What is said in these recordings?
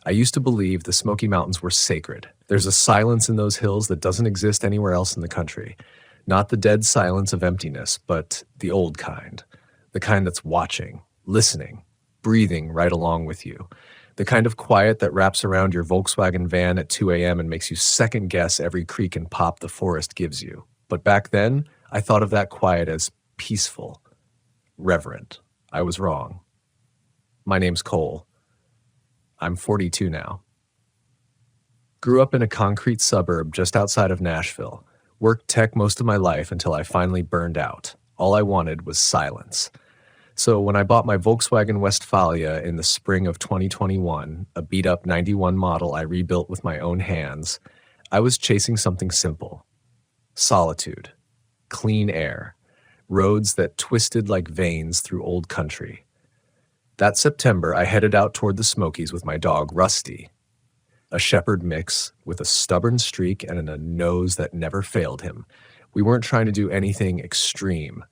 I used to believe the Smoky Mountains were sacred. There's a silence in those hills that doesn't exist anywhere else in the country. Not the dead silence of emptiness, but the old kind. The kind that's watching, listening, breathing right along with you. The kind of quiet that wraps around your Volkswagen van at 2 a.m. and makes you second guess every creak and pop the forest gives you. But back then, I thought of that quiet as peaceful, reverent. I was wrong. My name's Cole. I'm 42 now. Grew up in a concrete suburb just outside of Nashville. Worked tech most of my life until I finally burned out. All I wanted was silence. So when I bought my Volkswagen Westfalia in the spring of 2021, a beat-up 91 model I rebuilt with my own hands, I was chasing something simple. Solitude. Clean air. Roads that twisted like veins through old country. That September, I headed out toward the Smokies with my dog, Rusty. A shepherd mix with a stubborn streak and a nose that never failed him. We weren't trying to do anything extreme.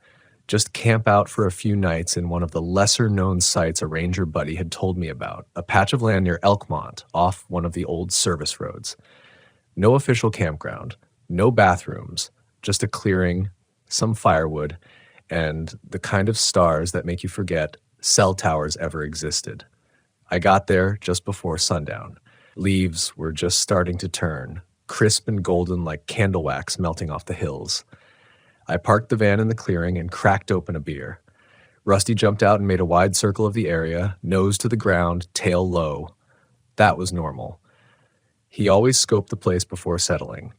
Just camp out for a few nights in one of the lesser-known sites a ranger buddy had told me about, a patch of land near Elkmont, off one of the old service roads. No official campground, no bathrooms, just a clearing, some firewood, and the kind of stars that make you forget cell towers ever existed. I got there just before sundown. Leaves were just starting to turn, crisp and golden like candle wax melting off the hills. I parked the van in the clearing and cracked open a beer. Rusty jumped out and made a wide circle of the area, nose to the ground, tail low. That was normal. He always scoped the place before settling.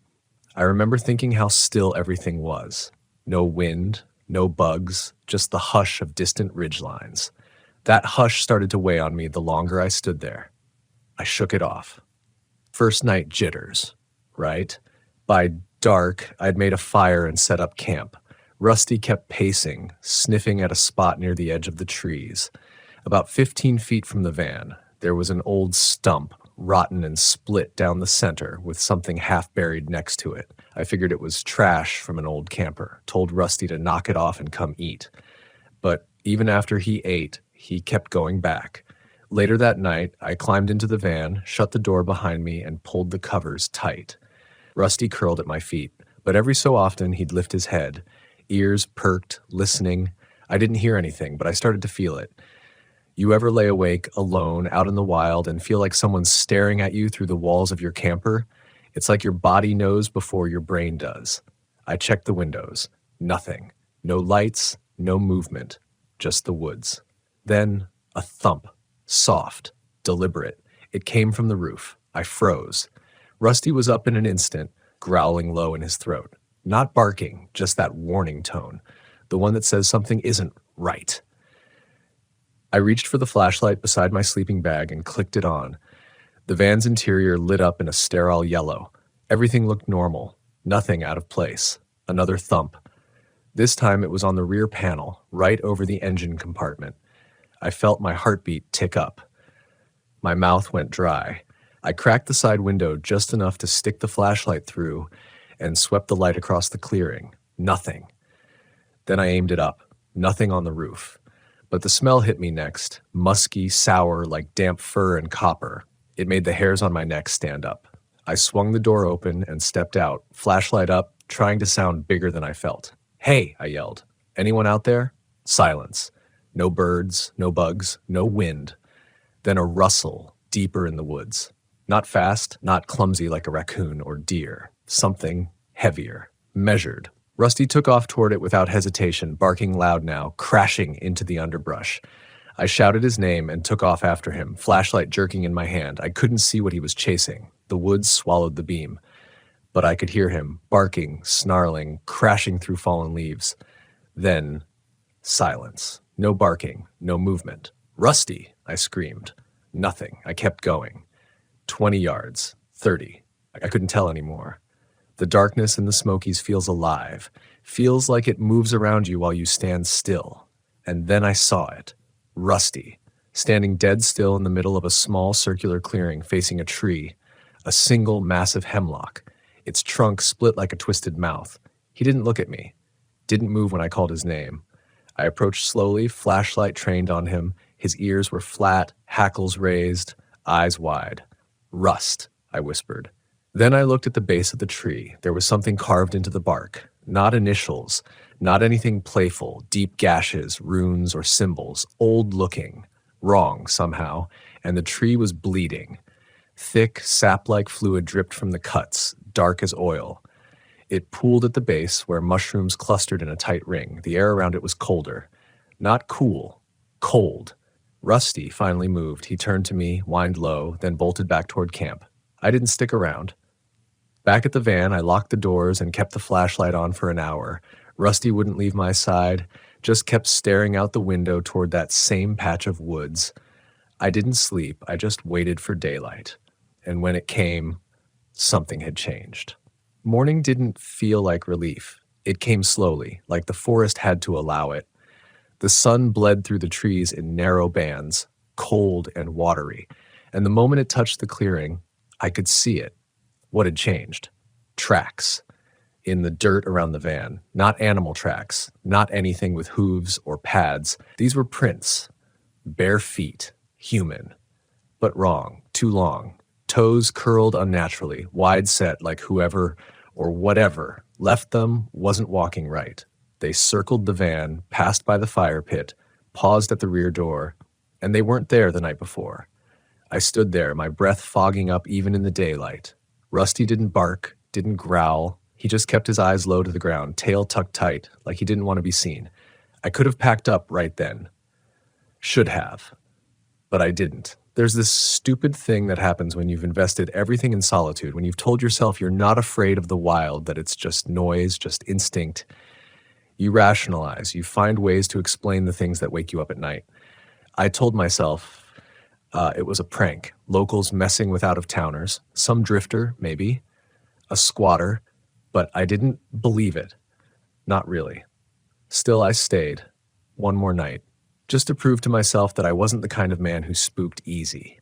I remember thinking how still everything was. No wind, no bugs, just the hush of distant ridgelines. That hush started to weigh on me the longer I stood there. I shook it off. First night jitters, right? By dark, I'd made a fire and set up camp. Rusty kept pacing, sniffing at a spot near the edge of the trees. About 15 feet from the van, there was an old stump, rotten and split down the center, with something half buried next to it. I figured it was trash from an old camper, told Rusty to knock it off and come eat. But even after he ate, he kept going back. Later that night, I climbed into the van, shut the door behind me, and pulled the covers tight. Rusty curled at my feet, but every so often he'd lift his head. Ears perked, listening. I didn't hear anything, but I started to feel it. You ever lay awake, alone, out in the wild, and feel like someone's staring at you through the walls of your camper? It's like your body knows before your brain does. I checked the windows. Nothing. No lights, no movement. Just the woods. Then, a thump. Soft. Deliberate. It came from the roof. I froze. Rusty was up in an instant, growling low in his throat. Not barking, just that warning tone. The one that says something isn't right. I reached for the flashlight beside my sleeping bag and clicked it on. The van's interior lit up in a sterile yellow. Everything looked normal. Nothing out of place. Another thump. This time it was on the rear panel, right over the engine compartment. I felt my heartbeat tick up. My mouth went dry. I cracked the side window just enough to stick the flashlight through and swept the light across the clearing. Nothing. Then I aimed it up. Nothing on the roof. But the smell hit me next, musky, sour, like damp fur and copper. It made the hairs on my neck stand up. I swung the door open and stepped out, flashlight up, trying to sound bigger than I felt. "Hey," I yelled. "Anyone out there?" Silence. No birds, no bugs, no wind. Then a rustle, deeper in the woods. Not fast, not clumsy like a raccoon or deer. Something heavier, measured. Rusty took off toward it without hesitation, barking loud now, crashing into the underbrush. I shouted his name and took off after him, flashlight jerking in my hand. I couldn't see what he was chasing. The woods swallowed the beam. But I could hear him, barking, snarling, crashing through fallen leaves. Then, silence. No barking, no movement. "Rusty!" I screamed. Nothing. I kept going. 20 yards. 30. I couldn't tell anymore. The darkness in the Smokies feels alive. Feels like it moves around you while you stand still. And then I saw it. Rusty, standing dead still in the middle of a small circular clearing facing a tree. A single massive hemlock. Its trunk split like a twisted mouth. He didn't look at me. Didn't move when I called his name. I approached slowly, flashlight trained on him. His ears were flat, hackles raised, eyes wide. "Rust," I whispered. Then I looked at the base of the tree. There was something carved into the bark. Not initials, not anything playful, deep gashes, runes, or symbols. Old-looking. Wrong, somehow. And the tree was bleeding. Thick, sap-like fluid dripped from the cuts, dark as oil. It pooled at the base, where mushrooms clustered in a tight ring. The air around it was colder. Not cool. Cold. Rusty finally moved. He turned to me, whined low, then bolted back toward camp. I didn't stick around. Back at the van, I locked the doors and kept the flashlight on for an hour. Rusty wouldn't leave my side, just kept staring out the window toward that same patch of woods. I didn't sleep. I just waited for daylight. And when it came, something had changed. Morning didn't feel like relief. It came slowly, like the forest had to allow it. The sun bled through the trees in narrow bands, cold and watery, and the moment it touched the clearing, I could see it. What had changed? Tracks. In the dirt around the van. Not animal tracks, not anything with hooves or pads. These were prints. Bare feet. Human. But wrong. Too long. Toes curled unnaturally, wide set like whoever or whatever left them wasn't walking right. They circled the van, passed by the fire pit, paused at the rear door, and they weren't there the night before. I stood there, my breath fogging up even in the daylight. Rusty didn't bark, didn't growl. He just kept his eyes low to the ground, tail tucked tight, like he didn't want to be seen. I could have packed up right then. Should have. But I didn't. There's this stupid thing that happens when you've invested everything in solitude, when you've told yourself you're not afraid of the wild, that it's just noise, just instinct. You rationalize. You find ways to explain the things that wake you up at night. I told myself it was a prank. Locals messing with out-of-towners. Some drifter, maybe. A squatter. But I didn't believe it. Not really. Still, I stayed. One more night. Just to prove to myself that I wasn't the kind of man who spooked easy.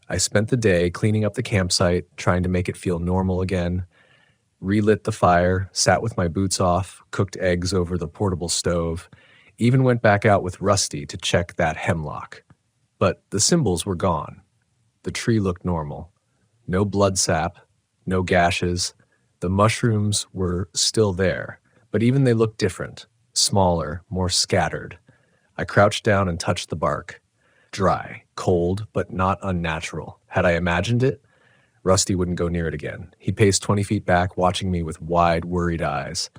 I spent the day cleaning up the campsite, trying to make it feel normal again. Relit the fire, sat with my boots off, cooked eggs over the portable stove, even went back out with Rusty to check that hemlock. But the symbols were gone. The tree looked normal. No blood sap, no gashes. The mushrooms were still there, but even they looked different, smaller, more scattered. I crouched down and touched the bark. Dry, cold, but not unnatural. Had I imagined it? Rusty wouldn't go near it again. He paced 20 feet back, watching me with wide, worried eyes.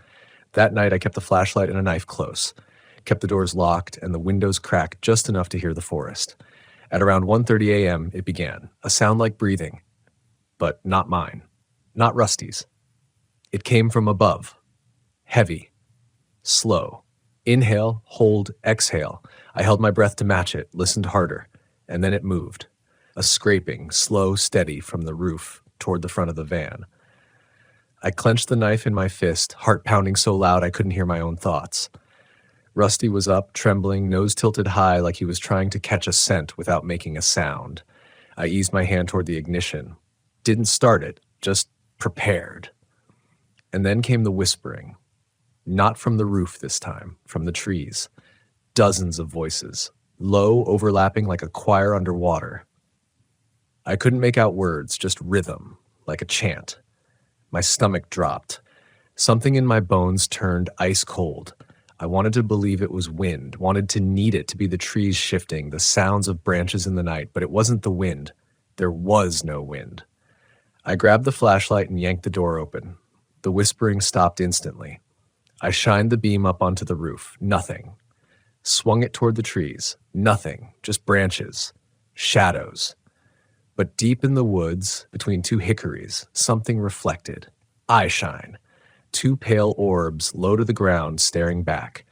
That night, I kept the flashlight and a knife close, kept the doors locked and the windows cracked just enough to hear the forest. At around 1:30 a.m., it began, a sound like breathing, but not mine, not Rusty's. It came from above, heavy, slow. Inhale, hold, exhale. I held my breath to match it, listened harder, and then it moved. A scraping, slow, steady from the roof toward the front of the van. I clenched the knife in my fist, heart pounding so loud I couldn't hear my own thoughts. Rusty was up, trembling, nose tilted high like he was trying to catch a scent without making a sound. I eased my hand toward the ignition. Didn't start it, just prepared. And then came the whispering. Not from the roof this time, from the trees. Dozens of voices, low, overlapping like a choir underwater. I couldn't make out words, just rhythm, like a chant. My stomach dropped. Something in my bones turned ice cold. I wanted to believe it was wind, wanted to need it to be the trees shifting, the sounds of branches in the night, but it wasn't the wind. There was no wind. I grabbed the flashlight and yanked the door open. The whispering stopped instantly. I shined the beam up onto the roof. Nothing. Swung it toward the trees. Nothing. Just branches. Shadows. But deep in the woods, between two hickories, something reflected. Eye shine. Two pale orbs low to the ground, staring back.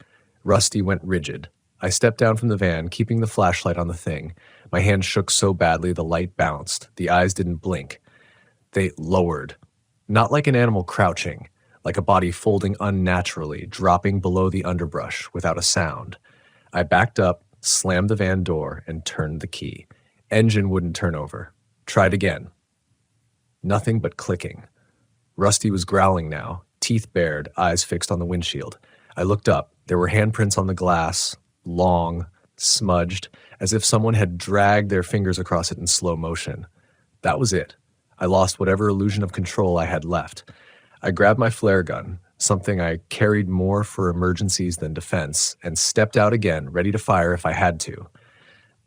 Rusty went rigid. I stepped down from the van, keeping the flashlight on the thing. My hand shook so badly the light bounced. The eyes didn't blink. They lowered. Not like an animal crouching, like a body folding unnaturally, dropping below the underbrush without a sound. I backed up, slammed the van door, and turned the key. Engine wouldn't turn over. Tried again. Nothing but clicking. Rusty was growling now, teeth bared, eyes fixed on the windshield. I looked up. There were handprints on the glass, long, smudged, as if someone had dragged their fingers across it in slow motion. That was it. I lost whatever illusion of control I had left. I grabbed my flare gun, something I carried more for emergencies than defense, and stepped out again, ready to fire if I had to.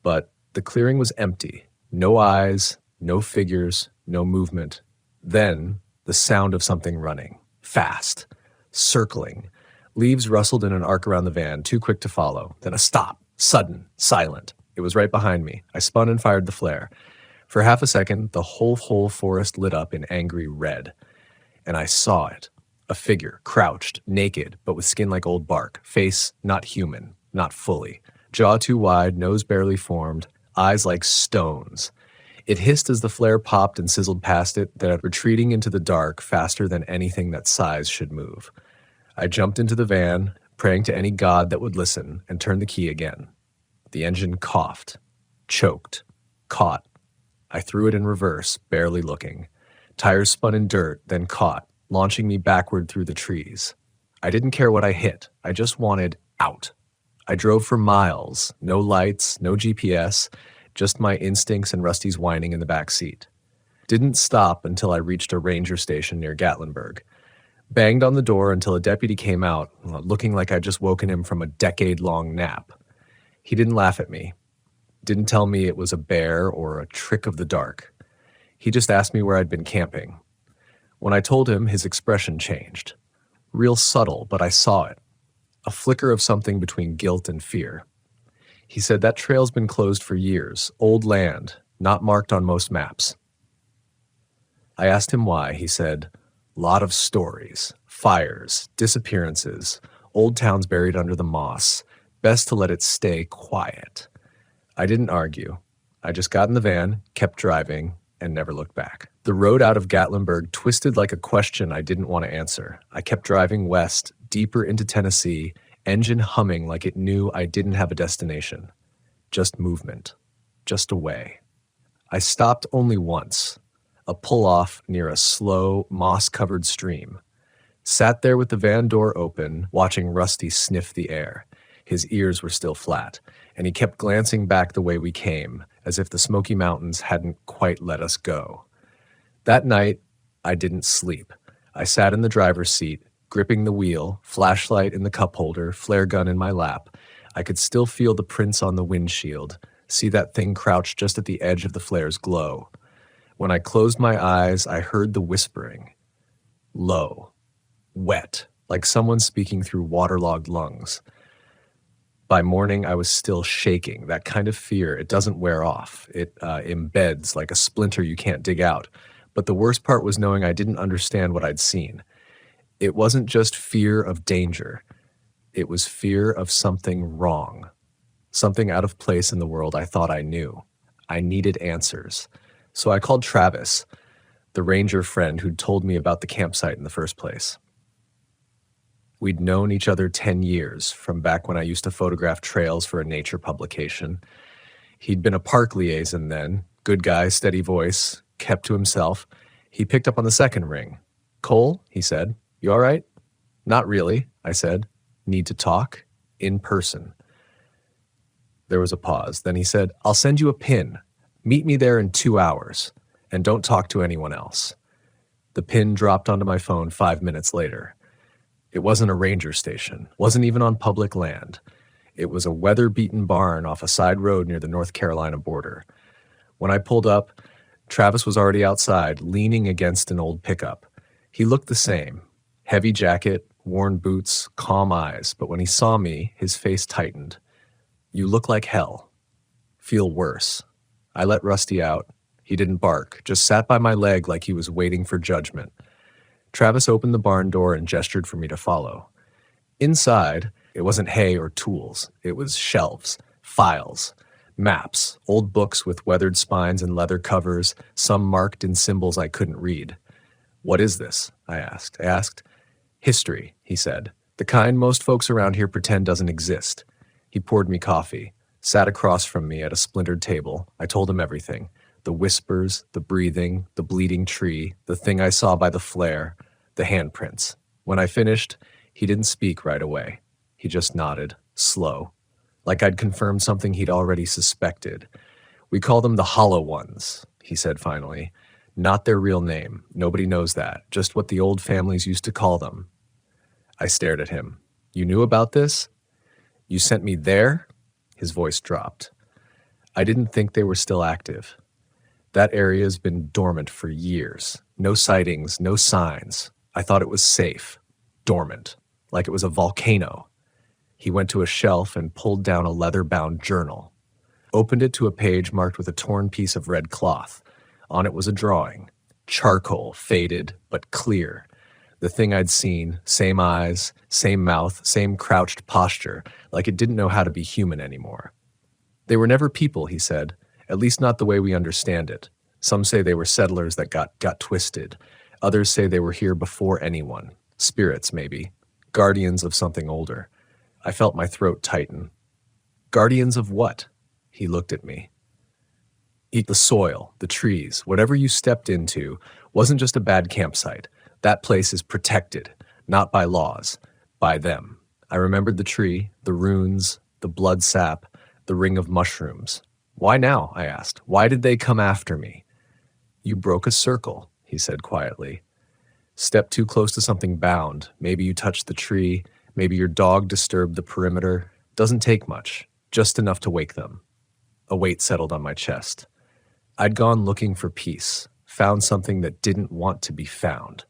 But the clearing was empty. No eyes, no figures, no movement. Then, the sound of something running. Fast. Circling. Leaves rustled in an arc around the van, too quick to follow. Then a stop. Sudden. Silent. It was right behind me. I spun and fired the flare. For half a second, the whole forest lit up in angry red. And I saw it. A figure, crouched, naked, but with skin like old bark. Face not human, not fully. Jaw too wide, nose barely formed, eyes like stones. It hissed as the flare popped and sizzled past it, then retreating into the dark faster than anything that size should move. I jumped into the van, praying to any god that would listen, and turned the key again. The engine coughed, choked, caught. I threw it in reverse, barely looking. Tires spun in dirt, then caught, launching me backward through the trees. I didn't care what I hit. I just wanted out. I drove for miles, no lights, no GPS, just my instincts and Rusty's whining in the back seat. Didn't stop until I reached a ranger station near Gatlinburg. Banged on the door until a deputy came out, looking like I'd just woken him from a decade-long nap. He didn't laugh at me. Didn't tell me it was a bear or a trick of the dark. He just asked me where I'd been camping. When I told him, his expression changed. Real subtle, but I saw it. A flicker of something between guilt and fear. He said that trail's been closed for years, old land, not marked on most maps. I asked him why. He said, lot of stories, fires, disappearances, old towns buried under the moss. Best to let it stay quiet. I didn't argue. I just got in the van, kept driving, and never looked back. The road out of Gatlinburg twisted like a question I didn't want to answer. I kept driving west, deeper into Tennessee, engine humming like it knew I didn't have a destination. Just movement. Just away. I stopped only once. A pull-off near a slow, moss-covered stream. Sat there with the van door open, watching Rusty sniff the air. His ears were still flat, and he kept glancing back the way we came, as if the Smoky Mountains hadn't quite let us go. That night, I didn't sleep. I sat in the driver's seat, gripping the wheel, flashlight in the cup holder, flare gun in my lap. I could still feel the prints on the windshield, see that thing crouched just at the edge of the flare's glow. When I closed my eyes, I heard the whispering. Low. Wet, like someone speaking through waterlogged lungs. By morning, I was still shaking. That kind of fear, it doesn't wear off. It embeds like a splinter you can't dig out. But the worst part was knowing I didn't understand what I'd seen. It wasn't just fear of danger. It was fear of something wrong. Something out of place in the world I thought I knew. I needed answers. So I called Travis, the ranger friend who'd told me about the campsite in the first place. We'd known each other 10 years, from back when I used to photograph trails for a nature publication. He'd been a park liaison then, good guy, steady voice, kept to himself. He picked up on the second ring. Cole, he said, you all right? Not really, I said. Need to talk? In person. There was a pause. Then he said, I'll send you a pin. Meet me there in 2 hours, and don't talk to anyone else. The pin dropped onto my phone 5 minutes later. It wasn't a ranger station, wasn't even on public land. It was a weather-beaten barn off a side road near the North Carolina border. When I pulled up, Travis was already outside, leaning against an old pickup. He looked the same. Heavy jacket, worn boots, calm eyes, but when he saw me, his face tightened. You look like hell. Feel worse. I let Rusty out. He didn't bark, just sat by my leg like he was waiting for judgment. Travis opened the barn door and gestured for me to follow. Inside, it wasn't hay or tools. It was shelves, files, maps, old books with weathered spines and leather covers, some marked in symbols I couldn't read. What is this? I asked. History, he said. The kind most folks around here pretend doesn't exist. He poured me coffee, sat across from me at a splintered table. I told him everything. The whispers, the breathing, the bleeding tree, the thing I saw by the flare, the handprints. When I finished, he didn't speak right away. He just nodded, slow. like I'd confirmed something he'd already suspected. "We call them the Hollow Ones," he said finally. "Not their real name. Nobody knows that. Just what the old families used to call them." I stared at him. "You knew about this? You sent me there?" His voice dropped. "I didn't think they were still active. That area's been dormant for years. No sightings, no signs. I thought it was safe. Dormant. Like it was a volcano." He went to a shelf and pulled down a leather-bound journal. Opened it to a page marked with a torn piece of red cloth. On it was a drawing. Charcoal, faded, but clear. The thing I'd seen, same eyes, same mouth, same crouched posture, like it didn't know how to be human anymore. "They were never people," he said, "at least not the way we understand it. Some say they were settlers that got twisted. Others say they were here before anyone. Spirits, maybe. Guardians of something older." I felt my throat tighten. "Guardians of what?" He looked at me. "The soil, the trees, whatever you stepped into wasn't just a bad campsite. That place is protected, not by laws, by them." I remembered the tree, the runes, the blood sap, the ring of mushrooms. "Why now?" I asked. "Why did they come after me?" "You broke a circle," he said quietly. "Stepped too close to something bound. Maybe you touched the tree. Maybe your dog disturbed the perimeter. Doesn't take much, just enough to wake them." A weight settled on my chest. I'd gone looking for peace, found something that didn't want to be found,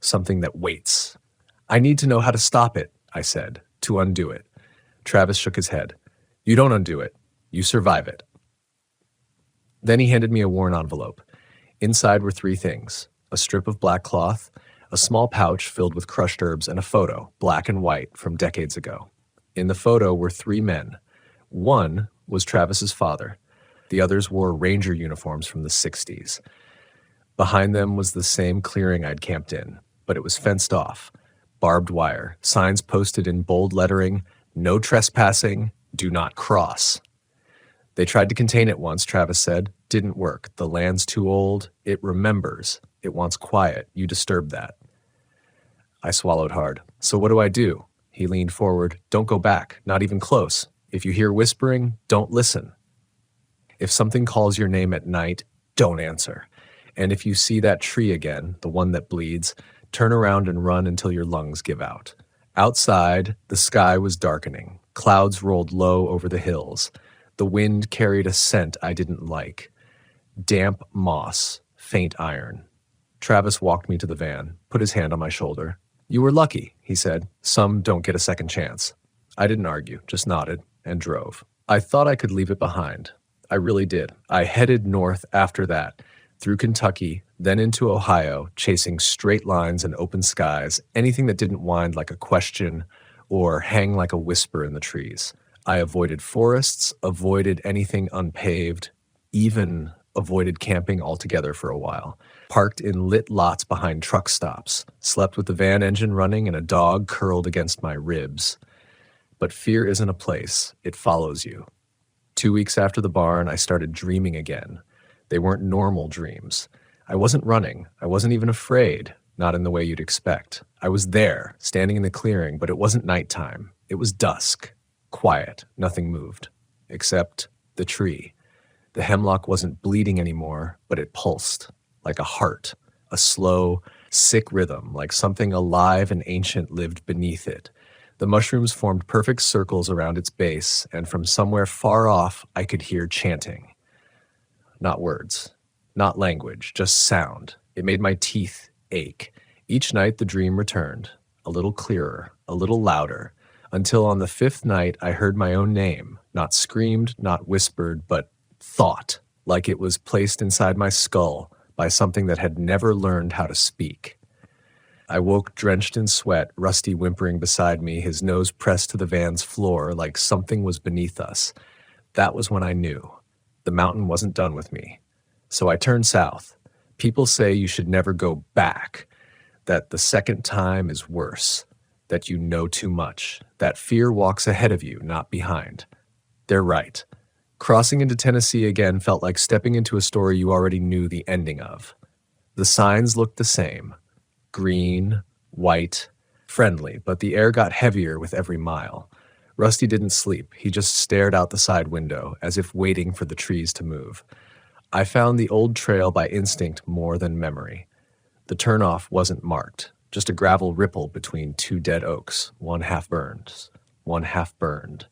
something that waits. "I need to know how to stop it," I said, "to undo it." Travis shook his head. "You don't undo it. You survive it." Then he handed me a worn envelope. Inside were three things: a strip of black cloth, a small pouch filled with crushed herbs, and a photo, black and white, from decades ago. In the photo were three men. One was Travis's father. The others wore ranger uniforms from the 60s. Behind them was the same clearing I'd camped in, but it was fenced off. Barbed wire, signs posted in bold lettering: "No trespassing, do not cross." "They tried to contain it once," Travis said. "Didn't work. The land's too old. It remembers. It wants quiet. You disturbed that." I swallowed hard. "So what do I do?" He leaned forward. "Don't go back, not even close. If you hear whispering, don't listen. If something calls your name at night, don't answer. And if you see that tree again, the one that bleeds, turn around and run until your lungs give out." Outside, the sky was darkening. Clouds rolled low over the hills. The wind carried a scent I didn't like. Damp moss, faint iron. Travis walked me to the van, put his hand on my shoulder. "You were lucky," he said. "Some don't get a second chance." I didn't argue, just nodded and drove. I thought I could leave it behind. I really did. I headed north after that, through Kentucky, then into Ohio, chasing straight lines and open skies, anything that didn't wind like a question or hang like a whisper in the trees. I avoided forests, avoided anything unpaved, even avoided camping altogether for a while. Parked in lit lots behind truck stops, slept with the van engine running and a dog curled against my ribs. But fear isn't a place, it follows you. 2 weeks after the barn, I started dreaming again. They weren't normal dreams. I wasn't running. I wasn't even afraid, not in the way you'd expect. I was there, standing in the clearing, but it wasn't nighttime. It was dusk. Quiet. Nothing moved. Except the tree. The hemlock wasn't bleeding anymore, but it pulsed, like a heart. A slow, sick rhythm, like something alive and ancient lived beneath it. The mushrooms formed perfect circles around its base, and from somewhere far off, I could hear chanting. Not words, not language, just sound. It made my teeth ache. Each night the dream returned, a little clearer, a little louder, until on the fifth night I heard my own name, not screamed, not whispered, but thought, like it was placed inside my skull by something that had never learned how to speak. I woke drenched in sweat, Rusty whimpering beside me, his nose pressed to the van's floor like something was beneath us. That was when I knew. The mountain wasn't done with me. So I turned south. People say you should never go back, that the second time is worse, that you know too much, that fear walks ahead of you, not behind. They're right. Crossing into Tennessee again felt like stepping into a story you already knew the ending of. The signs looked the same. Green, white, friendly, but the air got heavier with every mile. Rusty didn't sleep. He just stared out the side window, as if waiting for the trees to move. I found the old trail by instinct more than memory. The turnoff wasn't marked, just a gravel ripple between two dead oaks, one half burned, one half burned.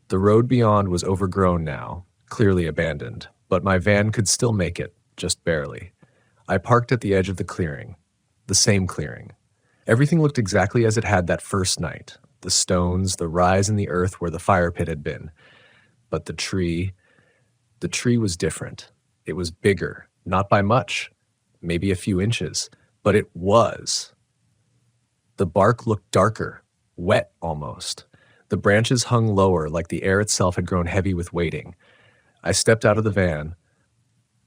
The road beyond was overgrown now, clearly abandoned, but my van could still make it, just barely. I parked at the edge of the clearing, the same clearing. Everything looked exactly as it had that first night, the stones, the rise in the earth where the fire pit had been. But the tree was different. It was bigger, not by much, maybe a few inches, but it was. The bark looked darker, wet almost. The branches hung lower, like the air itself had grown heavy with waiting. I stepped out of the van.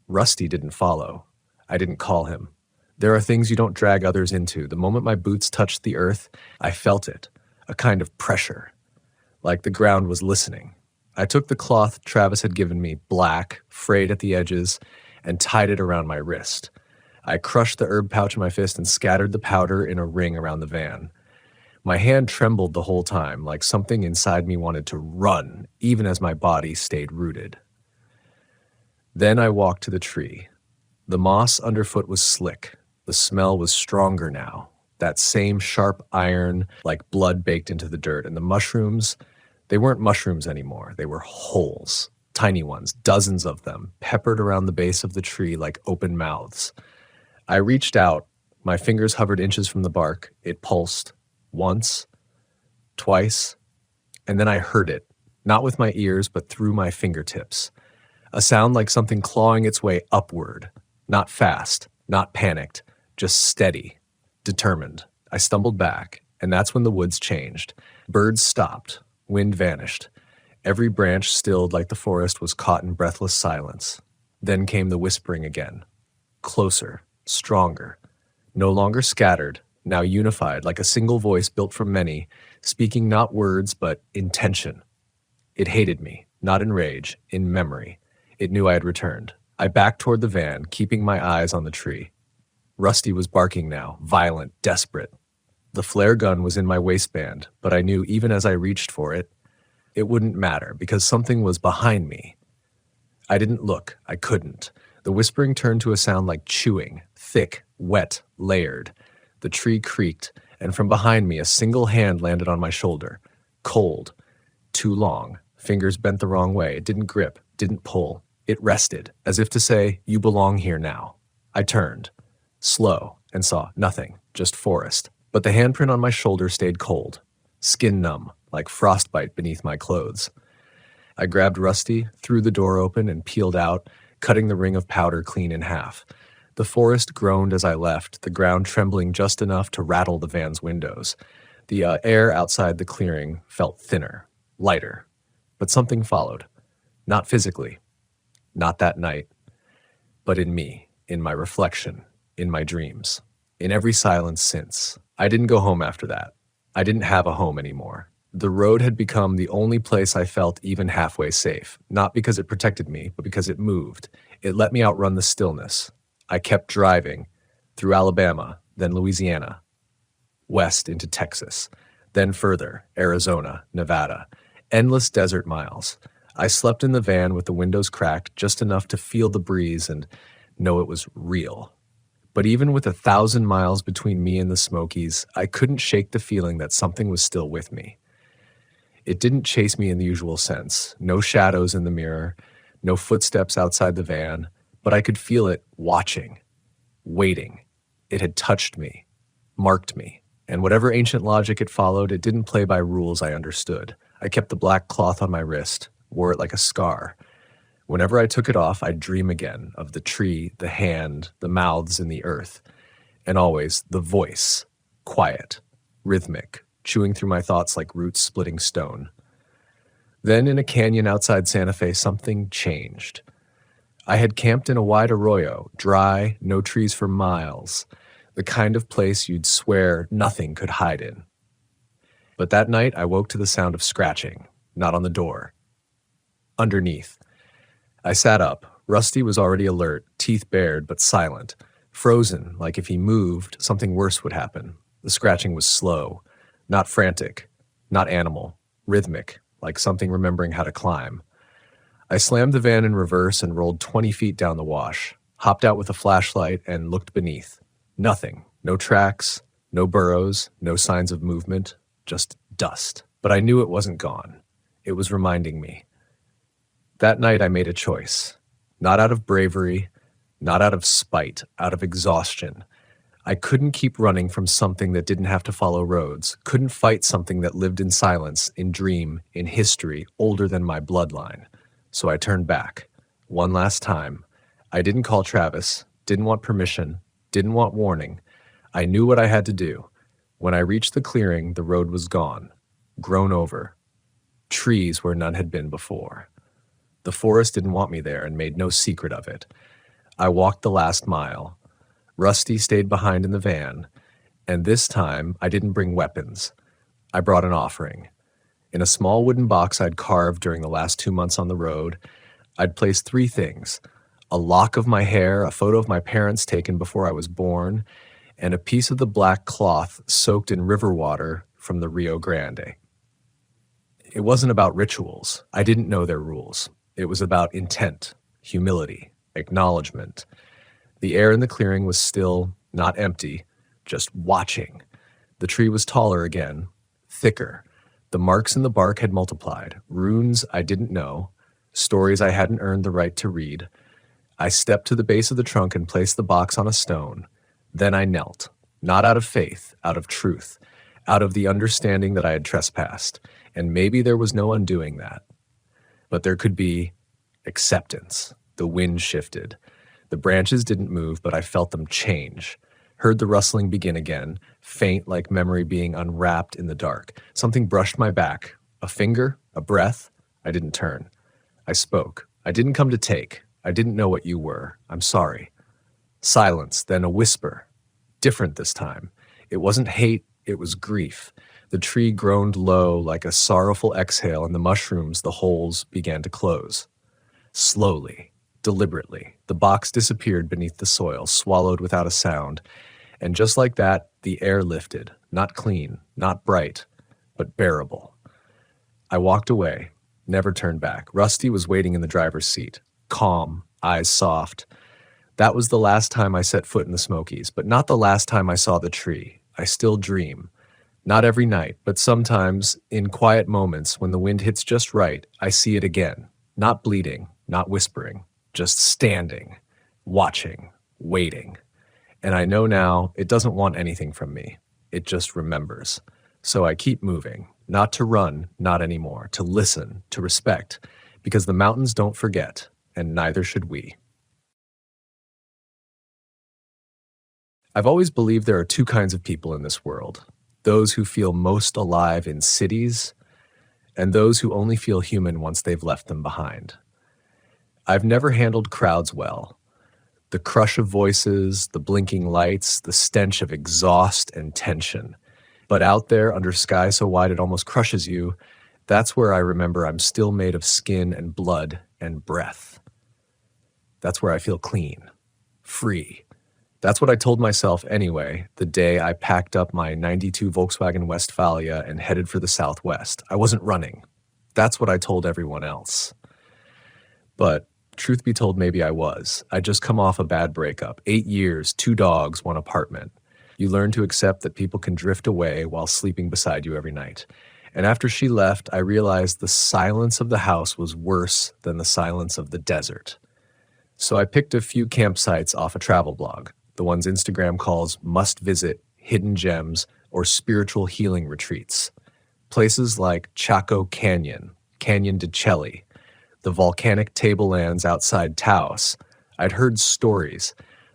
Rusty didn't follow. I didn't call him. There are things you don't drag others into. The moment my boots touched the earth, I felt it, a kind of pressure, like the ground was listening. I took the cloth Travis had given me, black, frayed at the edges, and tied it around my wrist. I crushed the herb pouch in my fist and scattered the powder in a ring around the van. My hand trembled the whole time, like something inside me wanted to run, even as my body stayed rooted. Then I walked to the tree. The moss underfoot was slick. The smell was stronger now, that same sharp iron, like blood baked into the dirt. And the mushrooms, they weren't mushrooms anymore. They were holes, tiny ones, dozens of them, peppered around the base of the tree like open mouths. I reached out. My fingers hovered inches from the bark. It pulsed. Once, twice, and then I heard it, not with my ears, but through my fingertips. A sound like something clawing its way upward, not fast, not panicked, just steady, determined. I stumbled back, and that's when the woods changed. Birds stopped, wind vanished. Every branch stilled like the forest was caught in breathless silence. Then came the whispering again, closer, stronger, no longer scattered, now unified like a single voice built from many, speaking not words but intention. It hated me, not in rage, in memory. It knew I had returned. I backed toward the van, keeping my eyes on the tree. Rusty was barking now, violent, desperate. The flare gun was in my waistband, but I knew even as I reached for it, it wouldn't matter because something was behind me. I didn't look. I couldn't. The whispering turned to a sound like chewing, thick, wet, layered. The tree creaked, and from behind me a single hand landed on my shoulder. Cold. Too long. Fingers bent the wrong way. It didn't grip, didn't pull. It rested, as if to say, you belong here now. I turned, slow, and saw nothing, just forest. But the handprint on my shoulder stayed cold, skin numb, like frostbite beneath my clothes. I grabbed Rusty, threw the door open, and peeled out, cutting the ring of powder clean in half. The forest groaned as I left, the ground trembling just enough to rattle the van's windows. The air outside the clearing felt thinner, lighter. But something followed. Not physically. Not that night. But in me, in my reflection, in my dreams. In every silence since. I didn't go home after that. I didn't have a home anymore. The road had become the only place I felt even halfway safe. Not because it protected me, but because it moved. It let me outrun the stillness. I kept driving through Alabama, then Louisiana, west into Texas, then further, Arizona, Nevada, endless desert miles. I slept in the van with the windows cracked just enough to feel the breeze and know it was real. But even with 1,000 miles between me and the Smokies, I couldn't shake the feeling that something was still with me. It didn't chase me in the usual sense. No shadows in the mirror, no footsteps outside the van, but I could feel it watching, waiting. It had touched me, marked me, and whatever ancient logic it followed, it didn't play by rules I understood. I kept the black cloth on my wrist, wore it like a scar. Whenever I took it off, I'd dream again of the tree, the hand, the mouths in the earth, and always the voice, quiet, rhythmic, chewing through my thoughts like roots splitting stone. Then in a canyon outside Santa Fe, something changed. I had camped in a wide arroyo, dry, no trees for miles, the kind of place you'd swear nothing could hide in. But that night I woke to the sound of scratching, not on the door. Underneath. I sat up. Rusty was already alert, teeth bared but silent, frozen like if he moved, something worse would happen. The scratching was slow, not frantic, not animal, rhythmic, like something remembering how to climb. I slammed the van in reverse and rolled 20 feet down the wash, hopped out with a flashlight and looked beneath. Nothing. No tracks, no burrows, no signs of movement, just dust. But I knew it wasn't gone. It was reminding me. That night I made a choice. Not out of bravery, not out of spite, out of exhaustion. I couldn't keep running from something that didn't have to follow roads, couldn't fight something that lived in silence, in dream, in history, older than my bloodline. So I turned back. One last time. I didn't call Travis, didn't want permission, didn't want warning. I knew what I had to do. When I reached the clearing, the road was gone, grown over. Trees where none had been before. The forest didn't want me there and made no secret of it. I walked the last mile. Rusty stayed behind in the van, and this time I didn't bring weapons. I brought an offering. In a small wooden box I'd carved during the last 2 months on the road, I'd placed 3 things: a lock of my hair, a photo of my parents taken before I was born, and a piece of the black cloth soaked in river water from the Rio Grande. It wasn't about rituals. I didn't know their rules. It was about intent, humility, acknowledgement. The air in the clearing was still, not empty, just watching. The tree was taller again, thicker. The marks in the bark had multiplied, runes I didn't know, stories I hadn't earned the right to read. I stepped to the base of the trunk and placed the box on a stone. Then I knelt, not out of faith, out of truth, out of the understanding that I had trespassed, and maybe there was no undoing that. But there could be acceptance. The wind shifted. The branches didn't move, but I felt them change. Heard the rustling begin again, faint like memory being unwrapped in the dark. Something brushed my back. A finger? A breath? I didn't turn. I spoke. I didn't come to take. I didn't know what you were. I'm sorry. Silence, then a whisper. Different this time. It wasn't hate, it was grief. The tree groaned low like a sorrowful exhale, and the mushrooms, the holes, began to close. Slowly, deliberately, the box disappeared beneath the soil, swallowed without a sound. And just like that, the air lifted, not clean, not bright, but bearable. I walked away, never turned back. Rusty was waiting in the driver's seat, calm, eyes soft. That was the last time I set foot in the Smokies, but not the last time I saw the tree. I still dream. Not every night, but sometimes, in quiet moments when the wind hits just right, I see it again. Not bleeding, not whispering, just standing, watching, waiting. And I know now it doesn't want anything from me. It just remembers. So I keep moving, not to run, not anymore, to listen, to respect, because the mountains don't forget, and neither should we. I've always believed there are 2 kinds of people in this world. Those who feel most alive in cities, and those who only feel human once they've left them behind. I've never handled crowds well. The crush of voices, the blinking lights, the stench of exhaust and tension. But out there under sky so wide it almost crushes you, that's where I remember I'm still made of skin and blood and breath. That's where I feel clean, free. That's what I told myself anyway, the day I packed up my '92 Volkswagen Westfalia and headed for the Southwest. I wasn't running. That's what I told everyone else. But truth be told, maybe I was. I'd just come off a bad breakup. 8 years, 2 dogs, 1 apartment. You learn to accept that people can drift away while sleeping beside you every night. And after she left, I realized the silence of the house was worse than the silence of the desert. So I picked a few campsites off a travel blog, the ones Instagram calls must-visit, hidden gems, or spiritual healing retreats. Places like Chaco Canyon, Canyon de Chelly, the volcanic tablelands outside Taos. I'd heard stories,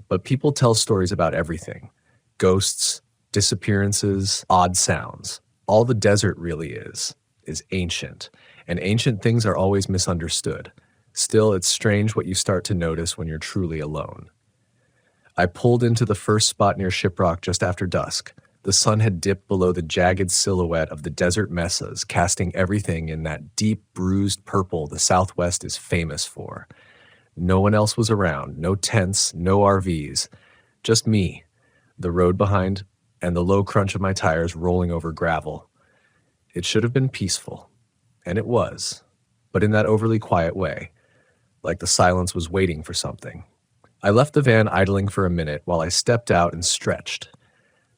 but people tell stories about everything. Ghosts, disappearances, odd sounds. All the desert really is ancient, and ancient things are always misunderstood. Still, it's strange what you start to notice when you're truly alone. I pulled into the first spot near Shiprock just after dusk. The sun had dipped below the jagged silhouette of the desert mesas, casting everything in that deep, bruised purple the Southwest is famous for. No one else was around, no tents, no RVs, just me, the road behind, and the low crunch of my tires rolling over gravel. It should have been peaceful, And it was, but in that overly quiet way, like the silence was waiting for something. I left the van idling for a minute while I stepped out and stretched.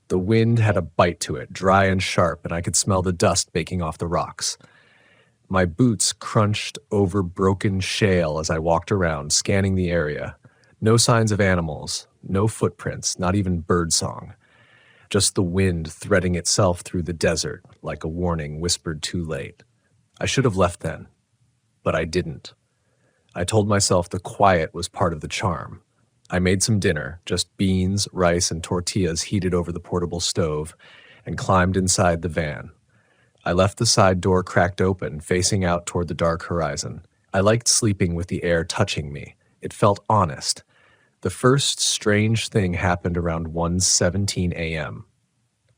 The wind had a bite to it, dry and sharp, and I could smell the dust baking off the rocks. My boots crunched over broken shale as I walked around, scanning the area. No signs of animals, no footprints, not even birdsong. Just the wind threading itself through the desert like a warning whispered too late. I should have left then, but I didn't. I told myself the quiet was part of the charm. I made some dinner, just beans, rice, and tortillas heated over the portable stove, and climbed inside the van. I left the side door cracked open, facing out toward the dark horizon. I liked sleeping with the air touching me. It felt honest. The first strange thing happened around 1:17 a.m.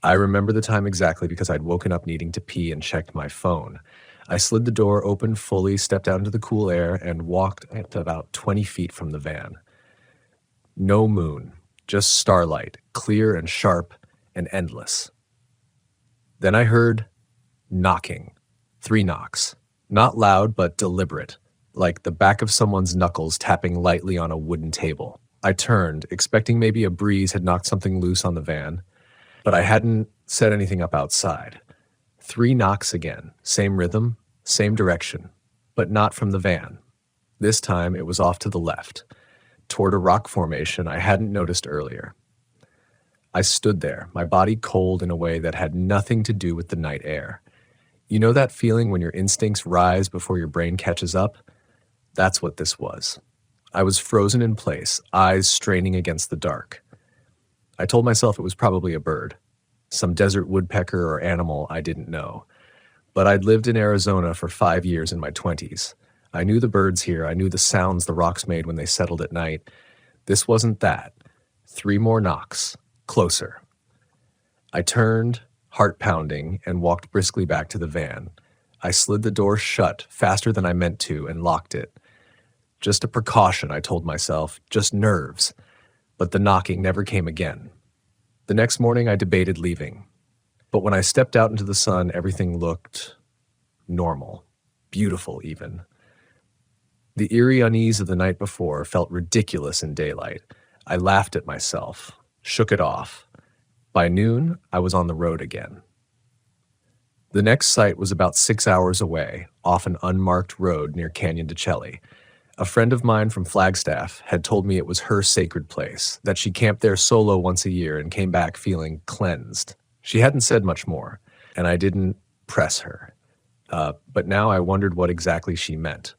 I remember the time exactly because I'd woken up needing to pee and checked my phone. I slid the door open fully, stepped out into the cool air, and walked at about 20 feet from the van. No moon, just starlight, clear and sharp and endless. Then I heard knocking. 3 knocks. Not loud, but deliberate, like the back of someone's knuckles tapping lightly on a wooden table. I turned, expecting maybe a breeze had knocked something loose on the van, but I hadn't set anything up outside. 3 knocks again, same rhythm, same direction, but not from the van. This time it was off to the left, toward a rock formation I hadn't noticed earlier. I stood there, my body cold in a way that had nothing to do with the night air. You know that feeling when your instincts rise before your brain catches up? That's what this was. I was frozen in place, eyes straining against the dark. I told myself it was probably a bird, some desert woodpecker or animal I didn't know. But I'd lived in Arizona for 5 years in my 20s. I knew the birds here, I knew the sounds the rocks made when they settled at night. This wasn't that. 3 more knocks, closer. I turned, heart pounding, and walked briskly back to the van. I slid the door shut faster than I meant to and locked it. Just a precaution, I told myself, just nerves. But the knocking never came again. The next morning I debated leaving. But when I stepped out into the sun, everything looked normal, beautiful even. The eerie unease of the night before felt ridiculous in daylight. I laughed at myself, shook it off. By noon, I was on the road again. The next site was about 6 hours away, off an unmarked road near Canyon de Chelly. A friend of mine from Flagstaff had told me it was her sacred place, that she camped there solo once a year and came back feeling cleansed. She hadn't said much more, and I didn't press her. But now I wondered what exactly she meant.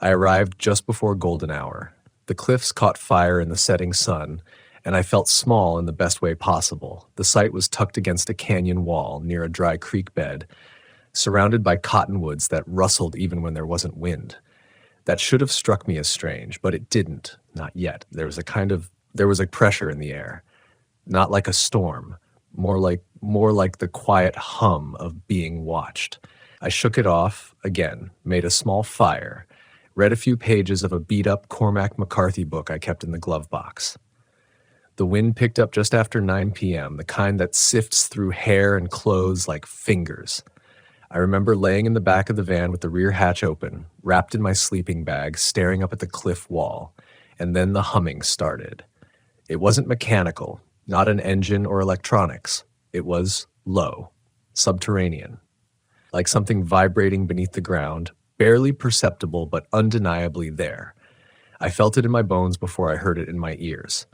I arrived just before golden hour. The cliffs caught fire in the setting sun, and I felt small in the best way possible. The site was tucked against a canyon wall near a dry creek bed, surrounded by cottonwoods that rustled even when there wasn't wind. That should have struck me as strange, but it didn't, not yet. There was a pressure in the air, not like a storm, more like the quiet hum of being watched. I shook it off again, made a small fire, read a few pages of a beat-up Cormac McCarthy book I kept in the glove box. The wind picked up just after 9 p.m., the kind that sifts through hair and clothes like fingers. I remember laying in the back of the van with the rear hatch open, wrapped in my sleeping bag, staring up at the cliff wall, and then the humming started. It wasn't mechanical, not an engine or electronics. It was low, subterranean, like something vibrating beneath the ground, barely perceptible but undeniably there. I felt it in my bones before I heard it in my ears.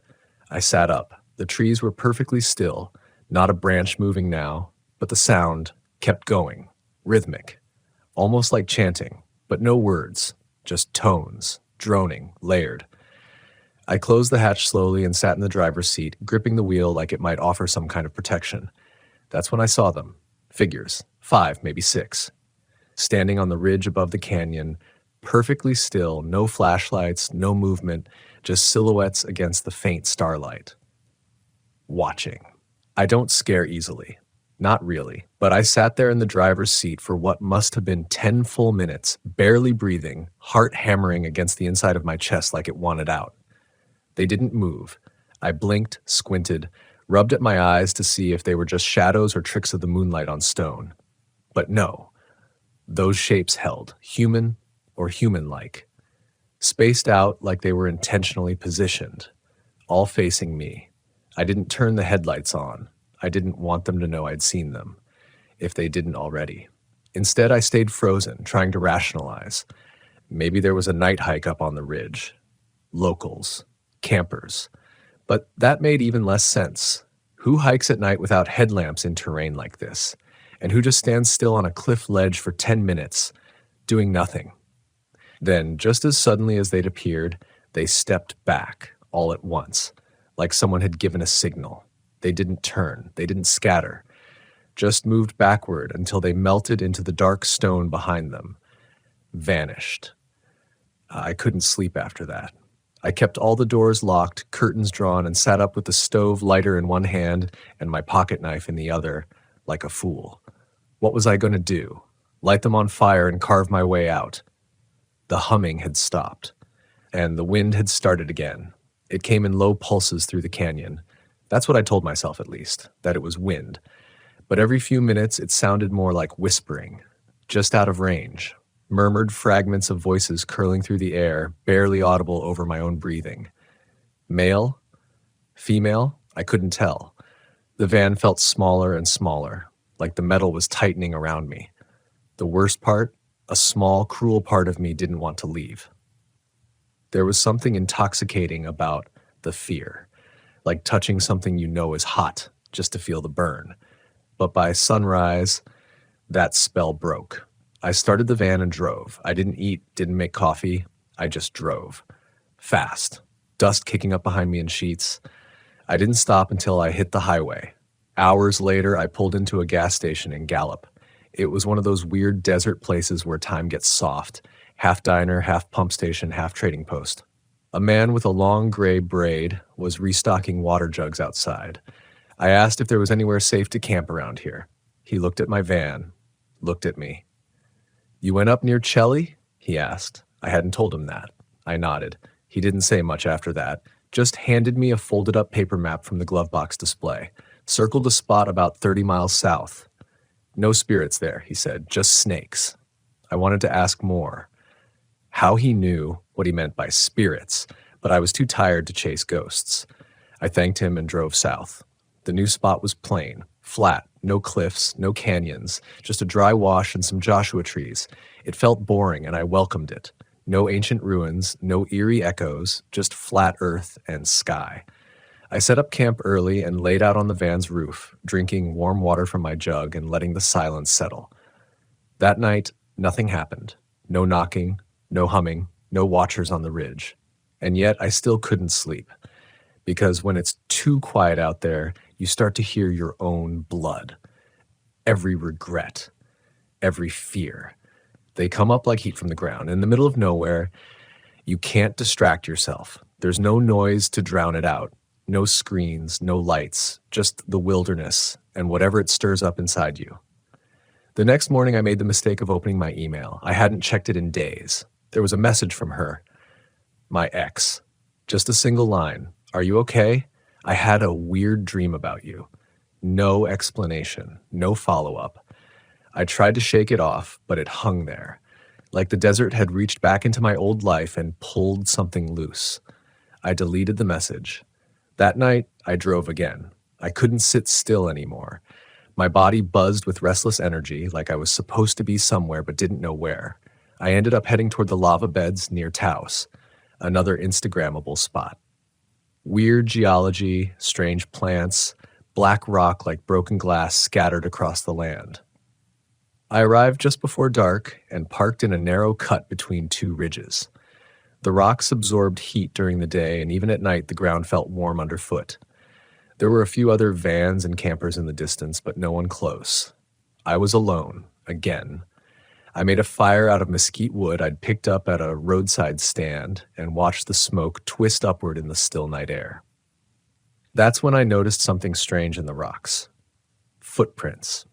I sat up. The trees were perfectly still, not a branch moving now, but the sound kept going, rhythmic, almost like chanting, but no words, just tones, droning, layered. I closed the hatch slowly and sat in the driver's seat, gripping the wheel like it might offer some kind of protection. That's when I saw them, figures, 5, maybe 6, standing on the ridge above the canyon, perfectly still, no flashlights, no movement, just silhouettes against the faint starlight. Watching. I don't scare easily. Not really, but I sat there in the driver's seat for what must have been 10 full minutes, barely breathing, heart hammering against the inside of my chest like it wanted out. They didn't move. I blinked, squinted, rubbed at my eyes to see if they were just shadows or tricks of the moonlight on stone. But no. Those shapes held, human or human-like, spaced out like they were intentionally positioned, all facing me. I didn't turn the headlights on. I didn't want them to know I'd seen them, if they didn't already. Instead, I stayed frozen, trying to rationalize. Maybe there was a night hike up on the ridge. Locals. Campers. But that made even less sense. Who hikes at night without headlamps in terrain like this? And who just stands still on a cliff ledge for 10 minutes, doing nothing? Then, just as suddenly as they'd appeared, they stepped back, all at once, like someone had given a signal. They didn't turn, they didn't scatter, just moved backward until they melted into the dark stone behind them. Vanished. I couldn't sleep after that. I kept all the doors locked, curtains drawn, and sat up with the stove lighter in one hand and my pocket knife in the other, like a fool. What was I going to do? Light them on fire and carve my way out? The humming had stopped, and the wind had started again. It came in low pulses through the canyon. That's what I told myself, at least, that it was wind. But every few minutes it sounded more like whispering, just out of range. Murmured fragments of voices curling through the air, barely audible over my own breathing. Male? Female? I couldn't tell. The van felt smaller and smaller, like the metal was tightening around me. The worst part? A small, cruel part of me didn't want to leave. There was something intoxicating about the fear, like touching something you know is hot, just to feel the burn. But by sunrise, that spell broke. I started the van and drove. I didn't eat, didn't make coffee. I just drove. Fast. Dust kicking up behind me in sheets. I didn't stop until I hit the highway. Hours later, I pulled into a gas station in Gallup. It was one of those weird desert places where time gets soft. Half diner, half pump station, half trading post. A man with a long gray braid was restocking water jugs outside. I asked if there was anywhere safe to camp around here. He looked at my van, looked at me. "You went up near Chelly?" he asked. I hadn't told him that. I nodded. He didn't say much after that, just handed me a folded-up paper map from the glove box display, circled a spot about 30 miles south. "No spirits there," he said, "just snakes." I wanted to ask more. How he knew what he meant by spirits, but I was too tired to chase ghosts. I thanked him and drove south. The new spot was plain, flat, no cliffs, no canyons, just a dry wash and some Joshua trees. It felt boring, and I welcomed it. No ancient ruins, no eerie echoes, just flat earth and sky. I set up camp early and laid out on the van's roof, drinking warm water from my jug and letting the silence settle. That night, nothing happened. No knocking, no humming, no watchers on the ridge. And yet I still couldn't sleep. Because when it's too quiet out there, you start to hear your own blood. Every regret, every fear. They come up like heat from the ground. In the middle of nowhere, you can't distract yourself. There's no noise to drown it out. No screens, no lights, just the wilderness and whatever it stirs up inside you. The next morning, I made the mistake of opening my email. I hadn't checked it in days. There was a message from her. My ex. Just a single line. "Are you okay? I had a weird dream about you." No explanation, no follow-up. I tried to shake it off, but it hung there, like the desert had reached back into my old life and pulled something loose. I deleted the message. That night, I drove again. I couldn't sit still anymore. My body buzzed with restless energy, like I was supposed to be somewhere but didn't know where. I ended up heading toward the lava beds near Taos, another Instagrammable spot. Weird geology, strange plants, black rock like broken glass scattered across the land. I arrived just before dark and parked in a narrow cut between two ridges. The rocks absorbed heat during the day, and even at night the ground felt warm underfoot. There were a few other vans and campers in the distance, but no one close. I was alone, again. I made a fire out of mesquite wood I'd picked up at a roadside stand and watched the smoke twist upward in the still night air. That's when I noticed something strange in the rocks. Footprints.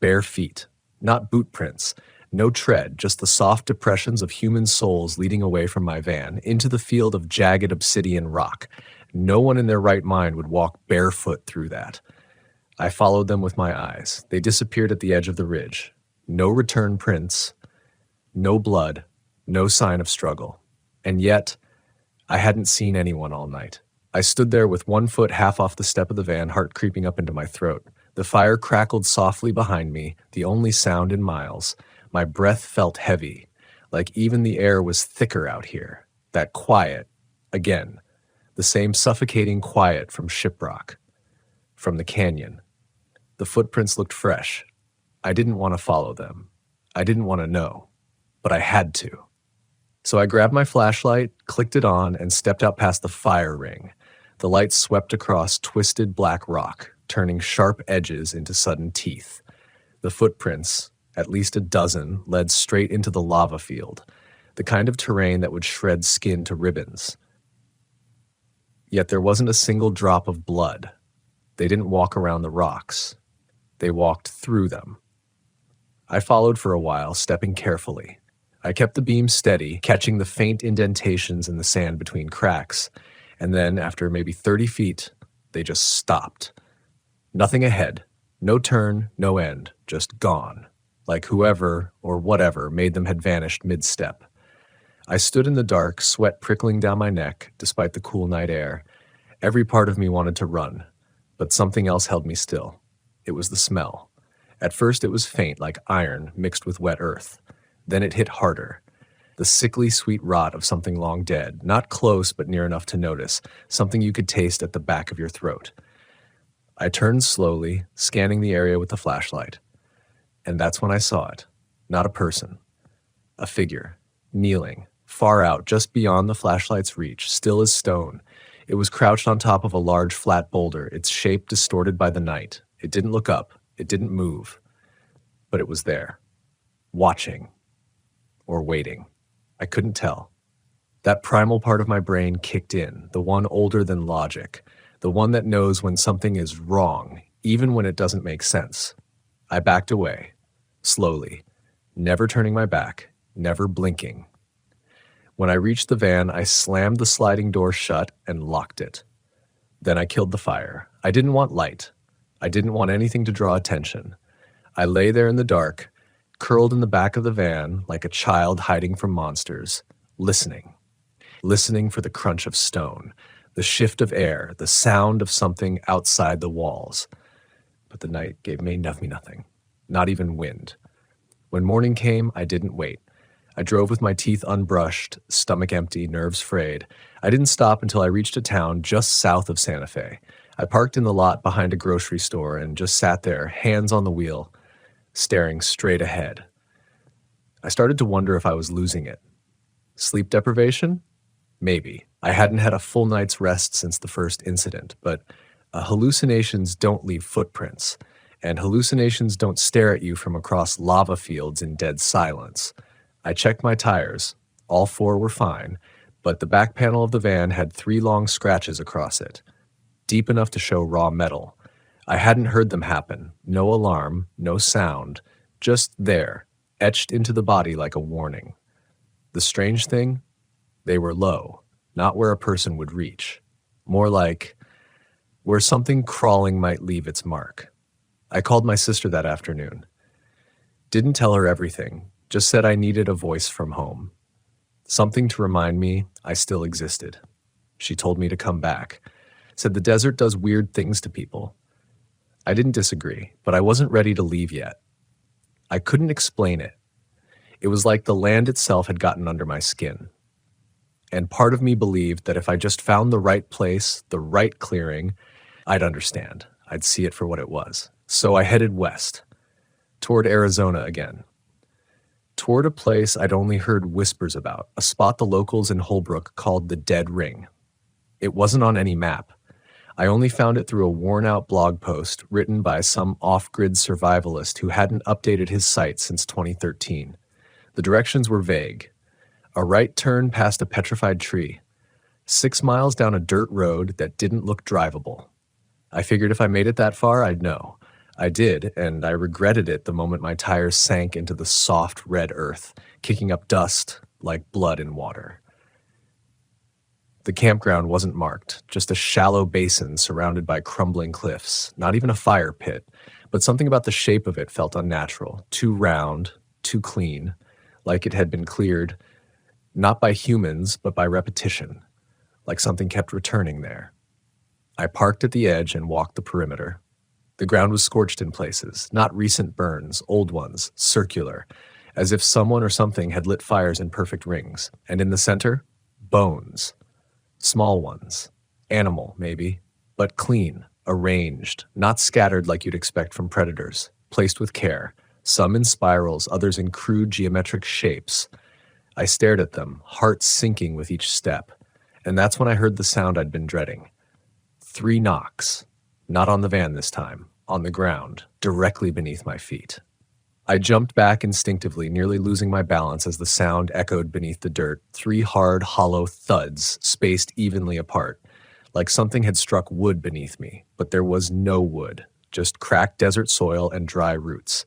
Bare feet. Not boot prints. No tread, just the soft depressions of human souls leading away from my van into the field of jagged obsidian rock. No one in their right mind would walk barefoot through that. I followed them with my eyes. They disappeared at the edge of the ridge. No return prints, No blood, no sign of struggle. And yet, I hadn't seen anyone all night. I stood there with one foot half off the step of the van, heart creeping up into my throat. The fire crackled softly behind me, the only sound in miles. My breath felt heavy, like even the air was thicker out here. That quiet, again, the same suffocating quiet from Shiprock, from the canyon. The footprints looked fresh. I didn't want to follow them. I didn't want to know, but I had to. So I grabbed my flashlight, clicked it on, and stepped out past the fire ring. The light swept across twisted black rock, turning sharp edges into sudden teeth. The footprints, at least a dozen, led straight into the lava field, the kind of terrain that would shred skin to ribbons. Yet there wasn't a single drop of blood. They didn't walk around the rocks. They walked through them. I followed for a while, stepping carefully. I kept the beam steady, catching the faint indentations in the sand between cracks, and then, after maybe 30 feet, they just stopped. Nothing ahead, no turn, no end, just gone, like whoever or whatever made them had vanished mid-step. I stood in the dark, sweat prickling down my neck, despite the cool night air. Every part of me wanted to run, but something else held me still. It was the smell. At first it was faint, like iron mixed with wet earth. Then it hit harder. The sickly sweet rot of something long dead, not close but near enough to notice, something you could taste at the back of your throat. I turned slowly, scanning the area with the flashlight. And that's when I saw it. Not a person. A figure, kneeling, far out, just beyond the flashlight's reach, still as stone. It was crouched on top of a large flat boulder, its shape distorted by the night. It didn't look up. It didn't move. But it was there. Watching. Or waiting. I couldn't tell. That primal part of my brain kicked in, the one older than logic, the one that knows when something is wrong, even when it doesn't make sense. I backed away, slowly, never turning my back, never blinking. When I reached the van, I slammed the sliding door shut and locked it. Then I killed the fire. I didn't want light. I didn't want anything to draw attention. I lay there in the dark, curled in the back of the van like a child hiding from monsters, listening for the crunch of stone, the shift of air, the sound of something outside the walls. But the night gave me nothing, not even wind. When morning came, I didn't wait. I drove with my teeth unbrushed, stomach empty, nerves frayed. I didn't stop until I reached a town just south of Santa Fe. I parked in the lot behind a grocery store and just sat there, hands on the wheel, staring straight ahead. I started to wonder if I was losing it. Sleep deprivation? Maybe. I hadn't had a full night's rest since the first incident, but hallucinations don't leave footprints, and hallucinations don't stare at you from across lava fields in dead silence. I checked my tires. All four were fine, but the back panel of the van had 3 long scratches across it, deep enough to show raw metal. I hadn't heard them happen. No alarm, no sound, just there, etched into the body like a warning. The strange thing? They were low, not where a person would reach. More like where something crawling might leave its mark. I called my sister that afternoon. Didn't tell her everything, just said I needed a voice from home. Something to remind me I still existed. She told me to come back. Said the desert does weird things to people. I didn't disagree, but I wasn't ready to leave yet. I couldn't explain it. It was like the land itself had gotten under my skin. And part of me believed that if I just found the right place, the right clearing, I'd understand. I'd see it for what it was. So I headed west, toward Arizona again. Toward a place I'd only heard whispers about, a spot the locals in Holbrook called the Dead Ring. It wasn't on any map. I only found it through a worn-out blog post written by some off-grid survivalist who hadn't updated his site since 2013. The directions were vague. A right turn past a petrified tree. 6 miles down a dirt road that didn't look drivable. I figured if I made it that far, I'd know. I did, and I regretted it the moment my tires sank into the soft red earth, kicking up dust like blood in water. The campground wasn't marked, just a shallow basin surrounded by crumbling cliffs, not even a fire pit, but something about the shape of it felt unnatural, too round, too clean, like it had been cleared, not by humans, but by repetition, like something kept returning there. I parked at the edge and walked the perimeter. The ground was scorched in places, not recent burns, old ones, circular, as if someone or something had lit fires in perfect rings. And in the center, bones. Small ones. Animal, maybe, but clean, arranged, not scattered like you'd expect from predators, placed with care, some in spirals, others in crude geometric shapes. I stared at them, heart sinking with each step, and that's when I heard the sound I'd been dreading. 3 knocks. Not on the van this time, on the ground, directly beneath my feet. I jumped back instinctively, nearly losing my balance as the sound echoed beneath the dirt. 3 hard, hollow thuds, spaced evenly apart, like something had struck wood beneath me, but there was no wood, just cracked desert soil and dry roots.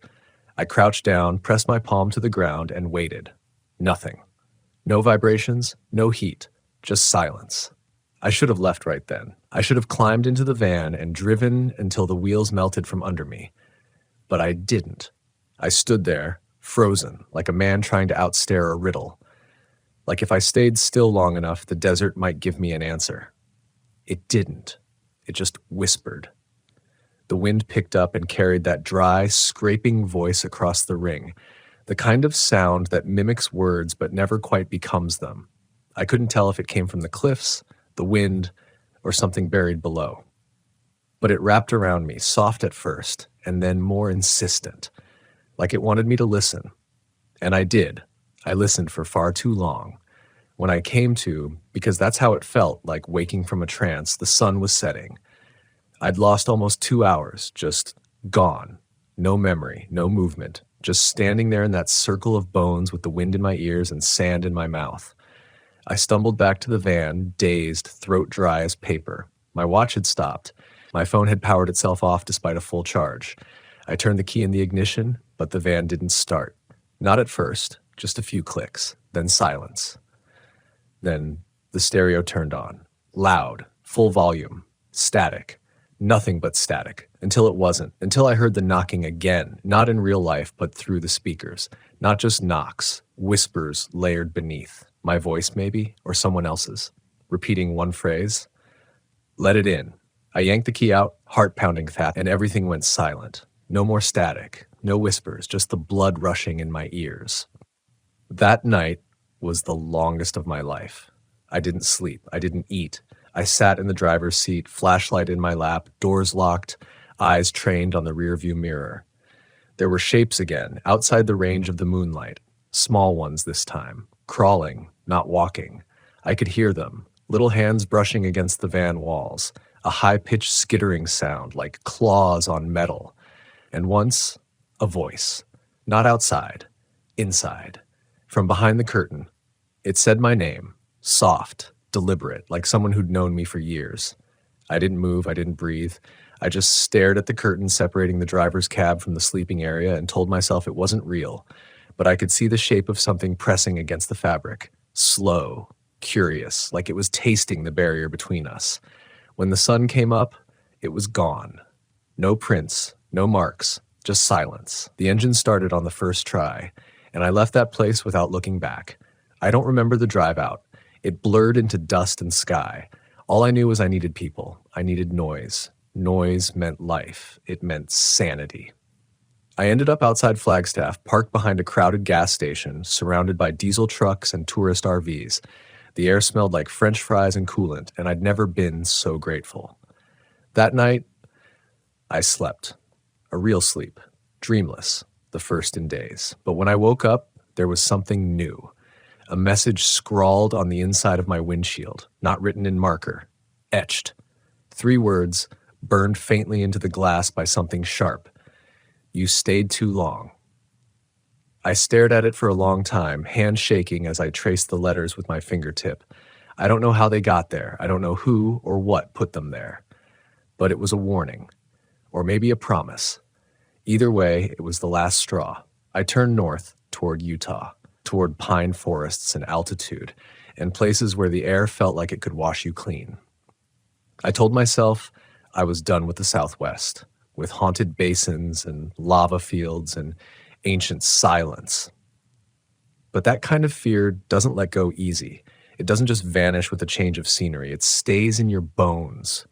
I crouched down, pressed my palm to the ground, and waited. Nothing. No vibrations, no heat, just silence. I should have left right then. I should have climbed into the van and driven until the wheels melted from under me. But I didn't. I stood there, frozen, like a man trying to outstare a riddle. Like if I stayed still long enough, the desert might give me an answer. It didn't. It just whispered. The wind picked up and carried that dry, scraping voice across the ring, the kind of sound that mimics words but never quite becomes them. I couldn't tell if it came from the cliffs, the wind, or something buried below. But it wrapped around me, soft at first, and then more insistent, like it wanted me to listen. And I did. I listened for far too long. When I came to, because that's how it felt, like waking from a trance, the sun was setting. I'd lost almost 2 hours, just gone. No memory, no movement, just standing there in that circle of bones with the wind in my ears and sand in my mouth. I stumbled back to the van, dazed, throat dry as paper. My watch had stopped. My phone had powered itself off despite a full charge. I turned the key in the ignition, but the van didn't start. Not at first, just a few clicks, then silence. Then the stereo turned on. Loud, full volume, static. Nothing but static, until it wasn't, until I heard the knocking again, not in real life, but through the speakers. Not just knocks, whispers layered beneath. My voice, maybe, or someone else's, repeating one phrase. Let it in. I yanked the key out, heart pounding fast, and everything went silent. No more static, no whispers, just the blood rushing in my ears. That night was the longest of my life. I didn't sleep. I didn't eat. I sat in the driver's seat, flashlight in my lap, doors locked, eyes trained on the rearview mirror. There were shapes again, outside the range of the moonlight. Small ones this time, crawling, not walking. I could hear them, little hands brushing against the van walls, a high-pitched skittering sound like claws on metal. And once, a voice. Not outside, inside. From behind the curtain. It said my name, soft, deliberate, like someone who'd known me for years. I didn't move, I didn't breathe. I just stared at the curtain separating the driver's cab from the sleeping area and told myself it wasn't real, but I could see the shape of something pressing against the fabric, slow, curious, like it was tasting the barrier between us. When the sun came up, it was gone. No prints, no marks, just silence. The engine started on the first try, and I left that place without looking back. I don't remember the drive out. It blurred into dust and sky. All I knew was I needed people. I needed noise. Noise meant life. It meant sanity. I ended up outside Flagstaff, parked behind a crowded gas station, surrounded by diesel trucks and tourist RVs. The air smelled like French fries and coolant, and I'd never been so grateful. That night, I slept. A real sleep. Dreamless. The first in days. But when I woke up, there was something new. A message scrawled on the inside of my windshield, not written in marker. Etched. 3 words, burned faintly into the glass by something sharp. You stayed too long. I stared at it for a long time, hand shaking as I traced the letters with my fingertip. I don't know how they got there. I don't know who or what put them there. But it was a warning. Or maybe a promise. Either way, it was the last straw. I turned north toward Utah, toward pine forests and altitude, and places where the air felt like it could wash you clean. I told myself I was done with the Southwest, with haunted basins and lava fields and ancient silence. But that kind of fear doesn't let go easy. It doesn't just vanish with a change of scenery. It stays in your bones,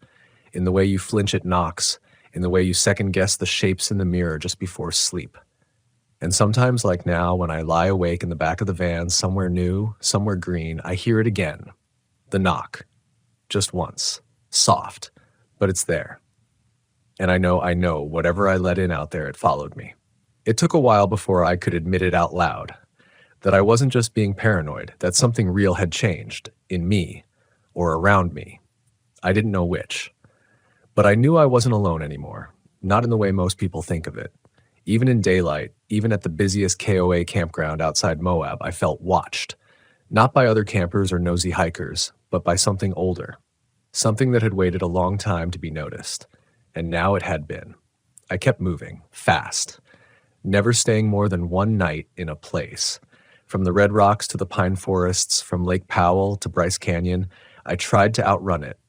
in the way you flinch at knocks, in the way you second guess the shapes in the mirror just before sleep. And sometimes, like now, when I lie awake in the back of the van, somewhere new, somewhere green, I hear it again. The knock. Just once. Soft. But it's there. And I know, whatever I let in out there, it followed me. It took a while before I could admit it out loud. That I wasn't just being paranoid, that something real had changed. In me. Or around me. I didn't know which. But I knew I wasn't alone anymore. Not in the way most people think of it. Even in daylight, even at the busiest KOA campground outside Moab, I felt watched. Not by other campers or nosy hikers, but by something older. Something that had waited a long time to be noticed. And now it had been. I kept moving, fast. Never staying more than one night in a place. From the Red Rocks to the pine forests, from Lake Powell to Bryce Canyon, I tried to outrun it.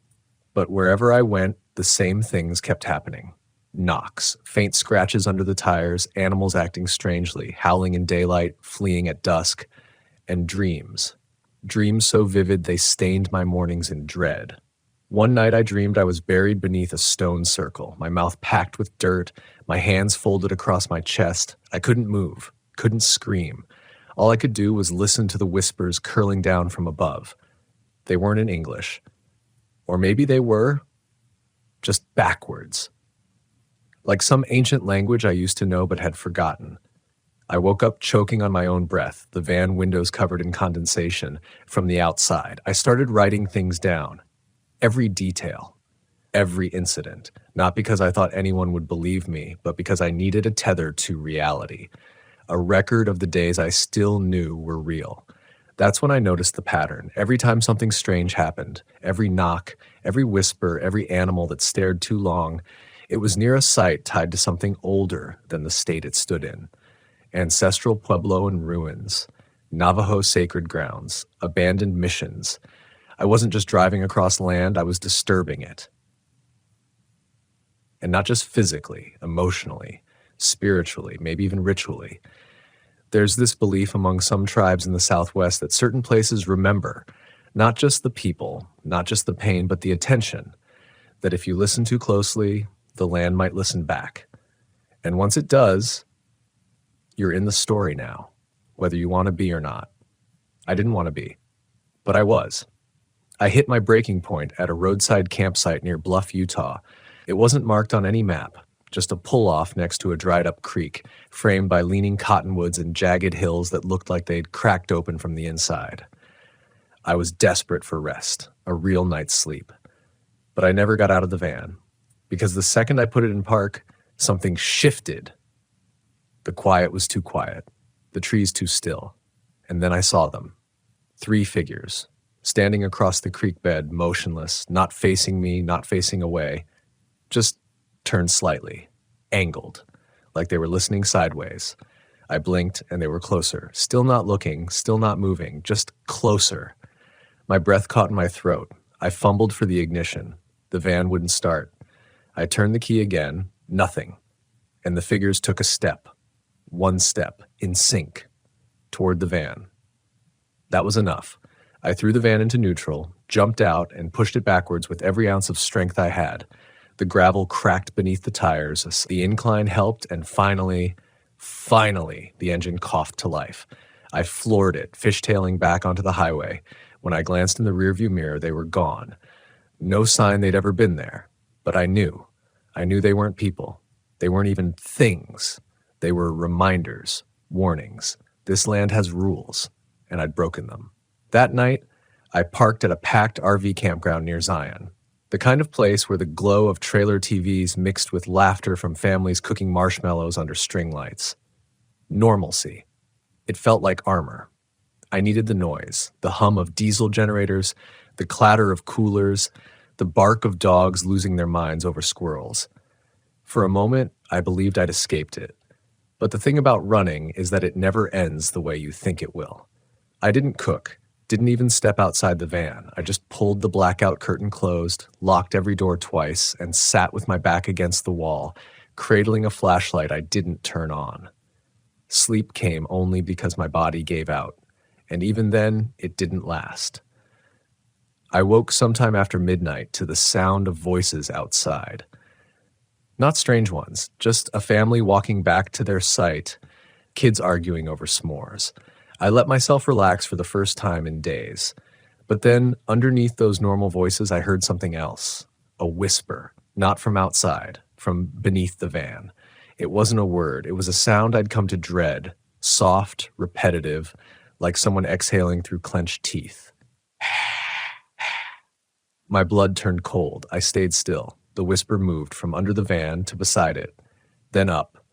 But wherever I went, the same things kept happening. Knocks, faint scratches under the tires, animals acting strangely, howling in daylight, fleeing at dusk, and dreams. Dreams so vivid they stained my mornings in dread. One night I dreamed I was buried beneath a stone circle, my mouth packed with dirt, my hands folded across my chest. I couldn't move, couldn't scream. All I could do was listen to the whispers curling down from above. They weren't in English. Or maybe they were, just backwards. Like some ancient language I used to know but had forgotten. I woke up choking on my own breath, the van windows covered in condensation from the outside. I started writing things down. Every detail. Every incident. Not because I thought anyone would believe me, but because I needed a tether to reality. A record of the days I still knew were real. That's when I noticed the pattern. Every time something strange happened, every knock, every whisper, every animal that stared too long, it was near a site tied to something older than the state it stood in. Ancestral pueblo in ruins, Navajo sacred grounds, abandoned missions. I wasn't just driving across land, I was disturbing it. And not just physically, emotionally, spiritually, maybe even ritually. There's this belief among some tribes in the Southwest that certain places remember, not just the people, not just the pain, but the attention, that if you listen too closely, the land might listen back. And once it does, you're in the story now, whether you want to be or not. I didn't want to be, but I was. I hit my breaking point at a roadside campsite near Bluff, Utah. It wasn't marked on any map, just a pull-off next to a dried-up creek, framed by leaning cottonwoods and jagged hills that looked like they'd cracked open from the inside. I was desperate for rest, a real night's sleep. But I never got out of the van, because the second I put it in park, something shifted. The quiet was too quiet, the trees too still, and then I saw them. 3 figures, standing across the creek bed, motionless, not facing me, not facing away, just turned slightly, angled, like they were listening sideways. I blinked and they were closer, still not looking, still not moving, just closer. My breath caught in my throat. I fumbled for the ignition. The van wouldn't start. I turned the key again, nothing, and the figures took a step, one step, in sync, toward the van. That was enough. I threw the van into neutral, jumped out, and pushed it backwards with every ounce of strength I had. The gravel cracked beneath the tires, the incline helped, and finally, the engine coughed to life. I floored it, fishtailing back onto the highway. When I glanced in the rearview mirror, they were gone. No sign they'd ever been there. But I knew. I knew they weren't people. They weren't even things. They were reminders, warnings. This land has rules, and I'd broken them. That night, I parked at a packed RV campground near Zion. The kind of place where the glow of trailer TVs mixed with laughter from families cooking marshmallows under string lights. Normalcy. It felt like armor. I needed the noise, the hum of diesel generators, the clatter of coolers, the bark of dogs losing their minds over squirrels. For a moment, I believed I'd escaped it. But the thing about running is that it never ends the way you think it will. I didn't cook. Didn't even step outside the van. I just pulled the blackout curtain closed, locked every door twice, and sat with my back against the wall, cradling a flashlight I didn't turn on. Sleep came only because my body gave out. and even then, it didn't last. I woke sometime after midnight to the sound of voices outside. Not strange ones, just a family walking back to their site, kids arguing over s'mores. I let myself relax for the first time in days. But then, underneath those normal voices, I heard something else. A whisper, not from outside, from beneath the van. It wasn't a word, it was a sound I'd come to dread, soft, repetitive, like someone exhaling through clenched teeth. My blood turned cold. I stayed still. The whisper moved from under the van to beside it, then up.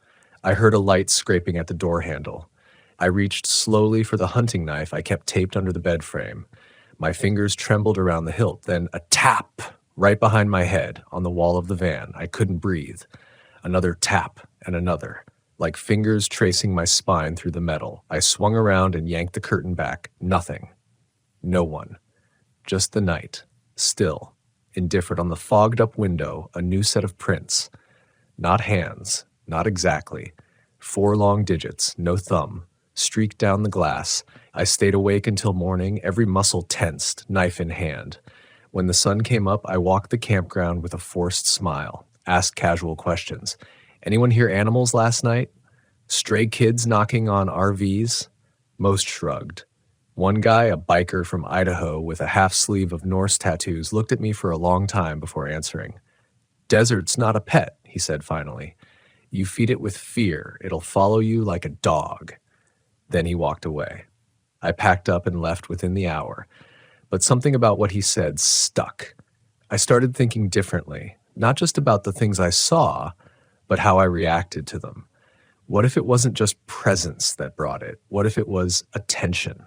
I heard a light scraping at the door handle. I reached slowly for the hunting knife I kept taped under the bed frame. My fingers trembled around the hilt, then a tap right behind my head on the wall of the van. I couldn't breathe. Another tap and another, like fingers tracing my spine through the metal. I swung around and yanked the curtain back. Nothing. No one. Just the night. Still. Indifferent on the fogged-up window, a new set of prints. Not hands. Not exactly. 4 long digits, no thumb. Streaked down the glass. I stayed awake until morning, every muscle tensed, knife in hand. When the sun came up, I walked the campground with a forced smile, asked casual questions. Anyone hear animals last night? Stray kids knocking on RVs? Most shrugged. One guy, a biker from Idaho with a half sleeve of Norse tattoos, looked at me for a long time before answering. Desert's not a pet, he said finally. You feed it with fear. It'll follow you like a dog. Then he walked away. I packed up and left within the hour. But something about what he said stuck. I started thinking differently, not just about the things I saw, but how I reacted to them. What if it wasn't just presence that brought it? What if it was attention?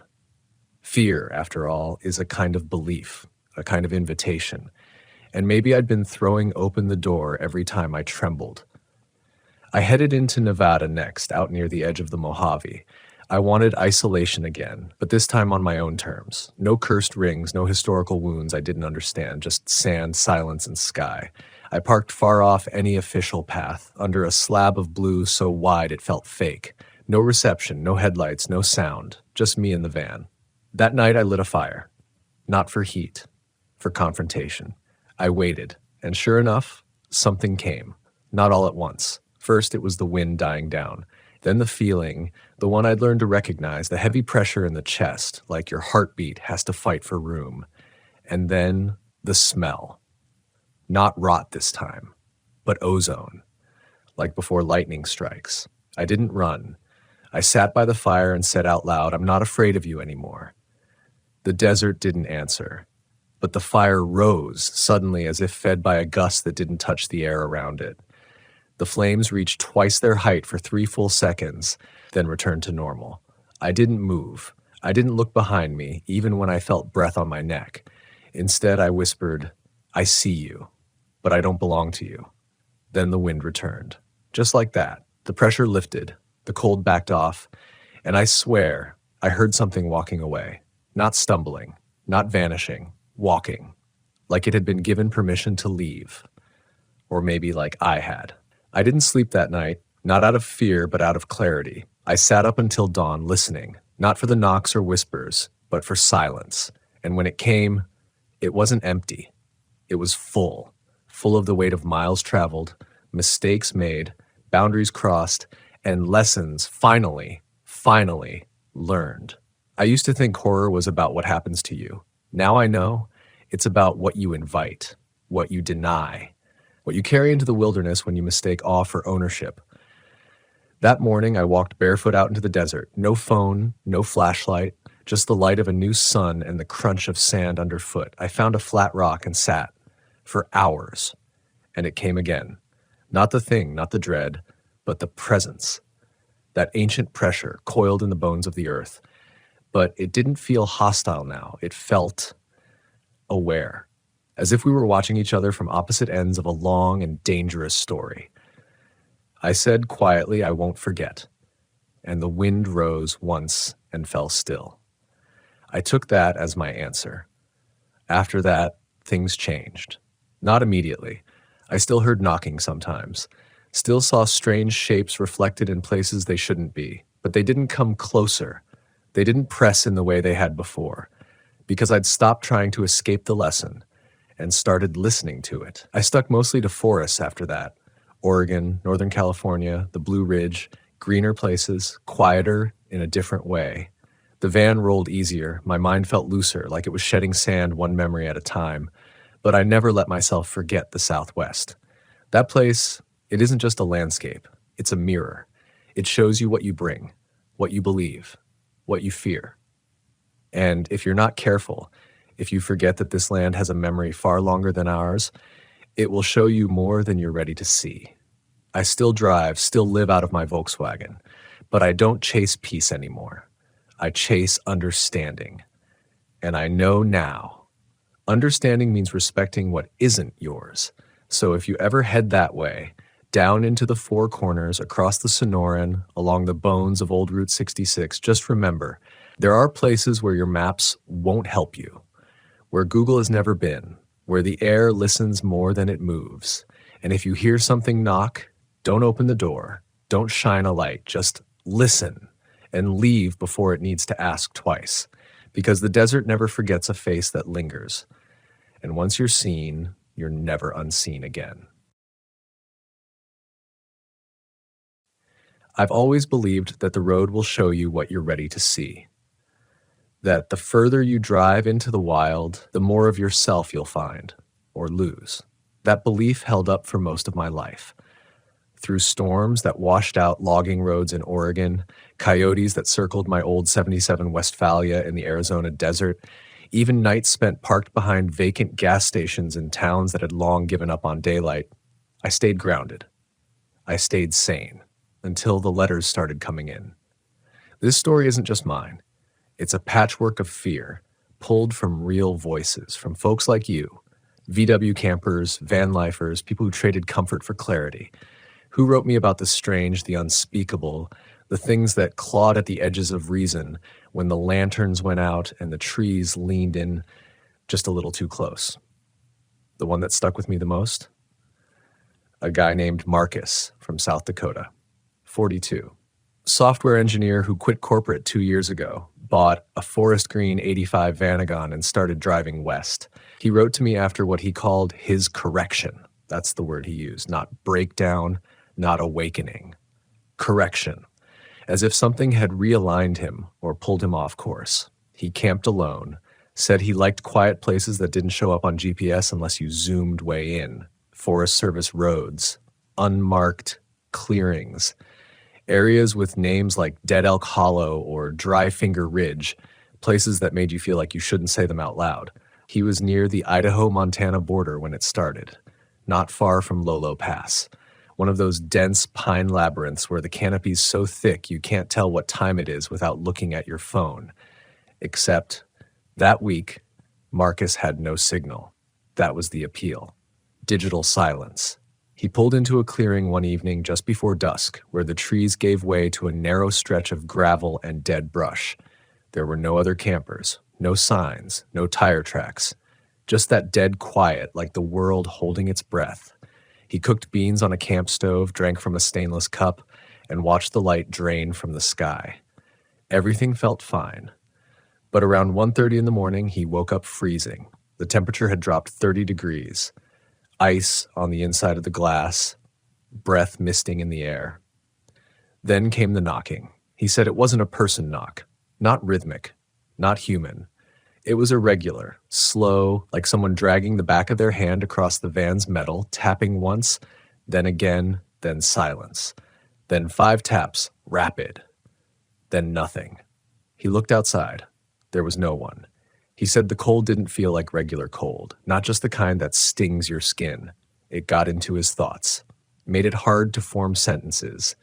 Fear, after all, is a kind of belief, a kind of invitation. And maybe I'd been throwing open the door every time I trembled. I headed into Nevada next, out near the edge of the Mojave. I wanted isolation again, but this time on my own terms. No cursed rings, no historical wounds I didn't understand, just sand, silence, and sky. I parked far off any official path, under a slab of blue so wide it felt fake. No reception, no headlights, no sound, just me in the van. That night I lit a fire. Not for heat, for confrontation. I waited, and sure enough, something came. Not all at once. First it was the wind dying down. Then the feeling, the one I'd learned to recognize, the heavy pressure in the chest, like your heartbeat has to fight for room. And then the smell. Not rot this time, but ozone, like before lightning strikes. I didn't run. I sat by the fire and said out loud, I'm not afraid of you anymore. The desert didn't answer, but the fire rose suddenly as if fed by a gust that didn't touch the air around it. The flames reached twice their height for 3 full seconds, then returned to normal. I didn't move. I didn't look behind me, even when I felt breath on my neck. Instead, I whispered, I see you, but I don't belong to you. Then the wind returned. Just like that, the pressure lifted, the cold backed off, and I swear I heard something walking away. Not stumbling, not vanishing, walking, like it had been given permission to leave. Or maybe like I had. I didn't sleep that night, not out of fear, but out of clarity. I sat up until dawn listening, not for the knocks or whispers, but for silence. And when it came, it wasn't empty. It was full of the weight of miles traveled, mistakes made, boundaries crossed, and lessons finally learned. I used to think horror was about what happens to you. Now I know it's about what you invite, what you deny, what you carry into the wilderness when you mistake awe for ownership. That morning, I walked barefoot out into the desert. No phone, no flashlight, just the light of a new sun and the crunch of sand underfoot. I found a flat rock and sat for hours, and it came again. Not the thing, not the dread, but the presence. That ancient pressure coiled in the bones of the earth. But it didn't feel hostile now. It felt aware, as if we were watching each other from opposite ends of a long and dangerous story. I said quietly, I won't forget. And the wind rose once and fell still. I took that as my answer. After that, things changed. Not immediately. I still heard knocking sometimes. Still saw strange shapes reflected in places they shouldn't be. But they didn't come closer. They didn't press in the way they had before, because I'd stopped trying to escape the lesson and started listening to it. I stuck mostly to forests after that. Oregon, Northern California, the Blue Ridge, greener places, quieter in a different way. The van rolled easier, my mind felt looser, like it was shedding sand one memory at a time, but I never let myself forget the Southwest. That place, it isn't just a landscape, it's a mirror. It shows you what you bring, what you believe, what you fear. And if you're not careful, if you forget that this land has a memory far longer than ours, it will show you more than you're ready to see. I still drive, still live out of my Volkswagen, but I don't chase peace anymore. I chase understanding. And I know now. Understanding means respecting what isn't yours. So if you ever head that way, down into the Four Corners, across the Sonoran, along the bones of Old Route 66, just remember, there are places where your maps won't help you, where Google has never been, where the air listens more than it moves. And if you hear something knock, don't open the door, don't shine a light, just listen and leave before it needs to ask twice, because the desert never forgets a face that lingers. And once you're seen, you're never unseen again. I've always believed that the road will show you what you're ready to see. That the further you drive into the wild, the more of yourself you'll find, or lose. That belief held up for most of my life. Through storms that washed out logging roads in Oregon, coyotes that circled my old 77 Westphalia in the Arizona desert, even nights spent parked behind vacant gas stations in towns that had long given up on daylight, I stayed grounded. I stayed sane until the letters started coming in. This story isn't just mine. It's a patchwork of fear, pulled from real voices, from folks like you, VW campers, van lifers, people who traded comfort for clarity, who wrote me about the strange, the unspeakable, the things that clawed at the edges of reason when the lanterns went out and the trees leaned in just a little too close. The one that stuck with me the most? A guy named Marcus from South Dakota, 42. Software engineer who quit corporate 2 years ago, bought a forest green 85 Vanagon and started driving west. He wrote to me after what he called his correction. That's the word he used, not breakdown, not awakening. Correction. As if something had realigned him or pulled him off course. He camped alone, said he liked quiet places that didn't show up on GPS unless you zoomed way in. Forest Service roads, unmarked clearings, areas with names like Dead Elk Hollow or Dry Finger Ridge, places that made you feel like you shouldn't say them out loud. He was near the Idaho-Montana border when it started, not far from Lolo Pass, one of those dense pine labyrinths where the canopy's so thick you can't tell what time it is without looking at your phone. Except, that week, Marcus had no signal. That was the appeal. Digital silence. He pulled into a clearing one evening just before dusk, where the trees gave way to a narrow stretch of gravel and dead brush. There were no other campers, no signs, no tire tracks. Just that dead quiet, like the world holding its breath. He cooked beans on a camp stove, drank from a stainless cup, and watched the light drain from the sky. Everything felt fine. But around 1:30 in the morning, he woke up freezing. The temperature had dropped 30 degrees. Ice on the inside of the glass, breath misting in the air. Then came the knocking. He said it wasn't a person knock, not rhythmic, not human. It was irregular, slow, like someone dragging the back of their hand across the van's metal, tapping once, then again, then silence. Then 5 taps, rapid. Then nothing. He looked outside. There was no one. He said the cold didn't feel like regular cold, not just the kind that stings your skin. It got into his thoughts, made it hard to form sentences,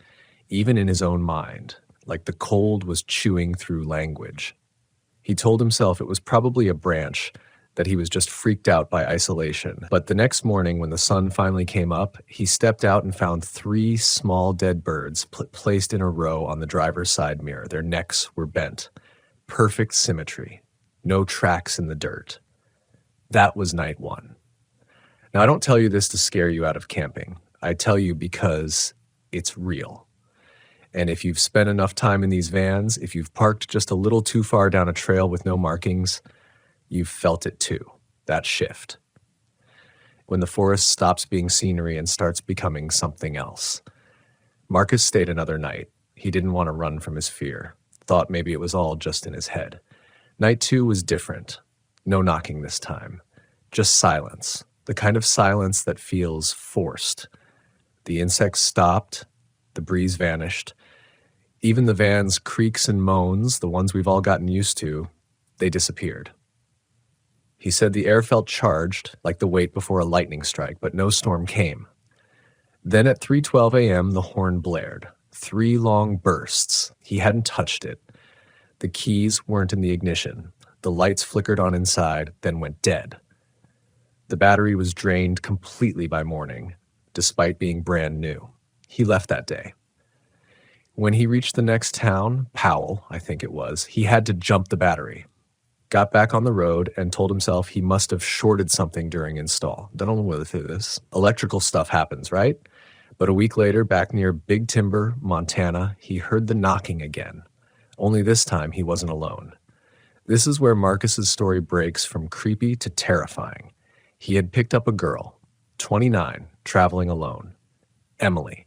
even in his own mind, like the cold was chewing through language. He told himself it was probably a branch, that he was just freaked out by isolation. But the next morning, when the sun finally came up, he stepped out and found 3 small dead birds placed in a row on the driver's side mirror. Their necks were bent. Perfect symmetry. No tracks in the dirt. That was night 1. Now, I don't tell you this to scare you out of camping. I tell you because it's real. And if you've spent enough time in these vans, if you've parked just a little too far down a trail with no markings, you've felt it too, that shift. When the forest stops being scenery and starts becoming something else. Marcus stayed another night. He didn't want to run from his fear. Thought maybe it was all just in his head. Night 2 was different. No knocking this time. Just silence. The kind of silence that feels forced. The insects stopped. The breeze vanished. Even the van's creaks and moans, the ones we've all gotten used to, they disappeared. He said the air felt charged, like the wait before a lightning strike, but no storm came. Then at 3:12 a.m., the horn blared. 3 long bursts. He hadn't touched it. The keys weren't in the ignition. The lights flickered on inside, then went dead. The battery was drained completely by morning, despite being brand new. He left that day. When he reached the next town, Powell, I think it was, he had to jump the battery. Got back on the road and told himself he must have shorted something during install. Don't know whether this. Electrical stuff happens, right? But a week later, back near Big Timber, Montana, he heard the knocking again. Only this time he wasn't alone. This is where Marcus's story breaks from creepy to terrifying. He had picked up a girl, 29, traveling alone. Emily.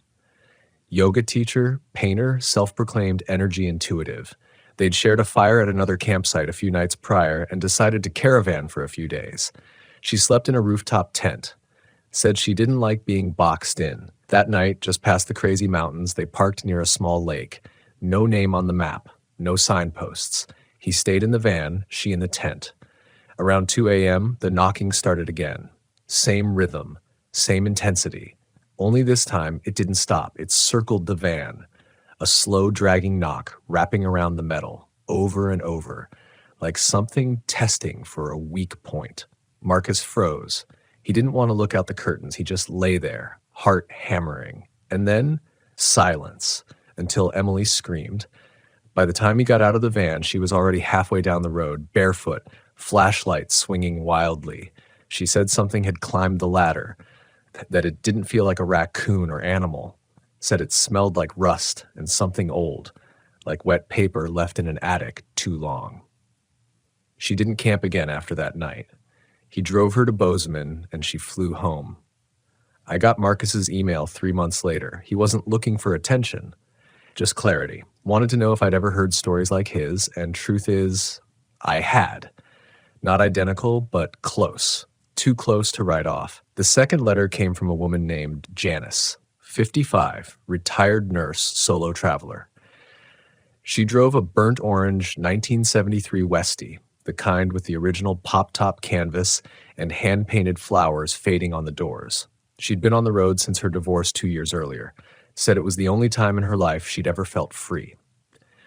Yoga teacher, painter, self-proclaimed energy intuitive. They'd shared a fire at another campsite a few nights prior and decided to caravan for a few days. She slept in a rooftop tent. Said she didn't like being boxed in. That night, just past the crazy mountains, they parked near a small lake. No name on the map, no signposts. He stayed in the van, she in the tent. Around 2 a.m., the knocking started again. Same rhythm, same intensity. Only this time, it didn't stop. It circled the van. A slow dragging knock, wrapping around the metal, over and over, like something testing for a weak point. Marcus froze. He didn't want to look out the curtains. He just lay there, heart hammering. And then, silence, until Emily screamed. By the time he got out of the van, she was already halfway down the road, barefoot, flashlight swinging wildly. She said something had climbed the ladder, that it didn't feel like a raccoon or animal. Said it smelled like rust and something old, like wet paper left in an attic too long. She didn't camp again after that night. He drove her to Bozeman, and she flew home. I got Marcus's email 3 months later. He wasn't looking for attention, just clarity. Wanted to know if I'd ever heard stories like his, and truth is, I had. Not identical, but close. Too close to write off. The second letter came from a woman named Janice. 55, retired nurse, solo traveler. She drove a burnt orange 1973 Westie, the kind with the original pop-top canvas and hand-painted flowers fading on the doors. She'd been on the road since her divorce 2 years earlier. Said it was the only time in her life she'd ever felt free.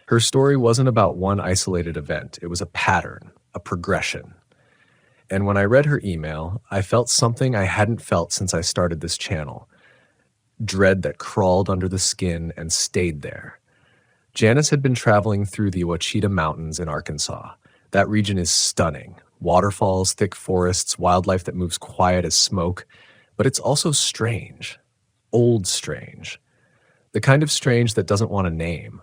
Her story wasn't about one isolated event. It was a pattern, a progression. And when I read her email, I felt something I hadn't felt since I started this channel. Dread that crawled under the skin and stayed there. Janice had been traveling through the Ouachita Mountains in Arkansas. That region is stunning. Waterfalls, thick forests, wildlife that moves quiet as smoke. But it's also strange. Old strange. The kind of strange that doesn't want a name.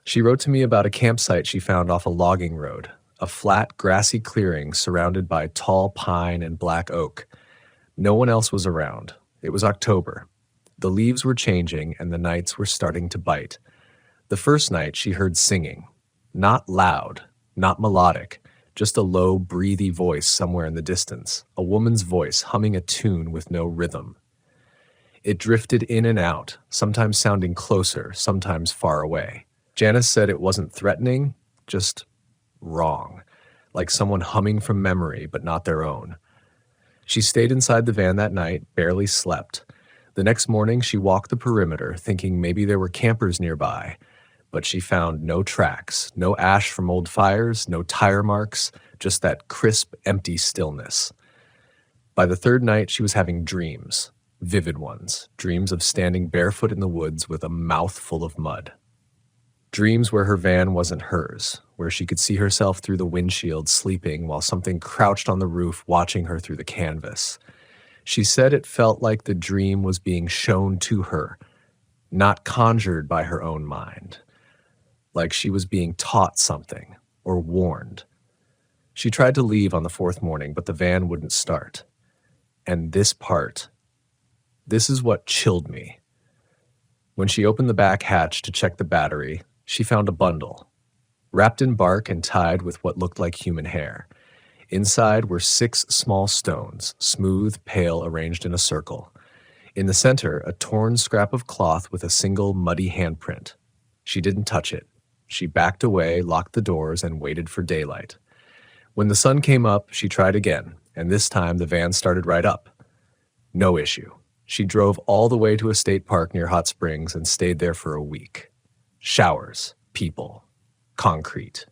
She wrote to me about a campsite she found off a logging road. A flat, grassy clearing surrounded by tall pine and black oak. No one else was around. It was October. The leaves were changing and the nights were starting to bite. The first night she heard singing. Not loud, not melodic, just a low, breathy voice somewhere in the distance. A woman's voice humming a tune with no rhythm. It drifted in and out, sometimes sounding closer, sometimes far away. Janice said it wasn't threatening, just wrong, like someone humming from memory but not their own. She stayed inside the van that night, barely slept. The next morning, she walked the perimeter, thinking maybe there were campers nearby, but she found no tracks, no ash from old fires, no tire marks, just that crisp, empty stillness. By the third night, she was having dreams, vivid ones, dreams of standing barefoot in the woods with a mouth full of mud. Dreams where her van wasn't hers, where she could see herself through the windshield sleeping while something crouched on the roof watching her through the canvas. She said it felt like the dream was being shown to her, not conjured by her own mind, like she was being taught something or warned. She tried to leave on the fourth morning, but the van wouldn't start. And this is what chilled me. When she opened the back hatch to check the battery, she found a bundle, wrapped in bark and tied with what looked like human hair. Inside were 6 small stones, smooth, pale, arranged in a circle. In the center, a torn scrap of cloth with a single muddy handprint. She didn't touch it. She backed away, locked the doors, and waited for daylight. When the sun came up, she tried again, and this time the van started right up. No issue. She drove all the way to a state park near Hot Springs and stayed there for a week. Showers, people, concrete.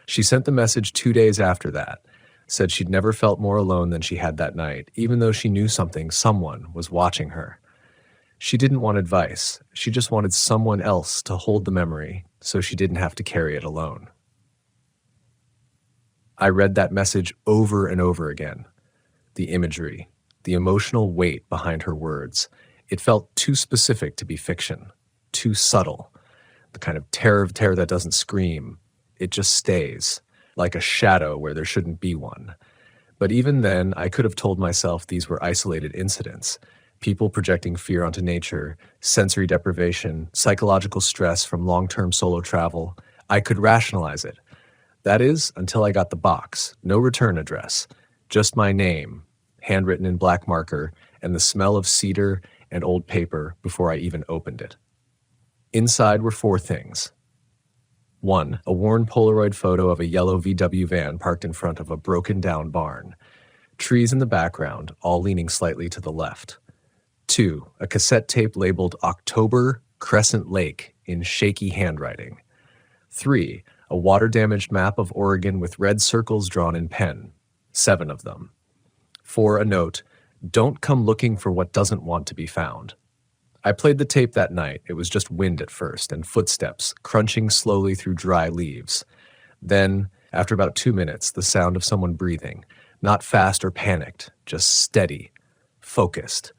She sent the message 2 days after that, said she'd never felt more alone than she had that night, even though she knew someone was watching her. She didn't want advice. She just wanted someone else to hold the memory so she didn't have to carry it alone. I read that message over and over again. The imagery, the emotional weight behind her words. It felt too specific to be fiction, too subtle. The kind of terror that doesn't scream. It just stays, like a shadow where there shouldn't be one. But even then, I could have told myself these were isolated incidents. People projecting fear onto nature, sensory deprivation, psychological stress from long-term solo travel. I could rationalize it. That is, until I got the box. No return address. Just my name, handwritten in black marker, and the smell of cedar and old paper before I even opened it. Inside were 4 things. 1, a worn Polaroid photo of a yellow VW van parked in front of a broken-down barn. Trees in the background, all leaning slightly to the left. 2, a cassette tape labeled October Crescent Lake in shaky handwriting. 3, a water-damaged map of Oregon with red circles drawn in pen. 7 of them. 4, a note, "Don't come looking for what doesn't want to be found." I played the tape that night. It was just wind at first and footsteps crunching slowly through dry leaves. Then, after about 2 minutes, the sound of someone breathing, not fast or panicked, just steady, focused.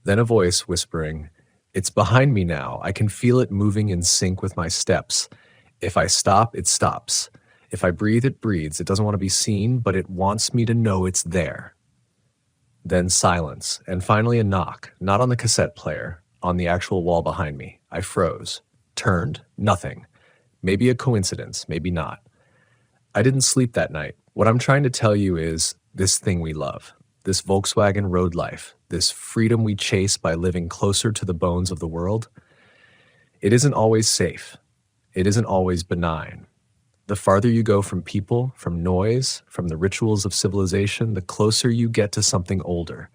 Then a voice whispering, "It's behind me now. I can feel it moving in sync with my steps. If I stop, it stops. If I breathe, it breathes. It doesn't want to be seen, but it wants me to know it's there." Then silence, and finally a knock, not on the cassette player, on the actual wall behind me. I froze, turned, nothing. Maybe a coincidence, maybe not. I didn't sleep that night. What I'm trying to tell you is this thing we love, this Volkswagen road life, this freedom we chase by living closer to the bones of the world, it isn't always safe. It isn't always benign. The farther you go from people, from noise, from the rituals of civilization, the closer you get to something older.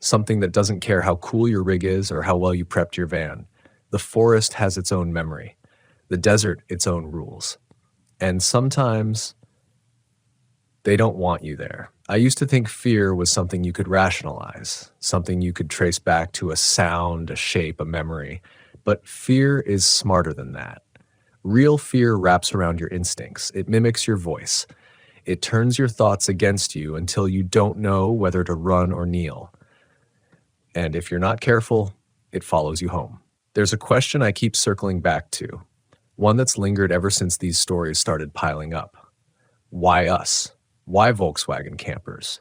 Something that doesn't care how cool your rig is or how well you prepped your van. The forest has its own memory. The desert, its own rules. And sometimes they don't want you there. I used to think fear was something you could rationalize, something you could trace back to a sound, a shape, a memory. But fear is smarter than that. Real fear wraps around your instincts. It mimics your voice. It turns your thoughts against you until you don't know whether to run or kneel. And if you're not careful, it follows you home. There's a question I keep circling back to, one that's lingered ever since these stories started piling up. Why us? Why Volkswagen campers?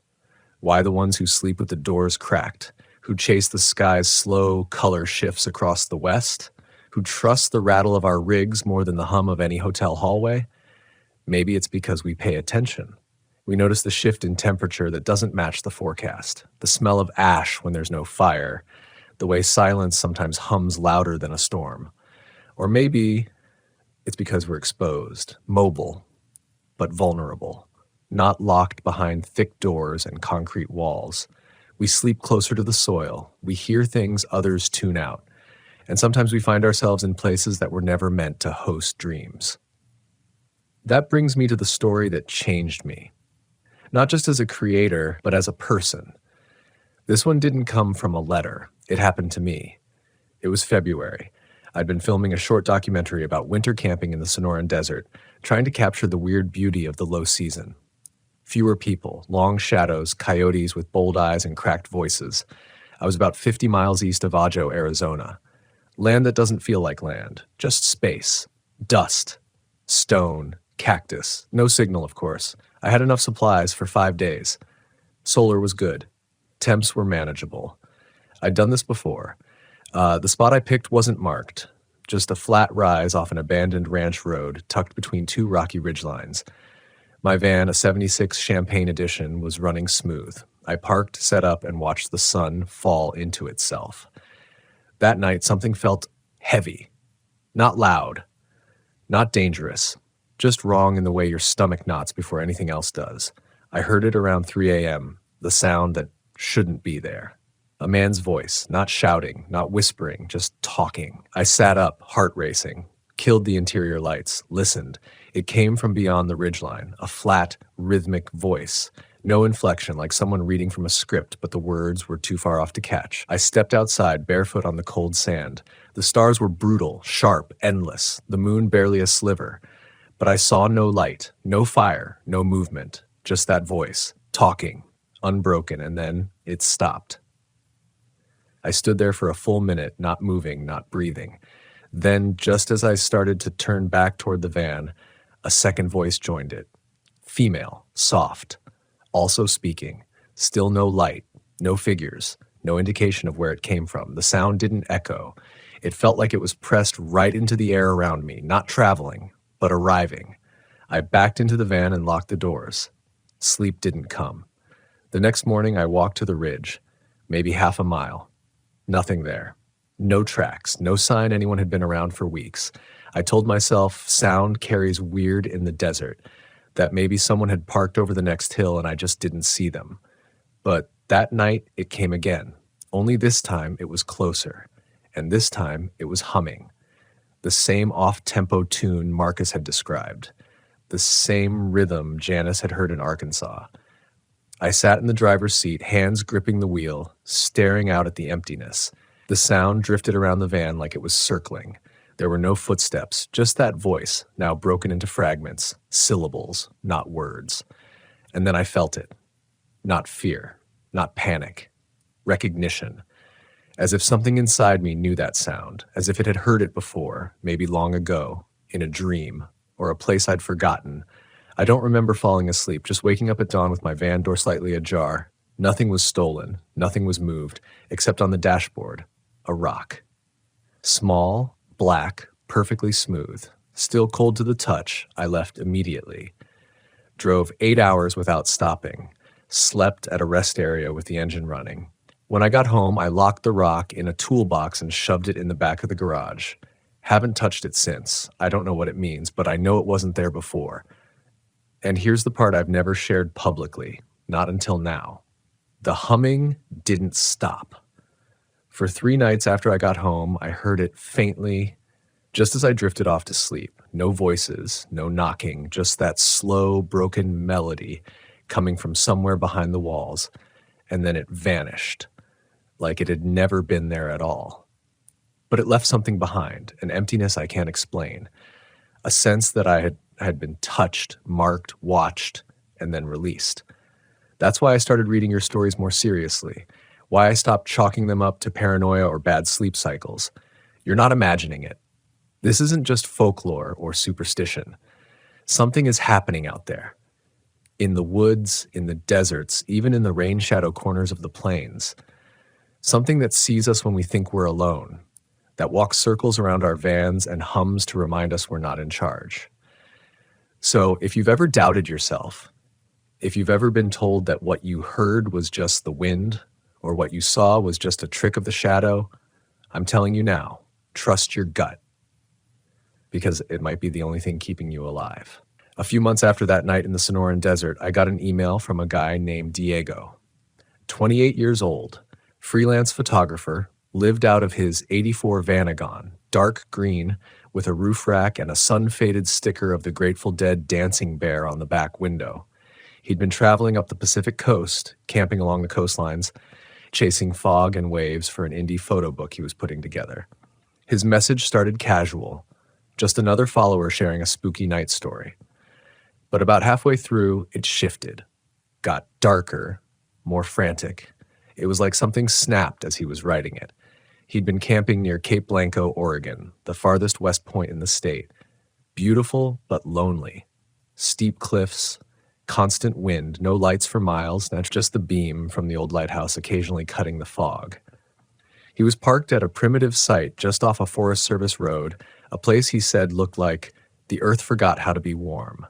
Why the ones who sleep with the doors cracked, who chase the sky's slow color shifts across the west, who trust the rattle of our rigs more than the hum of any hotel hallway? Maybe it's because we pay attention. We notice the shift in temperature that doesn't match the forecast, the smell of ash when there's no fire, the way silence sometimes hums louder than a storm. Or maybe it's because we're exposed, mobile, but vulnerable, not locked behind thick doors and concrete walls. We sleep closer to the soil. We hear things others tune out. And sometimes we find ourselves in places that were never meant to host dreams. That brings me to the story that changed me. Not just as a creator, but as a person. This one didn't come from a letter. It happened to me. It was February. I'd been filming a short documentary about winter camping in the Sonoran Desert, trying to capture the weird beauty of the low season. Fewer people, long shadows, coyotes with bold eyes and cracked voices. I was about 50 miles east of Ajo, Arizona. Land that doesn't feel like land, just space, dust, stone, cactus, no signal, of course. I had enough supplies for 5 days. Solar was good. Temps were manageable. I'd done this before. The spot I picked wasn't marked, just a flat rise off an abandoned ranch road tucked between two rocky ridgelines. My van, a 76 Champagne Edition, was running smooth. I parked, set up, and watched the sun fall into itself. That night, something felt heavy. Not loud. Not dangerous. Just wrong in the way your stomach knots before anything else does. I heard it around 3 a.m., the sound that shouldn't be there. A man's voice, not shouting, not whispering, just talking. I sat up, heart racing, killed the interior lights, listened. It came from beyond the ridgeline, a flat, rhythmic voice. No inflection, like someone reading from a script, but the words were too far off to catch. I stepped outside, barefoot on the cold sand. The stars were brutal, sharp, endless, the moon barely a sliver. But I saw no light, no fire, no movement, just that voice, talking, unbroken, and then it stopped. I stood there for a full minute, not moving, not breathing. Then, just as I started to turn back toward the van, a second voice joined it. Female, soft, also speaking. Still no light, no figures, no indication of where it came from. The sound didn't echo. It felt like it was pressed right into the air around me, not traveling, but arriving. I backed into the van and locked the doors. Sleep didn't come. The next morning, I walked to the ridge, maybe half a mile. Nothing there. No tracks, no sign anyone had been around for weeks. I told myself sound carries weird in the desert, that maybe someone had parked over the next hill and I just didn't see them. But that night, it came again. Only this time, it was closer. And this time, it was humming. The same off-tempo tune Marcus had described. The same rhythm Janice had heard in Arkansas. I sat in the driver's seat, hands gripping the wheel, staring out at the emptiness. The sound drifted around the van like it was circling. There were no footsteps, just that voice, now broken into fragments, syllables, not words. And then I felt it. Not fear, not panic. Recognition. As if something inside me knew that sound, as if it had heard it before, maybe long ago, in a dream, or a place I'd forgotten. I don't remember falling asleep, just waking up at dawn with my van door slightly ajar. Nothing was stolen, nothing was moved, except on the dashboard, a rock. Small, black, perfectly smooth. Still cold to the touch, I left immediately. Drove 8 hours without stopping. Slept at a rest area with the engine running. When I got home, I locked the rock in a toolbox and shoved it in the back of the garage. Haven't touched it since. I don't know what it means, but I know it wasn't there before. And here's the part I've never shared publicly, not until now. The humming didn't stop. For 3 nights after I got home, I heard it faintly, just as I drifted off to sleep. No voices, no knocking, just that slow, broken melody coming from somewhere behind the walls. And then it vanished, like it had never been there at all. But it left something behind, an emptiness I can't explain, a sense that I had been touched, marked, watched, and then released. That's why I started reading your stories more seriously, why I stopped chalking them up to paranoia or bad sleep cycles. You're not imagining it. This isn't just folklore or superstition. Something is happening out there. In the woods, in the deserts, even in the rain shadow corners of the plains. Something that sees us when we think we're alone, that walks circles around our vans and hums to remind us we're not in charge. So if you've ever doubted yourself, if you've ever been told that what you heard was just the wind, or what you saw was just a trick of the shadow, I'm telling you now, trust your gut, because it might be the only thing keeping you alive. A few months after that night in the Sonoran Desert, I got an email from a guy named Diego. 28 years old, freelance photographer, lived out of his 84 Vanagon, dark green, with a roof rack and a sun-faded sticker of the Grateful Dead dancing bear on the back window. He'd been traveling up the Pacific coast, camping along the coastlines, chasing fog and waves for an indie photo book he was putting together. His message started casual, just another follower sharing a spooky night story. But about halfway through, it shifted, got darker, more frantic. It was like something snapped as he was writing it. He'd been camping near Cape Blanco, Oregon, the farthest west point in the state. Beautiful but lonely. Steep cliffs, constant wind, no lights for miles, not just the beam from the old lighthouse occasionally cutting the fog. He was parked at a primitive site just off a Forest Service road, a place he said looked like the earth forgot how to be warm.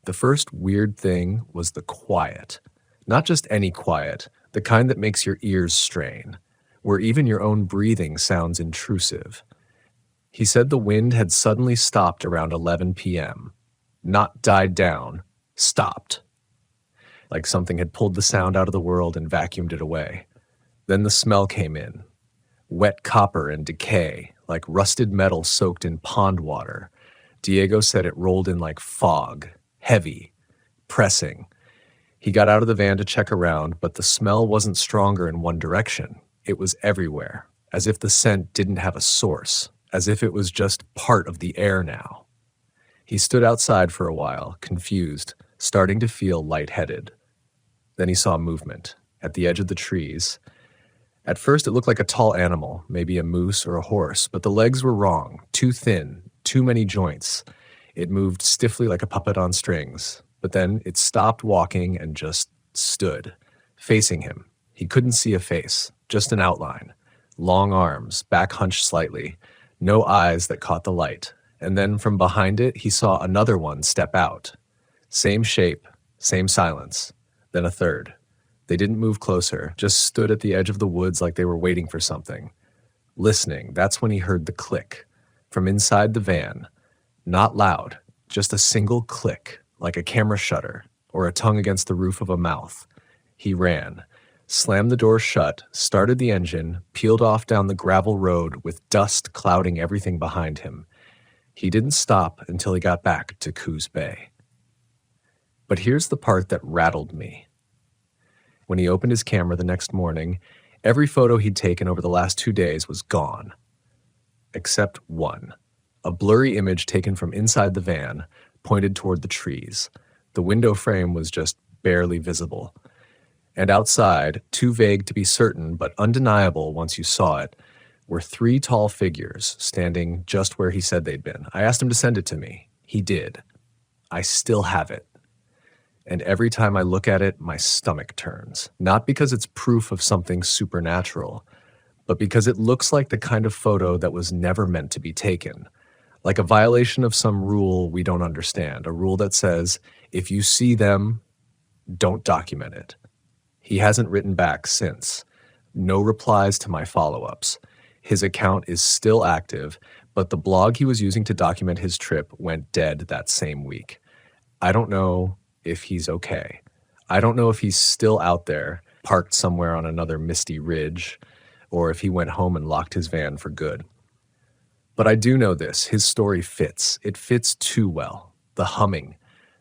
The first weird thing was the quiet. Not just any quiet, the kind that makes your ears strain, where even your own breathing sounds intrusive. He said the wind had suddenly stopped around 11 p.m. Not died down, stopped. Like something had pulled the sound out of the world and vacuumed it away. Then the smell came in. Wet copper and decay, like rusted metal soaked in pond water. Diego said it rolled in like fog, heavy, pressing. He got out of the van to check around, but the smell wasn't stronger in one direction. It was everywhere, as if the scent didn't have a source, as if it was just part of the air now. He stood outside for a while, confused, starting to feel lightheaded. Then he saw movement at the edge of the trees. At first it looked like a tall animal, maybe a moose or a horse, but the legs were wrong, too thin, too many joints. It moved stiffly like a puppet on strings, but then it stopped walking and just stood, facing him. He couldn't see a face, just an outline. Long arms, back hunched slightly, no eyes that caught the light. And then from behind it, he saw another one step out. Same shape, same silence. Then a third. They didn't move closer, just stood at the edge of the woods like they were waiting for something. Listening, that's when he heard the click. From inside the van. Not loud, just a single click, like a camera shutter or a tongue against the roof of a mouth. He ran, slammed the door shut, started the engine, peeled off down the gravel road with dust clouding everything behind him. He didn't stop until he got back to Coos Bay. But here's the part that rattled me. When he opened his camera the next morning, every photo he'd taken over the last 2 days was gone. Except one. A blurry image taken from inside the van, pointed toward the trees. The window frame was just barely visible. And outside, too vague to be certain, but undeniable once you saw it, were 3 tall figures standing just where he said they'd been. I asked him to send it to me. He did. I still have it. And every time I look at it, my stomach turns. Not because it's proof of something supernatural, but because it looks like the kind of photo that was never meant to be taken. Like a violation of some rule we don't understand, a rule that says, if you see them, don't document it. He hasn't written back since. No replies to my follow-ups. His account is still active, but the blog he was using to document his trip went dead that same week. I don't know if he's okay. I don't know if he's still out there, parked somewhere on another misty ridge, or if he went home and locked his van for good. But I do know this, his story fits. It fits too well. The humming,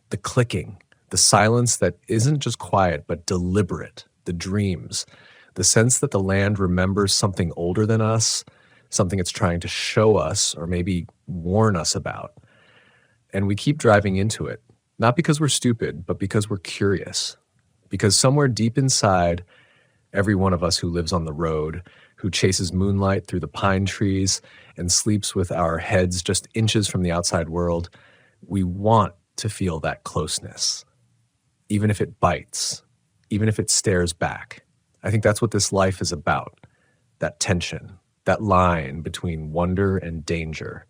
the clicking, the silence that isn't just quiet but deliberate, the dreams, the sense that the land remembers something older than us, something it's trying to show us or maybe warn us about. And we keep driving into it. Not because we're stupid, but because we're curious. Because somewhere deep inside, every one of us who lives on the road, who chases moonlight through the pine trees and sleeps with our heads just inches from the outside world, we want to feel that closeness. Even if it bites, even if it stares back. I think that's what this life is about. That tension, that line between wonder and danger.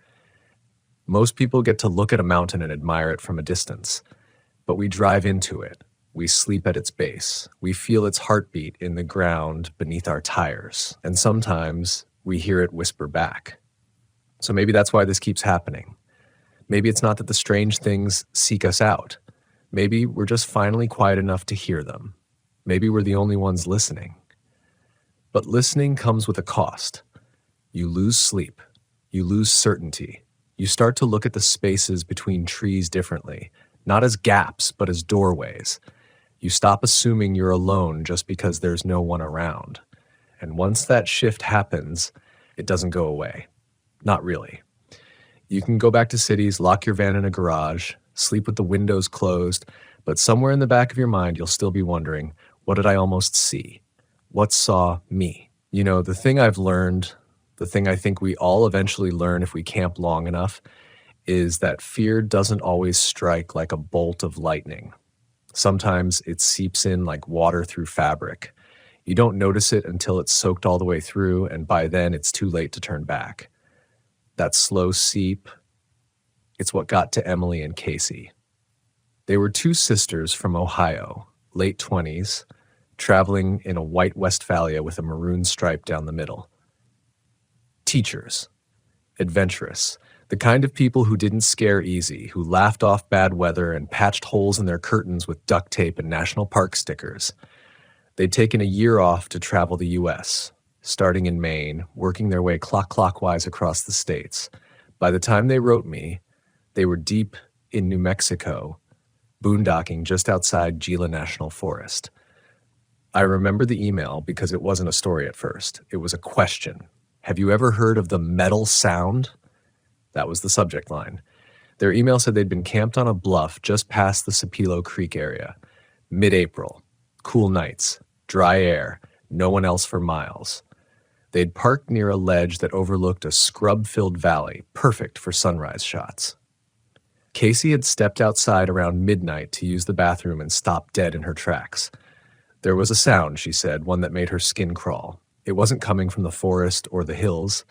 Most people get to look at a mountain and admire it from a distance, but we drive into it. We sleep at its base. We feel its heartbeat in the ground beneath our tires, and sometimes we hear it whisper back. So maybe that's why this keeps happening. Maybe it's not that the strange things seek us out. Maybe we're just finally quiet enough to hear them. Maybe we're the only ones listening. But listening comes with a cost. You lose sleep. You lose certainty. You start to look at the spaces between trees differently, not as gaps, but as doorways. You stop assuming you're alone just because there's no one around. And once that shift happens, it doesn't go away. Not really. You can go back to cities, lock your van in a garage, sleep with the windows closed, but somewhere in the back of your mind, you'll still be wondering, what did I almost see? What saw me? You know, the thing I've learned The thing I think we all eventually learn if we camp long enough is that fear doesn't always strike like a bolt of lightning. Sometimes it seeps in like water through fabric. You don't notice it until it's soaked all the way through, and by then it's too late to turn back. That slow seep, it's what got to Emily and Casey. They were two sisters from Ohio, late 20s, traveling in a white Westphalia with a maroon stripe down the middle. Teachers, adventurous, the kind of people who didn't scare easy, who laughed off bad weather and patched holes in their curtains with duct tape and national park stickers. They'd taken a year off to travel the U.S., starting in Maine, working their way clockwise across the states. By the time they wrote me, they were deep in New Mexico, boondocking just outside Gila National Forest. I remember the email because it wasn't a story at first. It was a question. Have you ever heard of the metal sound? That was the subject line. Their email said they'd been camped on a bluff just past the Sapelo Creek area. Mid-April. Cool nights. Dry air. No one else for miles. They'd parked near a ledge that overlooked a scrub-filled valley, perfect for sunrise shots. Casey had stepped outside around midnight to use the bathroom and stopped dead in her tracks. There was a sound, she said, one that made her skin crawl. It wasn't coming from the forest or the hills.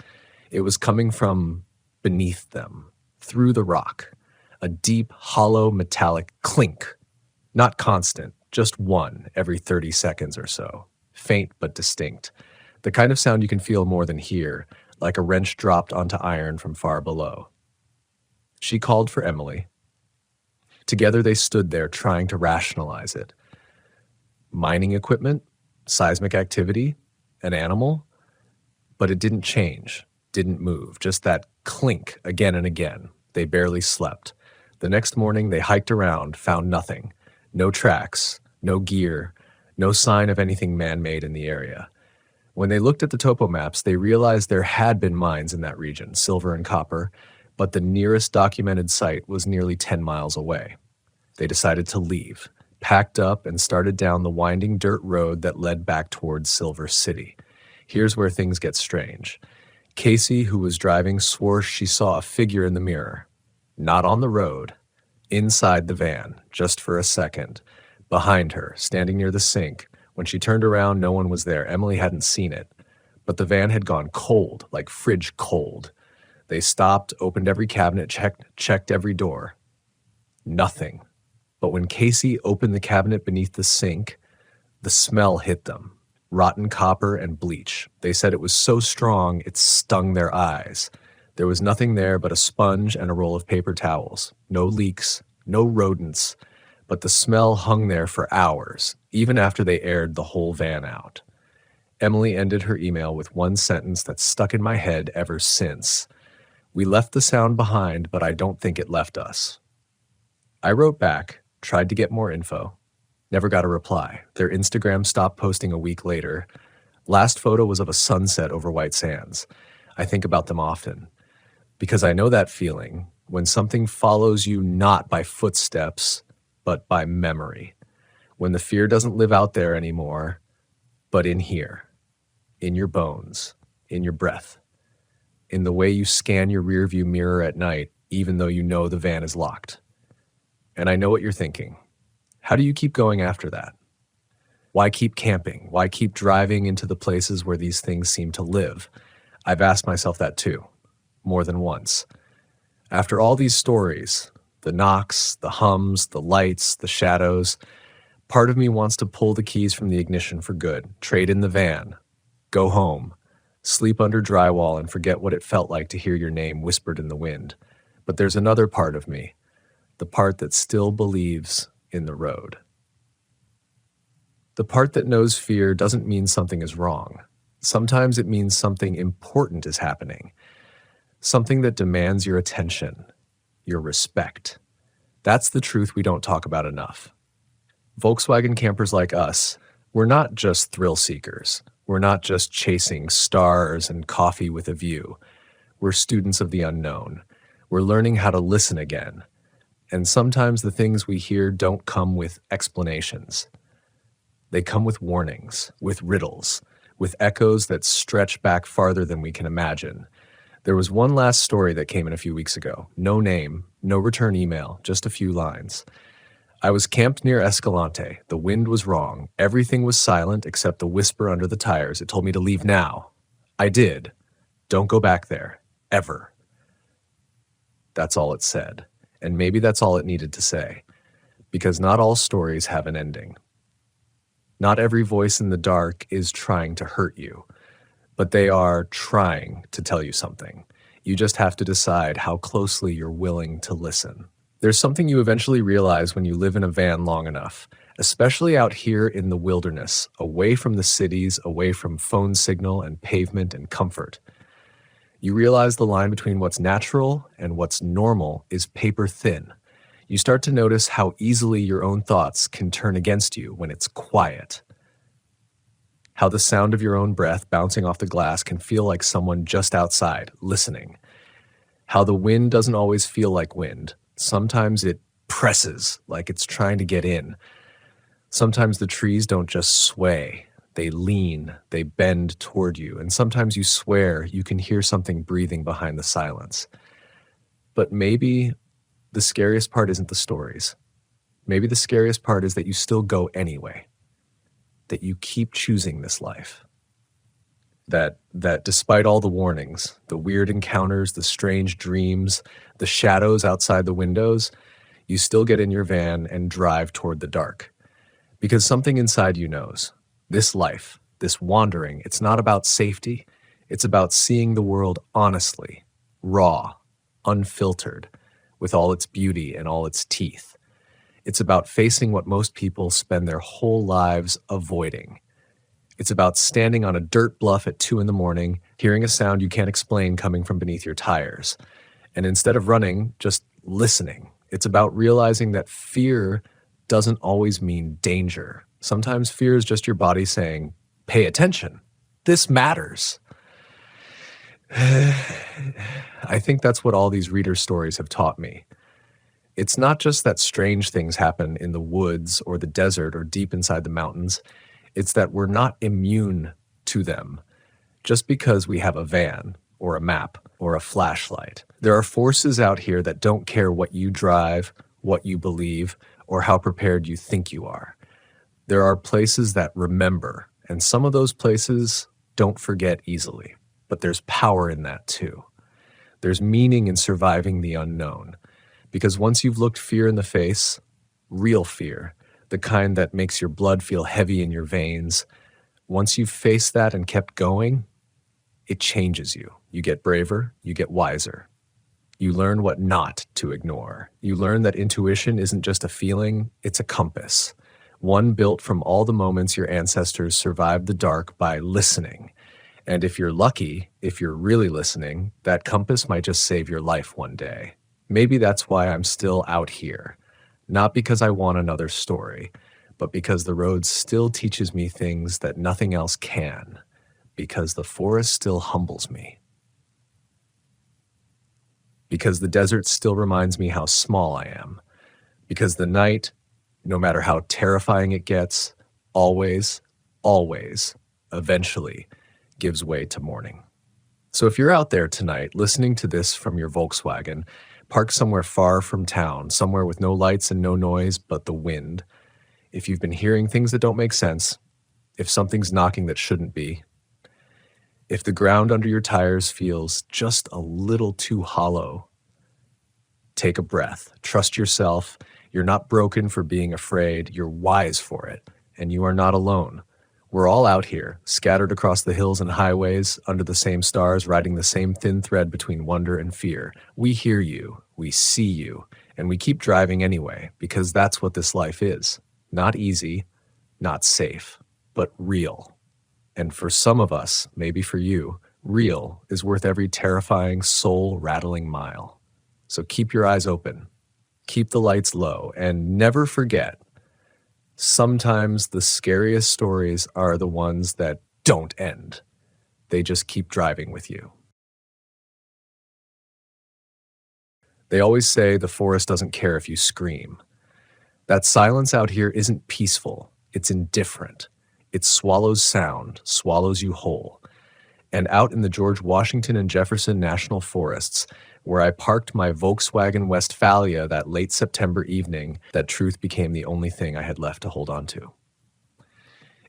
It was coming from beneath them, through the rock. A deep, hollow, metallic clink. Not constant, just one every 30 seconds or so. Faint but distinct. The kind of sound you can feel more than hear, like a wrench dropped onto iron from far below. She called for Emily. Together they stood there trying to rationalize it. Mining equipment, seismic activity, an animal, but it didn't change, didn't move, just that clink again and again. They barely slept. The next morning they hiked around, found nothing. No tracks, no gear, no sign of anything man-made in the area. When they looked at the topo maps, they realized there had been mines in that region, silver and copper, but the nearest documented site was nearly 10 miles away. They decided to leave, packed up, and started down the winding dirt road that led back towards Silver City. Here's where things get strange. Casey, who was driving, swore she saw a figure in the mirror. Not on the road. Inside the van, just for a second. Behind her, standing near the sink. When she turned around, no one was there. Emily hadn't seen it. But the van had gone cold, like fridge cold. They stopped, opened every cabinet, checked every door. Nothing. But when Casey opened the cabinet beneath the sink, the smell hit them. Rotten copper and bleach. They said it was so strong it stung their eyes. There was nothing there but a sponge and a roll of paper towels. No leaks, no rodents, but the smell hung there for hours, even after they aired the whole van out. Emily ended her email with one sentence that's stuck in my head ever since. We left the sound behind, but I don't think it left us. I wrote back, tried to get more info. Never got a reply. Their Instagram stopped posting a week later. Last photo was of a sunset over white sands. I think about them often. Because I know that feeling, when something follows you not by footsteps, but by memory. When the fear doesn't live out there anymore, but in here. In your bones. In your breath. In the way you scan your rearview mirror at night, even though you know the van is locked. And I know what you're thinking. How do you keep going after that? Why keep camping? Why keep driving into the places where these things seem to live? I've asked myself that too, more than once. After all these stories, the knocks, the hums, the lights, the shadows, part of me wants to pull the keys from the ignition for good, trade in the van, go home, sleep under drywall and forget what it felt like to hear your name whispered in the wind. But there's another part of me, the part that still believes in the road. The part that knows fear doesn't mean something is wrong. Sometimes it means something important is happening. Something that demands your attention, your respect. That's the truth we don't talk about enough. Volkswagen campers like us, we're not just thrill seekers. We're not just chasing stars and coffee with a view. We're students of the unknown. We're learning how to listen again. And sometimes the things we hear don't come with explanations. They come with warnings, with riddles, with echoes that stretch back farther than we can imagine. There was one last story that came in a few weeks ago. No name, no return email, just a few lines. I was camped near Escalante. The wind was wrong. Everything was silent except the whisper under the tires. It told me to leave now. I did. Don't go back there. Ever. That's all it said. And maybe that's all it needed to say. Because not all stories have an ending. Not every voice in the dark is trying to hurt you, but they are trying to tell you something. You just have to decide how closely you're willing to listen. There's something you eventually realize when you live in a van long enough, especially out here in the wilderness, away from the cities, away from phone signal and pavement and comfort. You realize the line between what's natural and what's normal is paper thin. You start to notice how easily your own thoughts can turn against you when it's quiet. How the sound of your own breath bouncing off the glass can feel like someone just outside, listening. How the wind doesn't always feel like wind. Sometimes it presses, like it's trying to get in. Sometimes the trees don't just sway. They lean, they bend toward you, and sometimes you swear you can hear something breathing behind the silence. But maybe the scariest part isn't the stories. Maybe the scariest part is that you still go anyway. That you keep choosing this life. That despite all the warnings, the weird encounters, the strange dreams, the shadows outside the windows, you still get in your van and drive toward the dark. Because something inside you knows. This life, this wandering, it's not about safety. It's about seeing the world honestly, raw, unfiltered, with all its beauty and all its teeth. It's about facing what most people spend their whole lives avoiding. It's about standing on a dirt bluff at 2 a.m, hearing a sound you can't explain coming from beneath your tires. And instead of running, just listening. It's about realizing that fear doesn't always mean danger. Sometimes fear is just your body saying, pay attention. This matters. I think that's what all these reader stories have taught me. It's not just that strange things happen in the woods or the desert or deep inside the mountains. It's that we're not immune to them just because we have a van or a map or a flashlight. There are forces out here that don't care what you drive, what you believe, or how prepared you think you are. There are places that remember, and some of those places don't forget easily. But there's power in that too. There's meaning in surviving the unknown. Because once you've looked fear in the face, real fear, the kind that makes your blood feel heavy in your veins, once you've faced that and kept going, it changes you. You get braver, you get wiser. You learn what not to ignore. You learn that intuition isn't just a feeling, it's a compass. One built from all the moments your ancestors survived the dark by listening. And if you're lucky, if you're really listening, that compass might just save your life one day. Maybe that's why I'm still out here. Not because I want another story, but because the road still teaches me things that nothing else can. Because the forest still humbles me. Because the desert still reminds me how small I am. Because the night, no matter how terrifying it gets, always, eventually, gives way to morning. So if you're out there tonight listening to this from your Volkswagen, parked somewhere far from town, somewhere with no lights and no noise but the wind, if you've been hearing things that don't make sense, if something's knocking that shouldn't be, if the ground under your tires feels just a little too hollow, take a breath, trust yourself. You're not broken for being afraid, you're wise for it, and you are not alone. We're all out here, scattered across the hills and highways, under the same stars, riding the same thin thread between wonder and fear. We hear you, we see you, and we keep driving anyway, because that's what this life is. Not easy, not safe, but real. And for some of us, maybe for you, real is worth every terrifying, soul-rattling mile. So keep your eyes open, keep the lights low, and never forget, sometimes the scariest stories are the ones that don't end. They just keep driving with you. They always say the forest doesn't care if you scream. That silence out here isn't peaceful, it's indifferent. It swallows sound, swallows you whole. And out in the George Washington and Jefferson National Forests, where I parked my Volkswagen Westphalia that late September evening, that truth became the only thing I had left to hold on to.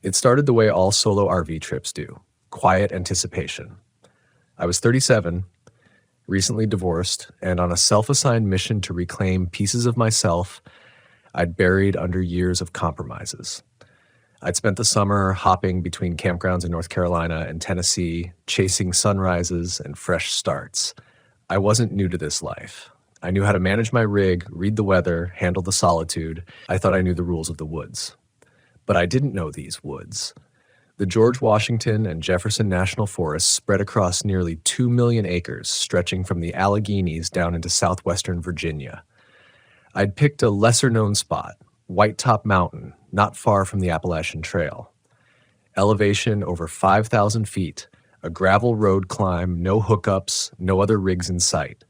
It started the way all solo RV trips do, quiet anticipation. I was 37, recently divorced, and on a self-assigned mission to reclaim pieces of myself I'd buried under years of compromises. I'd spent the summer hopping between campgrounds in North Carolina and Tennessee, chasing sunrises and fresh starts. I wasn't new to this life. I knew how to manage my rig, read the weather, handle the solitude. I thought I knew the rules of the woods. But I didn't know these woods. The George Washington and Jefferson National Forests spread across nearly 2 million acres, stretching from the Alleghenies down into southwestern Virginia. I'd picked a lesser-known spot, White Top Mountain, not far from the Appalachian Trail. Elevation over 5,000 feet, a gravel road climb, no hookups, no other rigs in sight.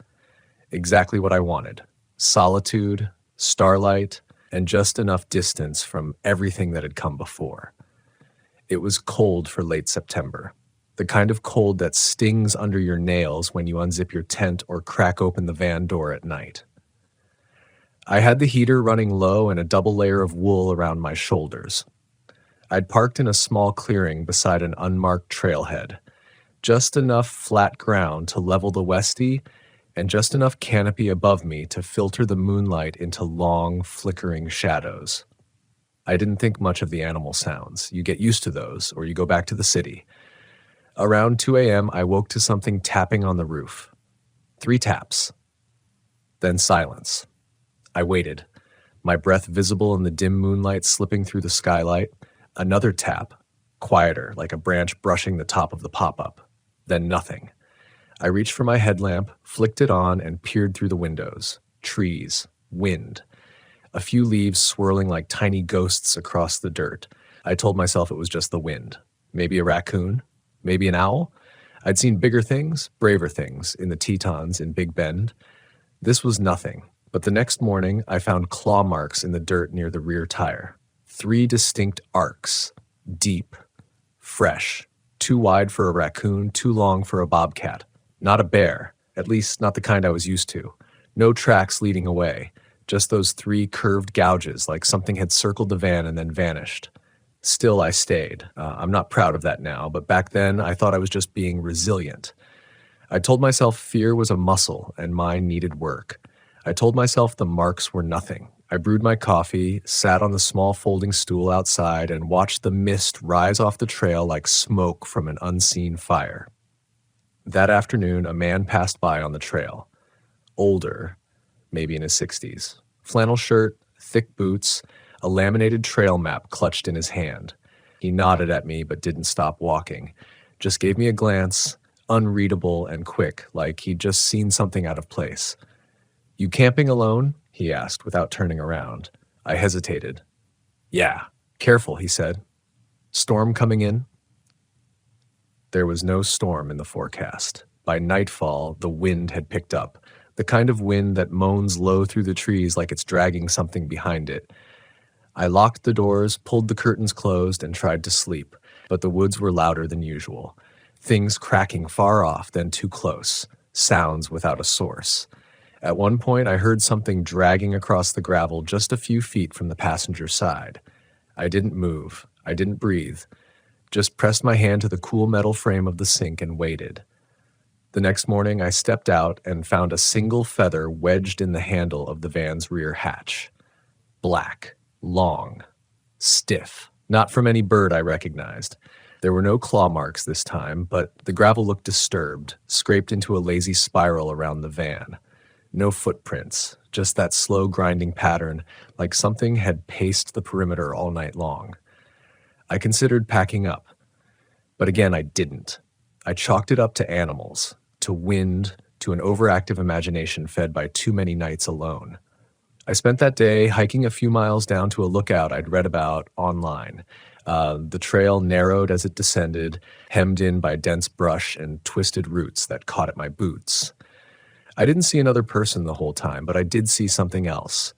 Exactly what I wanted. Solitude, starlight, and just enough distance from everything that had come before. It was cold for late September, the kind of cold that stings under your nails when you unzip your tent or crack open the van door at night. I had the heater running low and a double layer of wool around my shoulders. I'd parked in a small clearing beside an unmarked trailhead, just enough flat ground to level the Westie and just enough canopy above me to filter the moonlight into long, flickering shadows. I didn't think much of the animal sounds. You get used to those, or you go back to the city. Around 2 a.m., I woke to something tapping on the roof. 3 taps. Then silence. I waited, my breath visible in the dim moonlight slipping through the skylight. Another tap, quieter, like a branch brushing the top of the pop-up. Then nothing. I reached for my headlamp, flicked it on, and peered through the windows. Trees, wind. A few leaves swirling like tiny ghosts across the dirt. I told myself it was just the wind. Maybe a raccoon? Maybe an owl? I'd seen bigger things, braver things, in the Tetons in Big Bend. This was nothing. But the next morning, I found claw marks in the dirt near the rear tire. 3 distinct arcs. Deep. Fresh. Too wide for a raccoon, too long for a bobcat. Not a bear. At least not the kind I was used to. No tracks leading away. Just those 3 curved gouges, like something had circled the van and then vanished. Still, I stayed. I'm not proud of that now, but back then, I thought I was just being resilient. I told myself fear was a muscle and mine needed work. I told myself the marks were nothing. I brewed my coffee, sat on the small folding stool outside, and watched the mist rise off the trail like smoke from an unseen fire. That afternoon, a man passed by on the trail. Older, maybe in his 60s. Flannel shirt, thick boots, a laminated trail map clutched in his hand. He nodded at me but didn't stop walking. Just gave me a glance, unreadable and quick, like he'd just seen something out of place. "You camping alone?" he asked without turning around. I hesitated. "Yeah." "Careful," he said. "Storm coming in?" There was no storm in the forecast. By nightfall, the wind had picked up, the kind of wind that moans low through the trees like it's dragging something behind it. I locked the doors, pulled the curtains closed, and tried to sleep, but the woods were louder than usual. Things cracking far off, then too close. Sounds without a source. At one point, I heard something dragging across the gravel just a few feet from the passenger side. I didn't move. I didn't breathe. Just pressed my hand to the cool metal frame of the sink and waited. The next morning, I stepped out and found a single feather wedged in the handle of the van's rear hatch. Black, long, stiff. Not from any bird I recognized. There were no claw marks this time, but the gravel looked disturbed, scraped into a lazy spiral around the van. No footprints, just that slow grinding pattern, like something had paced the perimeter all night long. I considered packing up, but again I didn't. I chalked it up to animals, to wind, to an overactive imagination fed by too many nights alone. I spent that day hiking a few miles down to a lookout I'd read about online. The trail narrowed as it descended, hemmed in by dense brush and twisted roots that caught at my boots. I didn't see another person the whole time, but I did see something else.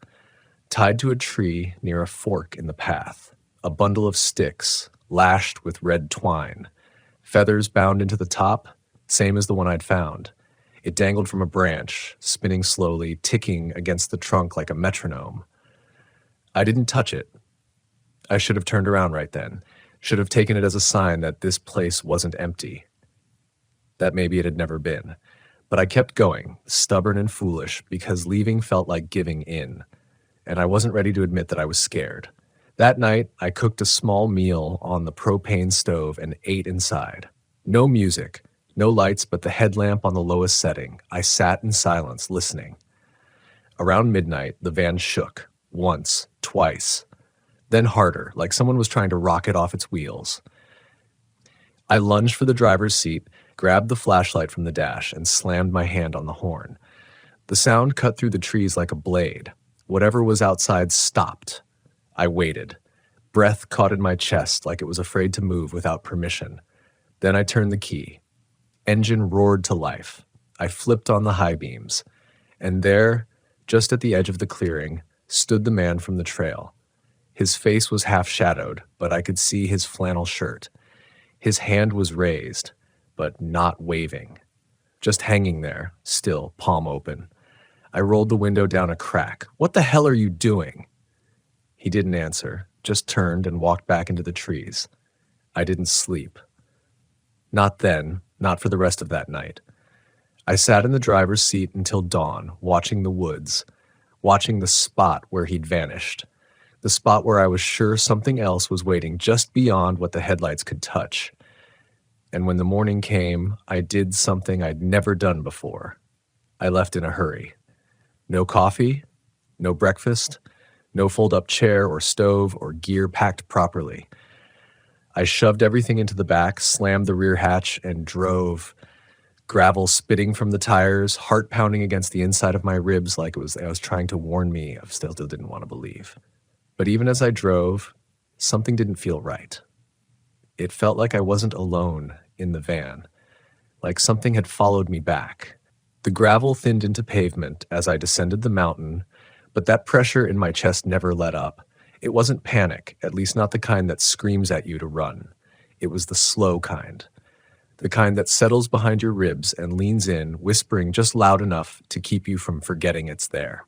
Tied to a tree near a fork in the path, a bundle of sticks, lashed with red twine. Feathers bound into the top, same as the one I'd found. It dangled from a branch, spinning slowly, ticking against the trunk like a metronome. I didn't touch it. I should have turned around right then, should have taken it as a sign that this place wasn't empty, that maybe it had never been. But I kept going, stubborn and foolish, because leaving felt like giving in, and I wasn't ready to admit that I was scared. That night, I cooked a small meal on the propane stove and ate inside. No music, no lights but the headlamp on the lowest setting. I sat in silence, listening. Around midnight, the van shook, once, twice, then harder, like someone was trying to rock it off its wheels. I lunged for the driver's seat, grabbed the flashlight from the dash, and slammed my hand on the horn. The sound cut through the trees like a blade. Whatever was outside stopped. I waited. Breath caught in my chest like it was afraid to move without permission. Then I turned the key. Engine roared to life. I flipped on the high beams. And there, just at the edge of the clearing, stood the man from the trail. His face was half shadowed, but I could see his flannel shirt. His hand was raised, but not waving. Just hanging there, still, palm open. I rolled the window down a crack. "What the hell are you doing?" He didn't answer, just turned and walked back into the trees. I didn't sleep. Not then, not for the rest of that night. I sat in the driver's seat until dawn, watching the woods, watching the spot where he'd vanished, the spot where I was sure something else was waiting just beyond what the headlights could touch. And when the morning came, I did something I'd never done before. I left in a hurry. No coffee, no breakfast, no fold-up chair or stove or gear packed properly. I shoved everything into the back, slammed the rear hatch, and drove. Gravel spitting from the tires, heart pounding against the inside of my ribs like I was trying to warn me. I still didn't want to believe. But even as I drove, something didn't feel right. It felt like I wasn't alone in the van, like something had followed me back. The gravel thinned into pavement as I descended the mountain, but that pressure in my chest never let up. It wasn't panic, at least not the kind that screams at you to run. It was the slow kind. The kind that settles behind your ribs and leans in, whispering just loud enough to keep you from forgetting it's there.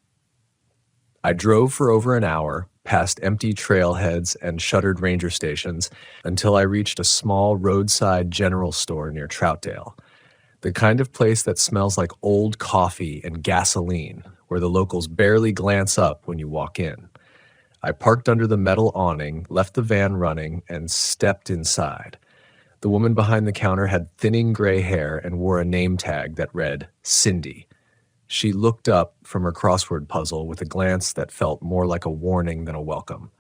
I drove for over an hour, past empty trailheads and shuttered ranger stations, until I reached a small roadside general store near Troutdale. The kind of place that smells like old coffee and gasoline, where the locals barely glance up when you walk in. I parked under the metal awning, left the van running, and stepped inside. The woman behind the counter had thinning gray hair and wore a name tag that read, Cindy. She looked up from her crossword puzzle with a glance that felt more like a warning than a welcome.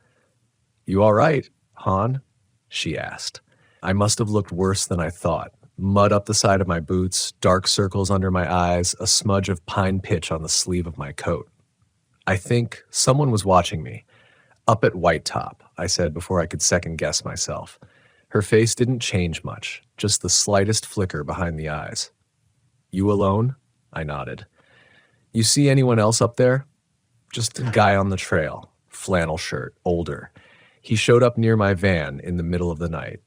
"You all right, Han?" she asked. I must have looked worse than I thought. Mud up the side of my boots, dark circles under my eyes, a smudge of pine pitch on the sleeve of my coat. I think someone was watching me. "Up at White Top," I said before I could second-guess myself. Her face didn't change much, just the slightest flicker behind the eyes. "You alone?" I nodded. "You see anyone else up there?" "Just a guy on the trail, flannel shirt, older. He showed up near my van in the middle of the night."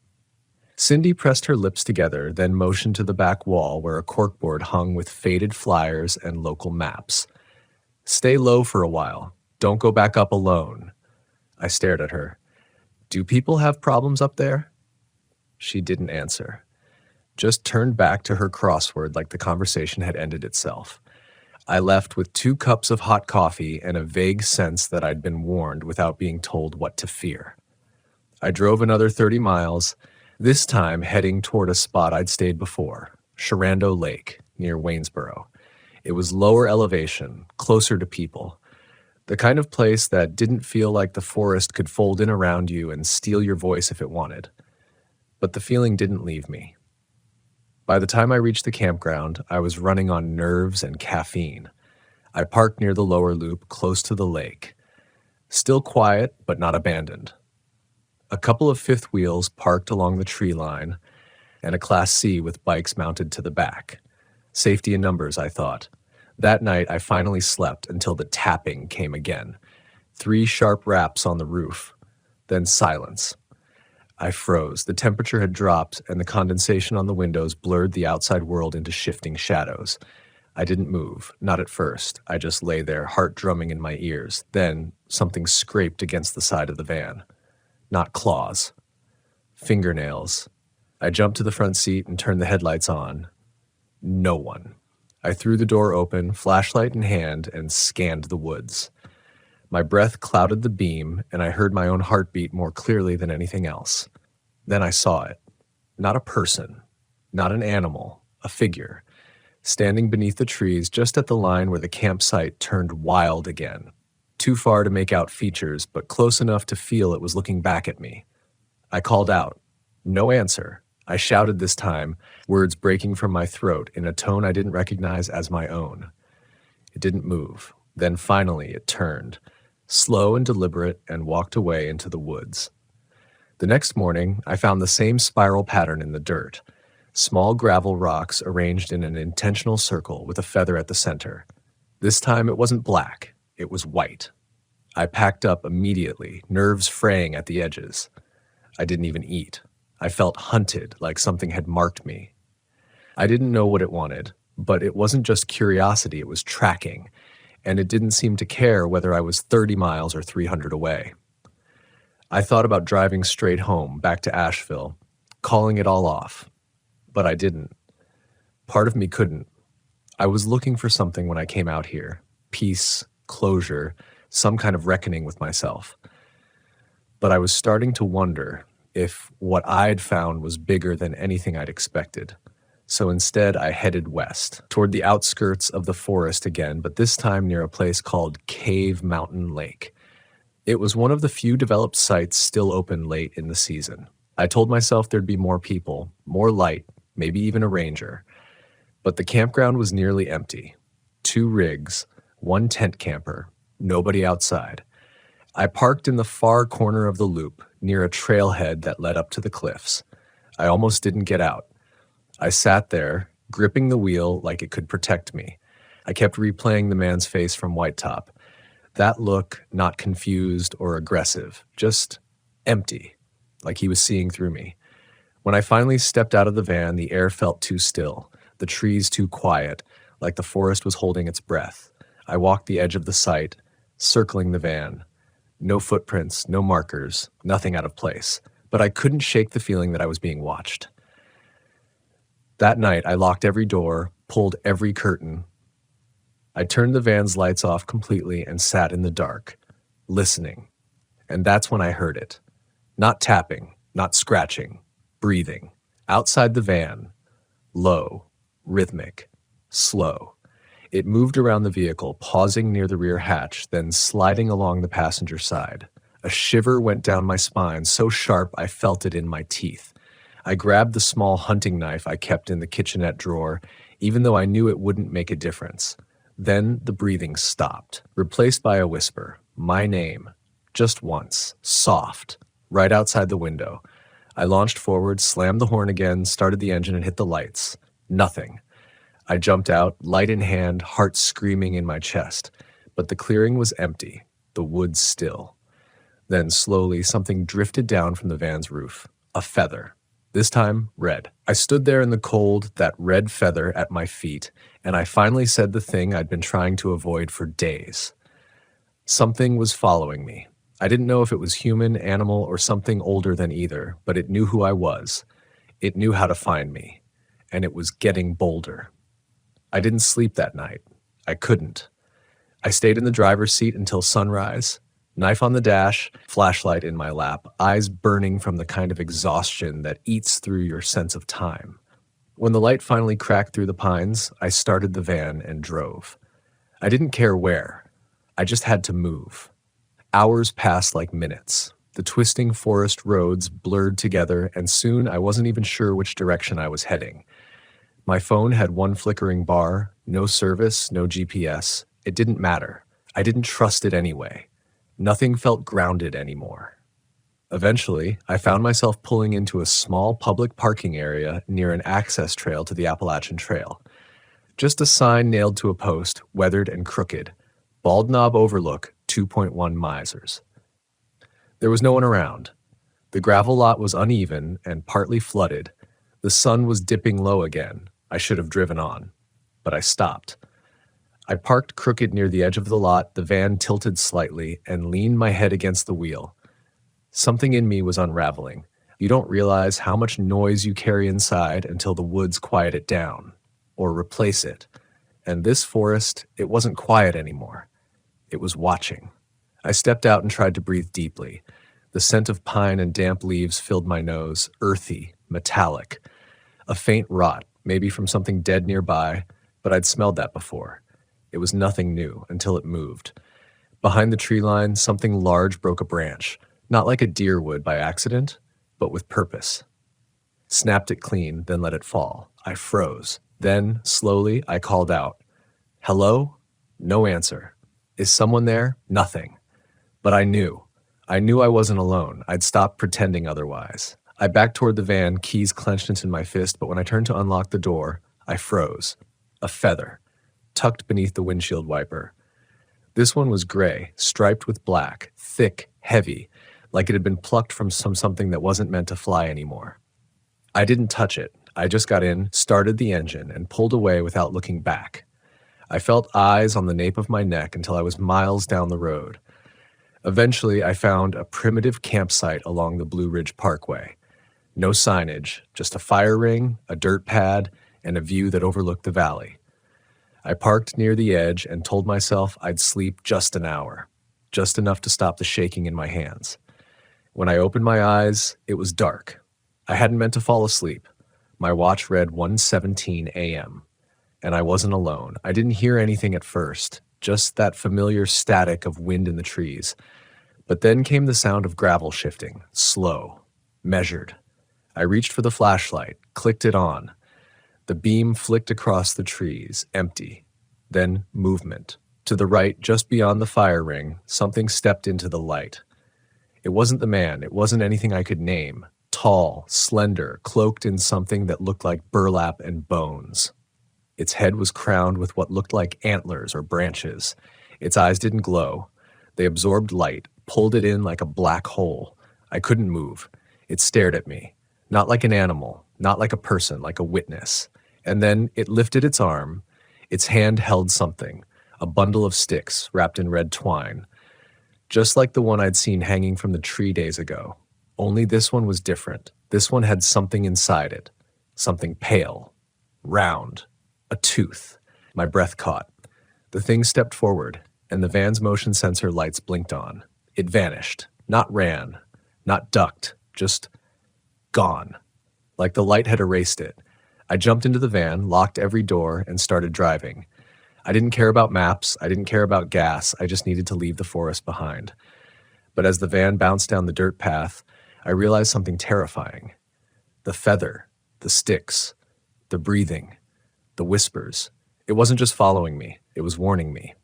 Cindy pressed her lips together, then motioned to the back wall where a corkboard hung with faded flyers and local maps. "Stay low for a while. Don't go back up alone." I stared at her. "Do people have problems up there?" She didn't answer, just turned back to her crossword like the conversation had ended itself. I left with 2 cups of hot coffee and a vague sense that I'd been warned without being told what to fear. I drove another 30 miles, this time heading toward a spot I'd stayed before, Sharando Lake, near Waynesboro. It was lower elevation, closer to people. The kind of place that didn't feel like the forest could fold in around you and steal your voice if it wanted. But the feeling didn't leave me. By the time I reached the campground, I was running on nerves and caffeine. I parked near the lower loop, close to the lake. Still quiet, but not abandoned. A couple of fifth wheels parked along the tree line, and a Class C with bikes mounted to the back. Safety in numbers, I thought. That night, I finally slept until the tapping came again. 3 sharp raps on the roof, then silence. I froze. The temperature had dropped, and the condensation on the windows blurred the outside world into shifting shadows. I didn't move, not at first. I just lay there, heart drumming in my ears. Then something scraped against the side of the van. Not claws. Fingernails. I jumped to the front seat and turned the headlights on. No one. I threw the door open, flashlight in hand, and scanned the woods. My breath clouded the beam, and I heard my own heartbeat more clearly than anything else. Then I saw it. Not a person, not an animal, a figure, standing beneath the trees just at the line where the campsite turned wild again. Too far to make out features, but close enough to feel it was looking back at me. I called out. No answer. I shouted this time, words breaking from my throat in a tone I didn't recognize as my own. It didn't move. Then finally it turned, slow and deliberate, and walked away into the woods. The next morning, I found the same spiral pattern in the dirt. Small gravel rocks arranged in an intentional circle with a feather at the center. This time it wasn't black, it was white. I packed up immediately, nerves fraying at the edges. I didn't even eat. I felt hunted, like something had marked me. I didn't know what it wanted, but it wasn't just curiosity, it was tracking, and it didn't seem to care whether I was 30 miles or 300 away. I thought about driving straight home, back to Asheville, calling it all off, but I didn't. Part of me couldn't. I was looking for something when I came out here. Peace, closure, some kind of reckoning with myself. But I was starting to wonder if what I'd found was bigger than anything I'd expected. So instead, I headed west, toward the outskirts of the forest again, but this time near a place called Cave Mountain Lake. It was one of the few developed sites still open late in the season. I told myself there'd be more people, more light, maybe even a ranger. But the campground was nearly empty. 2 rigs, 1 tent camper, nobody outside. I parked in the far corner of the loop, near a trailhead that led up to the cliffs. I almost didn't get out. I sat there, gripping the wheel like it could protect me. I kept replaying the man's face from White Top. That look, not confused or aggressive, just empty, like he was seeing through me. When I finally stepped out of the van, the air felt too still, the trees too quiet, like the forest was holding its breath. I walked the edge of the site, circling the van. No footprints, no markers, nothing out of place. But I couldn't shake the feeling that I was being watched. That night, I locked every door, pulled every curtain. I turned the van's lights off completely and sat in the dark, listening. And that's when I heard it. Not tapping, not scratching, breathing. Outside the van, low, rhythmic, slow. It moved around the vehicle, pausing near the rear hatch, then sliding along the passenger side. A shiver went down my spine, so sharp I felt it in my teeth. I grabbed the small hunting knife I kept in the kitchenette drawer, even though I knew it wouldn't make a difference. Then the breathing stopped, replaced by a whisper. My name. Just once. Soft. Right outside the window. I launched forward, slammed the horn again, started the engine, and hit the lights. Nothing. I jumped out, light in hand, heart screaming in my chest. But the clearing was empty, the woods still. Then, slowly, something drifted down from the van's roof. A feather. This time, red. I stood there in the cold, that red feather at my feet, and I finally said the thing I'd been trying to avoid for days. Something was following me. I didn't know if it was human, animal, or something older than either, but it knew who I was. It knew how to find me. And it was getting bolder. I didn't sleep that night. I couldn't. I stayed in the driver's seat until sunrise, knife on the dash, flashlight in my lap, eyes burning from the kind of exhaustion that eats through your sense of time. When the light finally cracked through the pines, I started the van and drove. I didn't care where. I just had to move. Hours passed like minutes. The twisting forest roads blurred together, and soon I wasn't even sure which direction I was heading. My phone had one flickering bar, no service, no GPS. It didn't matter. I didn't trust it anyway. Nothing felt grounded anymore. Eventually, I found myself pulling into a small public parking area near an access trail to the Appalachian Trail. Just a sign nailed to a post, weathered and crooked. Bald Knob Overlook, 2.1 misers. There was no one around. The gravel lot was uneven and partly flooded. The sun was dipping low again. I should have driven on, but I stopped. I parked crooked near the edge of the lot, the van tilted slightly, and leaned my head against the wheel. Something in me was unraveling. You don't realize how much noise you carry inside until the woods quiet it down, or replace it. And this forest, it wasn't quiet anymore. It was watching. I stepped out and tried to breathe deeply. The scent of pine and damp leaves filled my nose, earthy, metallic. A faint rot, maybe from something dead nearby, but I'd smelled that before. It was nothing new until it moved. Behind the tree line, something large broke a branch, not like a deer would by accident, but with purpose. Snapped it clean, then let it fall. I froze. Then, slowly, I called out. Hello? No answer. Is someone there? Nothing. But I knew. I knew I wasn't alone. I'd stopped pretending otherwise. I backed toward the van, keys clenched into my fist, but when I turned to unlock the door, I froze. A feather, tucked beneath the windshield wiper. This one was gray, striped with black, thick, heavy, like it had been plucked from something that wasn't meant to fly anymore. I didn't touch it. I just got in, started the engine, and pulled away without looking back. I felt eyes on the nape of my neck until I was miles down the road. Eventually, I found a primitive campsite along the Blue Ridge Parkway. No signage, just a fire ring, a dirt pad, and a view that overlooked the valley. I parked near the edge and told myself I'd sleep just an hour, just enough to stop the shaking in my hands. When I opened my eyes, it was dark. I hadn't meant to fall asleep. My watch read 1:17 a.m., and I wasn't alone. I didn't hear anything at first, just that familiar static of wind in the trees. But then came the sound of gravel shifting, slow, measured. I reached for the flashlight, clicked it on. The beam flicked across the trees, empty. Then movement. To the right, just beyond the fire ring, something stepped into the light. It wasn't the man, it wasn't anything I could name. Tall, slender, cloaked in something that looked like burlap and bones. Its head was crowned with what looked like antlers or branches. Its eyes didn't glow. They absorbed light, pulled it in like a black hole. I couldn't move. It stared at me. Not like an animal, not like a person, like a witness. And then it lifted its arm. Its hand held something, a bundle of sticks wrapped in red twine. Just like the one I'd seen hanging from the tree days ago. Only this one was different. This one had something inside it. Something pale, round, a tooth. My breath caught. The thing stepped forward, and the van's motion sensor lights blinked on. It vanished, not ran, not ducked, just gone. Like the light had erased it. I jumped into the van, locked every door, and started driving. I didn't care about maps, I didn't care about gas, I just needed to leave the forest behind. But as the van bounced down the dirt path, I realized something terrifying. The feather, the sticks, the breathing, the whispers. It wasn't just following me, it was warning me.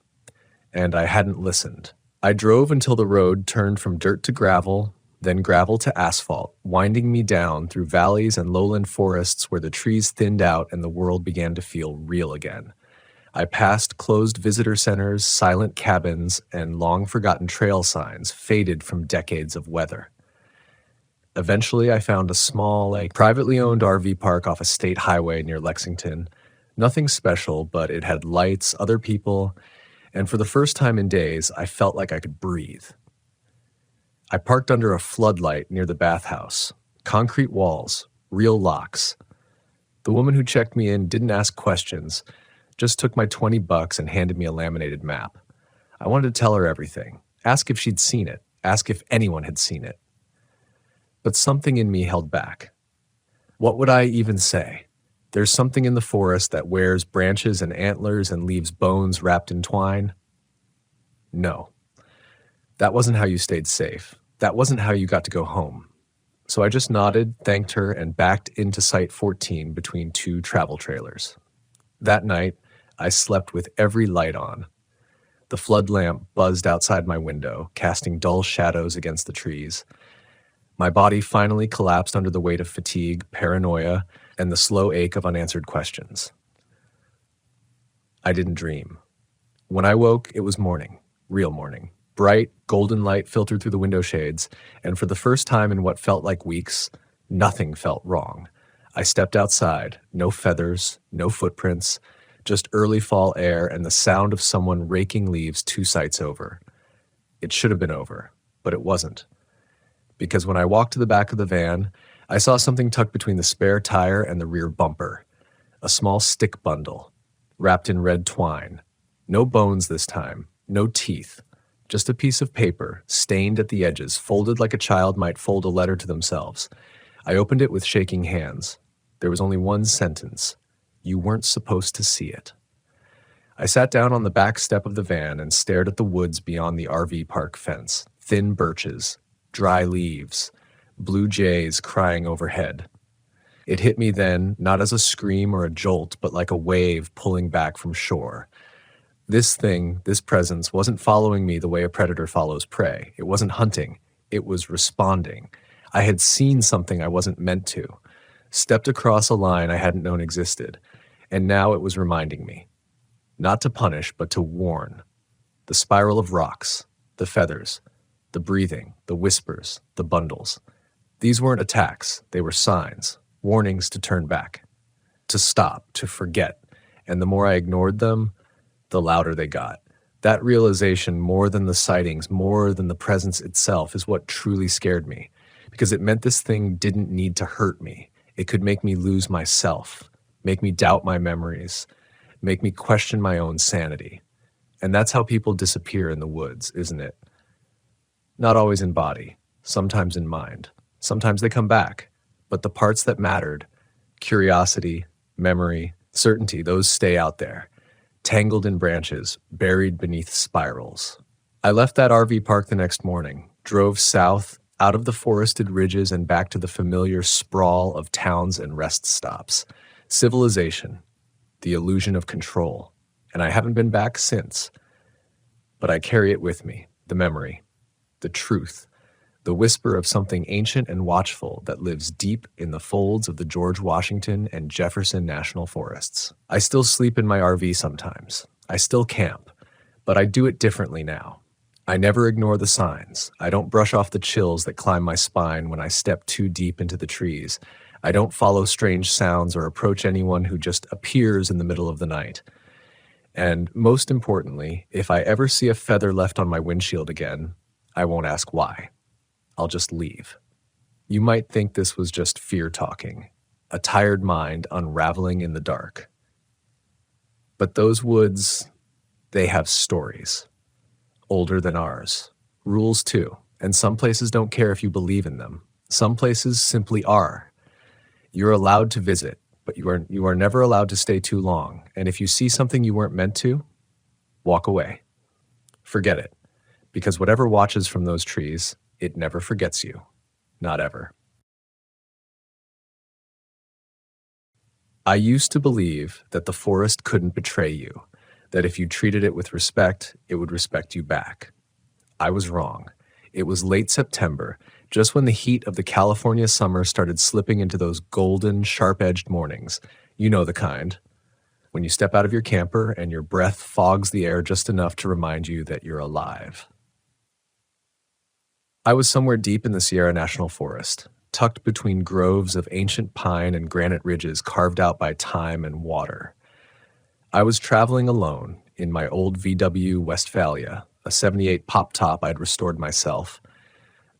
And I hadn't listened. I drove until the road turned from dirt to gravel, then gravel to asphalt, winding me down through valleys and lowland forests where the trees thinned out and the world began to feel real again. I passed closed visitor centers, silent cabins, and long-forgotten trail signs faded from decades of weather. Eventually, I found a small, privately owned RV park off a state highway near Lexington. Nothing special, but it had lights, other people, and for the first time in days, I felt like I could breathe. I parked under a floodlight near the bathhouse. Concrete walls, real locks. The woman who checked me in didn't ask questions, just took my $20 and handed me a laminated map. I wanted to tell her everything, ask if she'd seen it, ask if anyone had seen it. But something in me held back. What would I even say? There's something in the forest that wears branches and antlers and leaves bones wrapped in twine. No. That wasn't how you stayed safe. That wasn't how you got to go home. So I just nodded, thanked her, and backed into Site 14 between two travel trailers. That night, I slept with every light on. The flood lamp buzzed outside my window, casting dull shadows against the trees. My body finally collapsed under the weight of fatigue, paranoia, and the slow ache of unanswered questions. I didn't dream. When I woke, it was morning, real morning. Bright, golden light filtered through the window shades, and for the first time in what felt like weeks, nothing felt wrong. I stepped outside, no feathers, no footprints, just early fall air and the sound of someone raking leaves 2 sites over. It should have been over, but it wasn't. Because when I walked to the back of the van, I saw something tucked between the spare tire and the rear bumper. A small stick bundle, wrapped in red twine. No bones this time, no teeth. Just a piece of paper, stained at the edges, folded like a child might fold a letter to themselves. I opened it with shaking hands. There was only one sentence. You weren't supposed to see it. I sat down on the back step of the van and stared at the woods beyond the RV park fence. Thin birches, dry leaves, blue jays crying overhead. It hit me then, not as a scream or a jolt, but like a wave pulling back from shore. This thing, this presence, wasn't following me the way a predator follows prey. It wasn't hunting. It was responding. I had seen something I wasn't meant to, stepped across a line I hadn't known existed, and now it was reminding me. Not to punish, but to warn. The spiral of rocks, the feathers, the breathing, the whispers, the bundles. These weren't attacks, they were signs, warnings to turn back, to stop, to forget, and the more I ignored them, the louder they got. That realization, more than the sightings, more than the presence itself, is what truly scared me, because it meant this thing didn't need to hurt me. It could make me lose myself, make me doubt my memories, make me question my own sanity. And that's how people disappear in the woods, isn't it? Not always in body, sometimes in mind. Sometimes they come back, but the parts that mattered, curiosity, memory, certainty, those stay out there, tangled in branches, buried beneath spirals. I left that RV park the next morning, drove south, out of the forested ridges and back to the familiar sprawl of towns and rest stops. Civilization, the illusion of control, and I haven't been back since. But I carry it with me, the memory, the truth, the whisper of something ancient and watchful that lives deep in the folds of the George Washington and Jefferson National Forests. I still sleep in my RV sometimes. I still camp, but I do it differently now. I never ignore the signs. I don't brush off the chills that climb my spine when I step too deep into the trees. I don't follow strange sounds or approach anyone who just appears in the middle of the night. And most importantly, if I ever see a feather left on my windshield again, I won't ask why. I'll just leave. You might think this was just fear talking, a tired mind unraveling in the dark. But those woods, they have stories. Older than ours. Rules too, and some places don't care if you believe in them. Some places simply are. You're allowed to visit, but you are never allowed to stay too long, and if you see something you weren't meant to, walk away. Forget it, because whatever watches from those trees, it never forgets you. Not ever. I used to believe that the forest couldn't betray you, that if you treated it with respect, it would respect you back. I was wrong. It was late September, just when the heat of the California summer started slipping into those golden, sharp-edged mornings. You know the kind. When you step out of your camper and your breath fogs the air just enough to remind you that you're alive. I was somewhere deep in the Sierra National Forest, tucked between groves of ancient pine and granite ridges carved out by time and water. I was traveling alone in my old VW Westphalia, a 78 pop top I'd restored myself.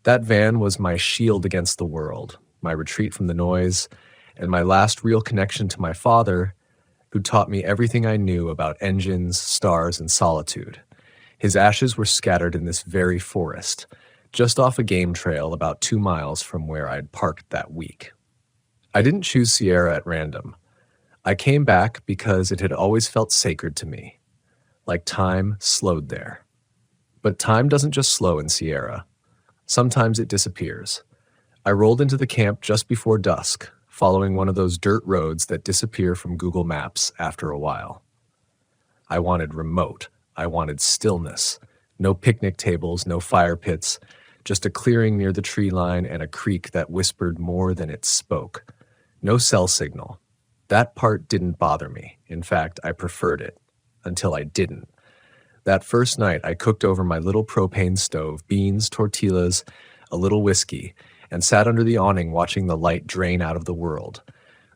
That van was my shield against the world, my retreat from the noise, and my last real connection to my father, who taught me everything I knew about engines, stars, and solitude. His ashes were scattered in this very forest, just off a game trail about 2 miles from where I'd parked that week. I didn't choose Sierra at random. I came back because it had always felt sacred to me, like time slowed there. But time doesn't just slow in Sierra. Sometimes it disappears. I rolled into the camp just before dusk, following one of those dirt roads that disappear from Google Maps after a while. I wanted remote. I wanted stillness. No picnic tables, no fire pits, just a clearing near the tree line and a creek that whispered more than it spoke. No cell signal. That part didn't bother me. In fact, I preferred it, until I didn't. That first night, I cooked over my little propane stove beans, tortillas, a little whiskey, and sat under the awning watching the light drain out of the world.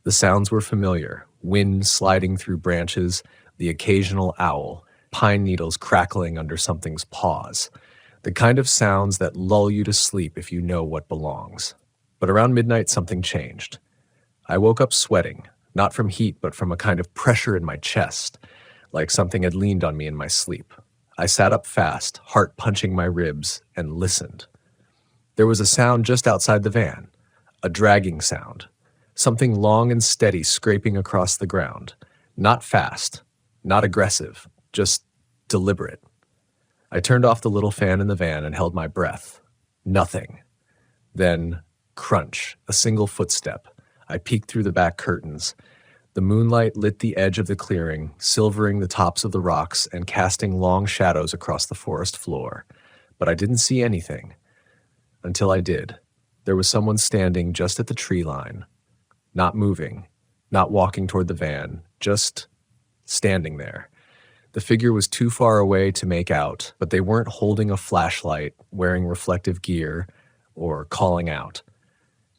The sounds were familiar: wind sliding through branches, the occasional owl, pine needles crackling under something's paws. The kind of sounds that lull you to sleep if you know what belongs. But around midnight, something changed. I woke up sweating, not from heat, but from a kind of pressure in my chest, like something had leaned on me in my sleep. I sat up fast, heart punching my ribs, and listened. There was a sound just outside the van, a dragging sound, something long and steady scraping across the ground. Not fast, not aggressive, just deliberate. I turned off the little fan in the van and held my breath. Nothing. Then, crunch, a single footstep. I peeked through the back curtains. The moonlight lit the edge of the clearing, silvering the tops of the rocks and casting long shadows across the forest floor. But I didn't see anything. Until I did. There was someone standing just at the tree line. Not moving, not walking toward the van, just standing there. The figure was too far away to make out, but they weren't holding a flashlight, wearing reflective gear, or calling out.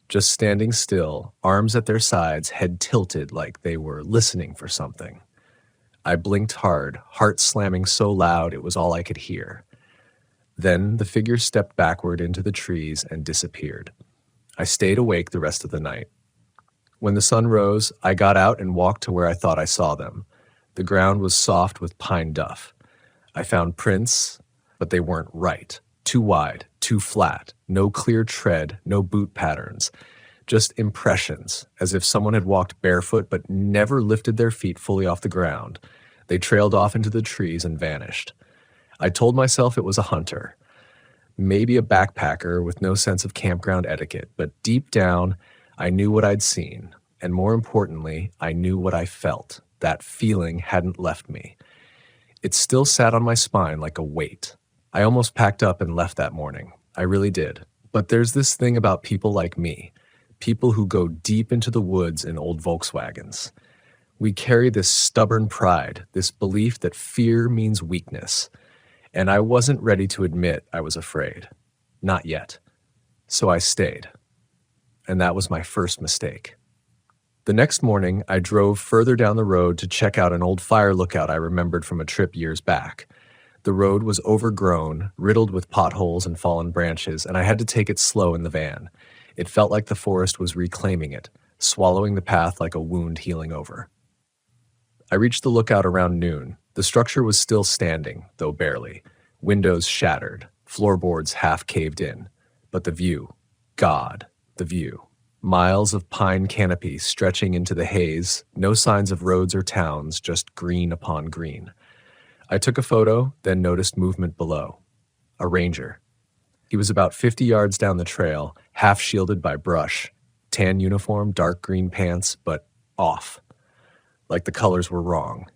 Just standing still, arms at their sides, head tilted like they were listening for something. I blinked hard, heart slamming so loud it was all I could hear. Then the figure stepped backward into the trees and disappeared. I stayed awake the rest of the night. When the sun rose, I got out and walked to where I thought I saw them. The ground was soft with pine duff. I found prints, but they weren't right. Too wide, too flat, no clear tread, no boot patterns. Just impressions, as if someone had walked barefoot but never lifted their feet fully off the ground. They trailed off into the trees and vanished. I told myself it was a hunter, maybe a backpacker with no sense of campground etiquette, but deep down, I knew what I'd seen, and more importantly, I knew what I felt. That feeling hadn't left me. It still sat on my spine like a weight. I almost packed up and left that morning. I really did. But there's this thing about people like me, people who go deep into the woods in old Volkswagens. We carry this stubborn pride, this belief that fear means weakness. And I wasn't ready to admit I was afraid. Not yet. So I stayed. And that was my first mistake. The next morning, I drove further down the road to check out an old fire lookout I remembered from a trip years back. The road was overgrown, riddled with potholes and fallen branches, and I had to take it slow in the van. It felt like the forest was reclaiming it, swallowing the path like a wound healing over. I reached the lookout around noon. The structure was still standing, though barely. Windows shattered, floorboards half caved in. But the view, God, the view. Miles of pine canopy stretching into the haze, no signs of roads or towns, just green upon green. I took a photo, then noticed movement below. A ranger. He was about 50 yards down the trail, half shielded by brush. Tan uniform, dark green pants, but off. Like the colors were wrong.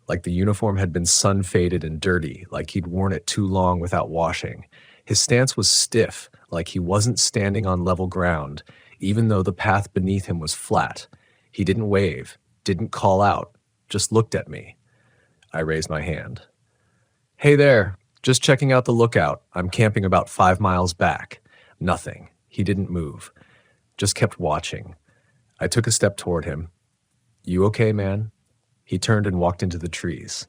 Like the uniform had been sun-faded and dirty, like he'd worn it too long without washing. His stance was stiff, like he wasn't standing on level ground, even though the path beneath him was flat. He didn't wave, didn't call out, just looked at me. I raised my hand. "Hey there, just checking out the lookout. I'm camping about 5 miles back." Nothing. He didn't move. Just kept watching. I took a step toward him. "You okay, man?" He turned and walked into the trees.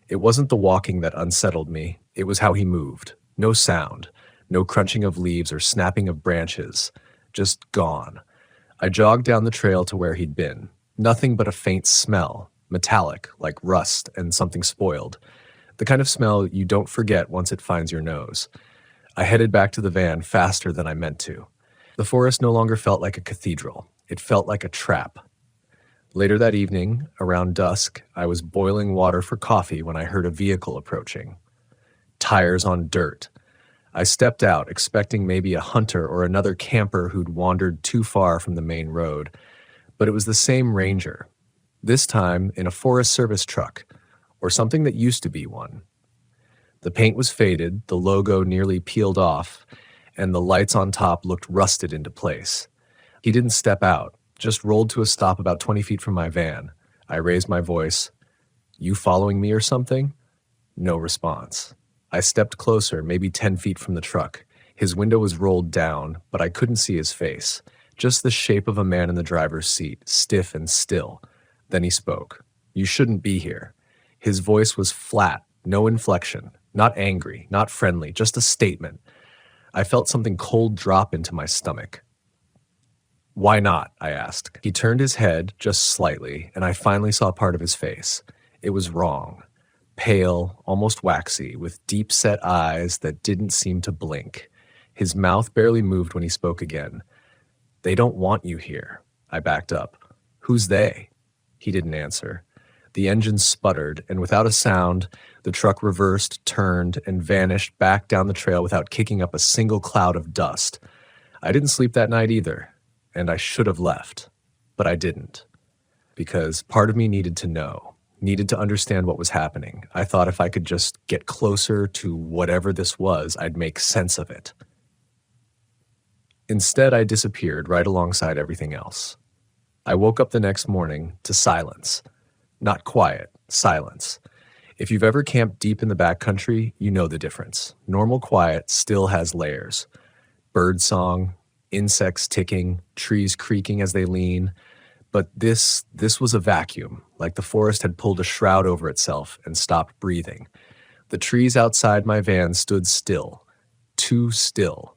It wasn't the walking that unsettled me. It was how he moved. No sound. No crunching of leaves or snapping of branches. Just gone. I jogged down the trail to where he'd been. Nothing but a faint smell, metallic, like rust and something spoiled. The kind of smell you don't forget once it finds your nose. I headed back to the van faster than I meant to. The forest no longer felt like a cathedral. It felt like a trap. Later that evening, around dusk, I was boiling water for coffee when I heard a vehicle approaching. Tires on dirt. I stepped out, expecting maybe a hunter or another camper who'd wandered too far from the main road. But it was the same ranger. This time in a Forest Service truck, or something that used to be one. The paint was faded, the logo nearly peeled off, and the lights on top looked rusted into place. He didn't step out, just rolled to a stop about 20 feet from my van. I raised my voice. "You following me or something?" No response. I stepped closer, maybe 10 feet from the truck. His window was rolled down, but I couldn't see his face. Just the shape of a man in the driver's seat, stiff and still. Then he spoke. "You shouldn't be here." His voice was flat, no inflection, not angry, not friendly, just a statement. I felt something cold drop into my stomach. "Why not?" I asked. He turned his head just slightly, and I finally saw part of his face. It was wrong. Pale, almost waxy, with deep-set eyes that didn't seem to blink. His mouth barely moved when he spoke again. "They don't want you here." I backed up. "Who's they?" He didn't answer. The engine sputtered, and without a sound, the truck reversed, turned, and vanished back down the trail without kicking up a single cloud of dust. I didn't sleep that night either, and I should have left, but I didn't. Because part of me needed to know, needed to understand what was happening. I thought if I could just get closer to whatever this was, I'd make sense of it. Instead, I disappeared right alongside everything else. I woke up the next morning to silence. Not quiet, silence. If you've ever camped deep in the backcountry, you know the difference. Normal quiet still has layers. Bird song, insects ticking, trees creaking as they lean. But this was a vacuum, like the forest had pulled a shroud over itself and stopped breathing. The trees outside my van stood still, too still.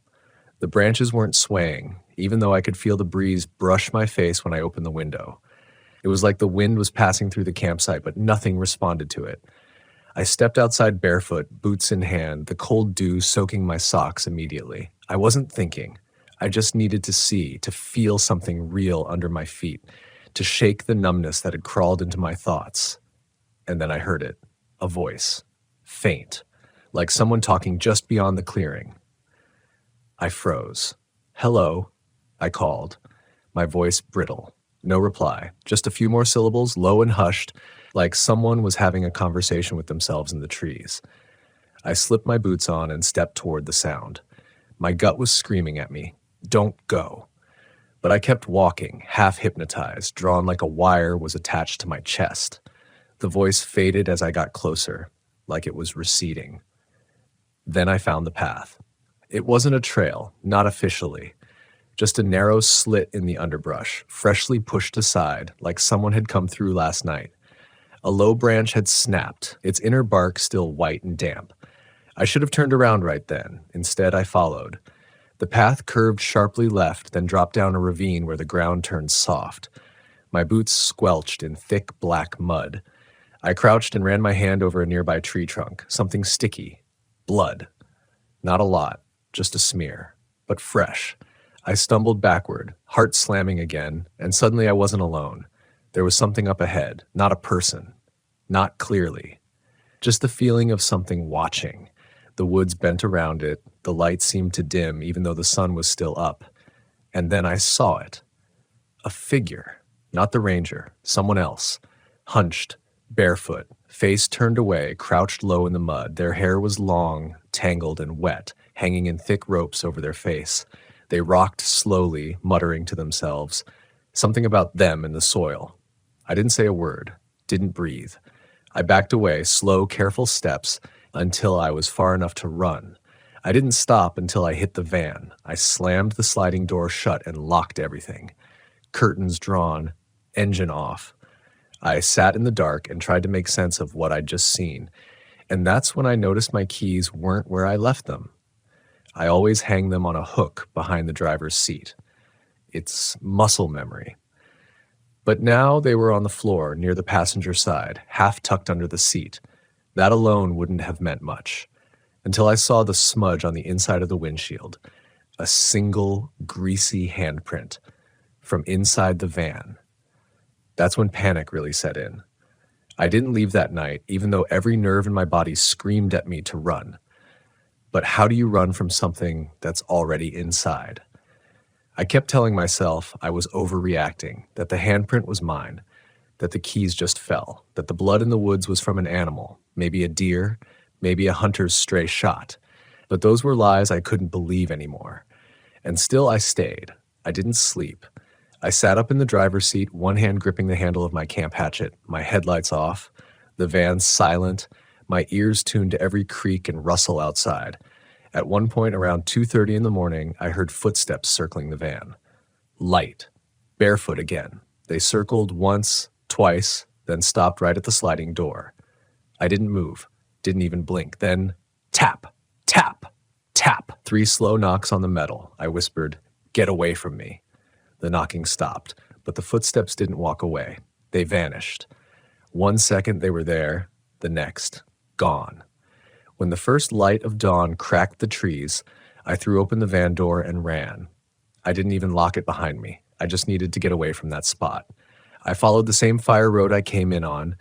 The branches weren't swaying, even though I could feel the breeze brush my face when I opened the window. It was like the wind was passing through the campsite, but nothing responded to it. I stepped outside barefoot, boots in hand, the cold dew soaking my socks immediately. I wasn't thinking. I just needed to see, to feel something real under my feet, to shake the numbness that had crawled into my thoughts. And then I heard it, a voice, faint, like someone talking just beyond the clearing. I froze. "Hello," I called, my voice brittle. No reply, just a few more syllables, low and hushed, like someone was having a conversation with themselves in the trees. I slipped my boots on and stepped toward the sound. My gut was screaming at me, "Don't go." But I kept walking, half hypnotized, drawn like a wire was attached to my chest. The voice faded as I got closer, like it was receding. Then I found the path. It wasn't a trail, not officially. Just a narrow slit in the underbrush, freshly pushed aside, like someone had come through last night. A low branch had snapped, its inner bark still white and damp. I should have turned around right then. Instead, I followed. The path curved sharply left, then dropped down a ravine where the ground turned soft. My boots squelched in thick black mud. I crouched and ran my hand over a nearby tree trunk, something sticky. Blood. Not a lot, just a smear, but fresh. I stumbled backward, heart slamming again, and suddenly I wasn't alone. There was something up ahead, not a person, not clearly. Just the feeling of something watching. The woods bent around it, the light seemed to dim even though the sun was still up. And then I saw it. A figure, not the ranger, someone else. Hunched, barefoot, face turned away, crouched low in the mud. Their hair was long, tangled and wet, hanging in thick ropes over their face. They rocked slowly, muttering to themselves. Something about them in the soil. I didn't say a word, didn't breathe. I backed away, slow, careful steps, until I was far enough to run. I didn't stop until I hit the van. I slammed the sliding door shut and locked everything. Curtains drawn, engine off. I sat in the dark and tried to make sense of what I'd just seen. And that's when I noticed my keys weren't where I left them. I always hang them on a hook behind the driver's seat. It's muscle memory. But now they were on the floor near the passenger side, half tucked under the seat. That alone wouldn't have meant much, until I saw the smudge on the inside of the windshield, a single greasy handprint from inside the van. That's when panic really set in. I didn't leave that night, even though every nerve in my body screamed at me to run. But how do you run from something that's already inside? I kept telling myself I was overreacting, that the handprint was mine, that the keys just fell, that the blood in the woods was from an animal, maybe a deer, maybe a hunter's stray shot. But those were lies I couldn't believe anymore. And still I stayed. I didn't sleep. I sat up in the driver's seat, one hand gripping the handle of my camp hatchet, my headlights off, the van silent, my ears tuned to every creak and rustle outside. At one point around 2:30 in the morning, I heard footsteps circling the van. Light. Barefoot again. They circled once, twice, then stopped right at the sliding door. I didn't move, didn't even blink. Then, tap, tap, tap. 3 slow knocks on the metal. I whispered, "Get away from me." The knocking stopped, but the footsteps didn't walk away. They vanished. 1 second they were there, the next, gone. When the first light of dawn cracked the trees, I threw open the van door and ran. I didn't even lock it behind me. I just needed to get away from that spot. I followed the same fire road I came in on,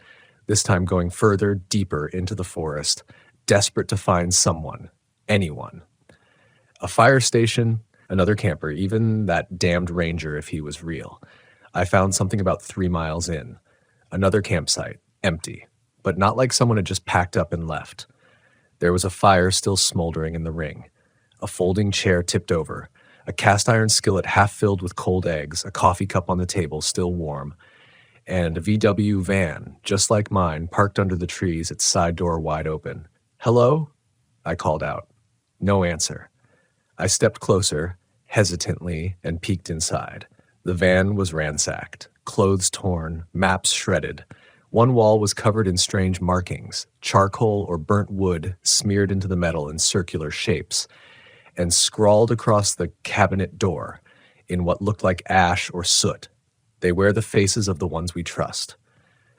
this time going further, deeper into the forest, desperate to find someone, anyone. A fire station, another camper, even that damned ranger if he was real. I found something about 3 miles in. Another campsite, empty, but not like someone had just packed up and left. There was a fire still smoldering in the ring. A folding chair tipped over, a cast iron skillet half filled with cold eggs, a coffee cup on the table still warm, and a VW van, just like mine, parked under the trees, its side door wide open. "Hello?" I called out. No answer. I stepped closer, hesitantly, and peeked inside. The van was ransacked, clothes torn, maps shredded. One wall was covered in strange markings, charcoal or burnt wood smeared into the metal in circular shapes, and scrawled across the cabinet door, in what looked like ash or soot, "They wear the faces of the ones we trust."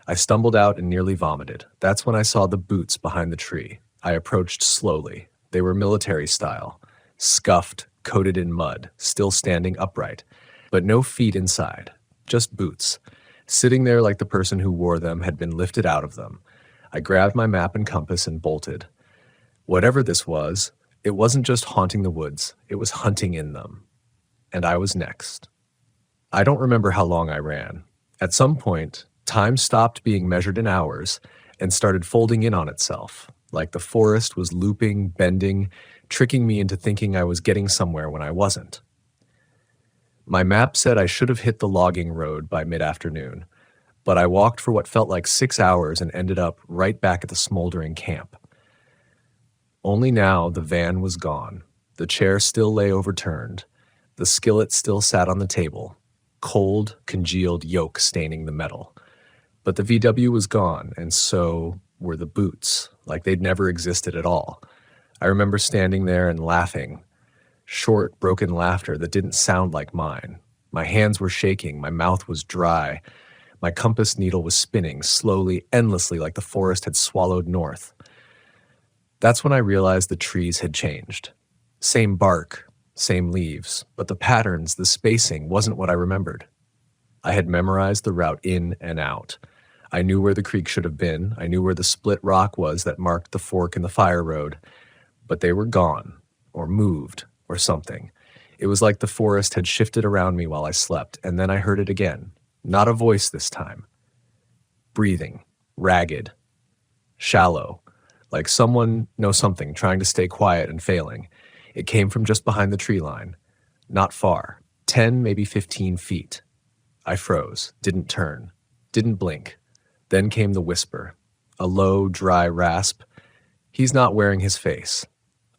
I stumbled out and nearly vomited. That's when I saw the boots behind the tree. I approached slowly. They were military style, scuffed, coated in mud, still standing upright, but no feet inside, just boots. Sitting there like the person who wore them had been lifted out of them. I grabbed my map and compass and bolted. Whatever this was, it wasn't just haunting the woods, it was hunting in them. And I was next. I don't remember how long I ran. At some point, time stopped being measured in hours and started folding in on itself, like the forest was looping, bending, tricking me into thinking I was getting somewhere when I wasn't. My map said I should have hit the logging road by mid-afternoon, but I walked for what felt like 6 hours and ended up right back at the smoldering camp. Only now the van was gone. The chair still lay overturned. The skillet still sat on the table, cold, congealed yolk staining the metal. But the VW was gone, and so were the boots, like they'd never existed at all. I remember standing there and laughing, short, broken laughter that didn't sound like mine. My hands were shaking, my mouth was dry. My compass needle was spinning, slowly, endlessly, like the forest had swallowed north. That's when I realized the trees had changed. Same bark, same leaves, but the patterns, the spacing, wasn't what I remembered. I had memorized the route in and out. I knew where the creek should have been. I knew where the split rock was that marked the fork in the fire road. But they were gone, or moved, or something. It was like the forest had shifted around me while I slept, and then I heard it again. Not a voice this time. Breathing, ragged, shallow, like someone, no something, trying to stay quiet and failing. It came from just behind the tree line. Not far, 10, maybe 15 feet. I froze, didn't turn, didn't blink. Then came the whisper, a low, dry rasp. "He's not wearing his face."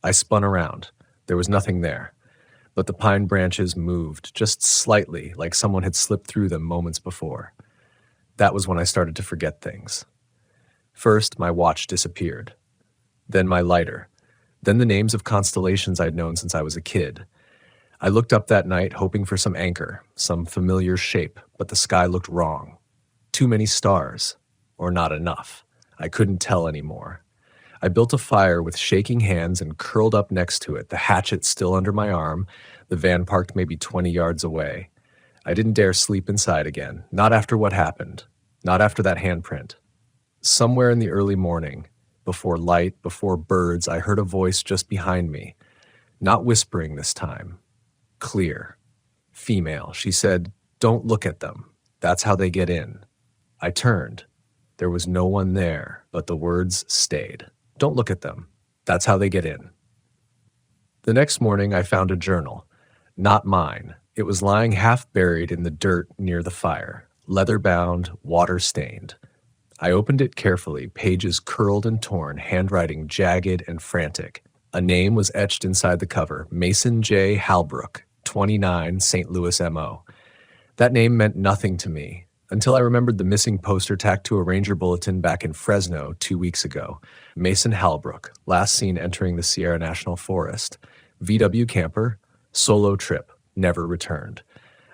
I spun around. There was nothing there. But the pine branches moved, just slightly, like someone had slipped through them moments before. That was when I started to forget things. First, my watch disappeared. Then my lighter. Then the names of constellations I'd known since I was a kid. I looked up that night, hoping for some anchor, some familiar shape, but the sky looked wrong. Too many stars, or not enough. I couldn't tell anymore. I built a fire with shaking hands and curled up next to it, the hatchet still under my arm, the van parked maybe 20 yards away. I didn't dare sleep inside again, not after what happened, not after that handprint. Somewhere in the early morning, before light, before birds, I heard a voice just behind me, not whispering this time. Clear. Female. She said, "Don't look at them. That's how they get in." I turned. There was no one there, but the words stayed. "Don't look at them. That's how they get in." The next morning, I found a journal. Not mine. It was lying half buried in the dirt near the fire, leather-bound, water-stained. I opened it carefully, pages curled and torn, handwriting jagged and frantic. A name was etched inside the cover, Mason J. Halbrook, 29, St. Louis MO. That name meant nothing to me until I remembered the missing poster tacked to a ranger bulletin back in Fresno 2 weeks ago. Mason Halbrook, last seen entering the Sierra National Forest. VW camper, solo trip, never returned.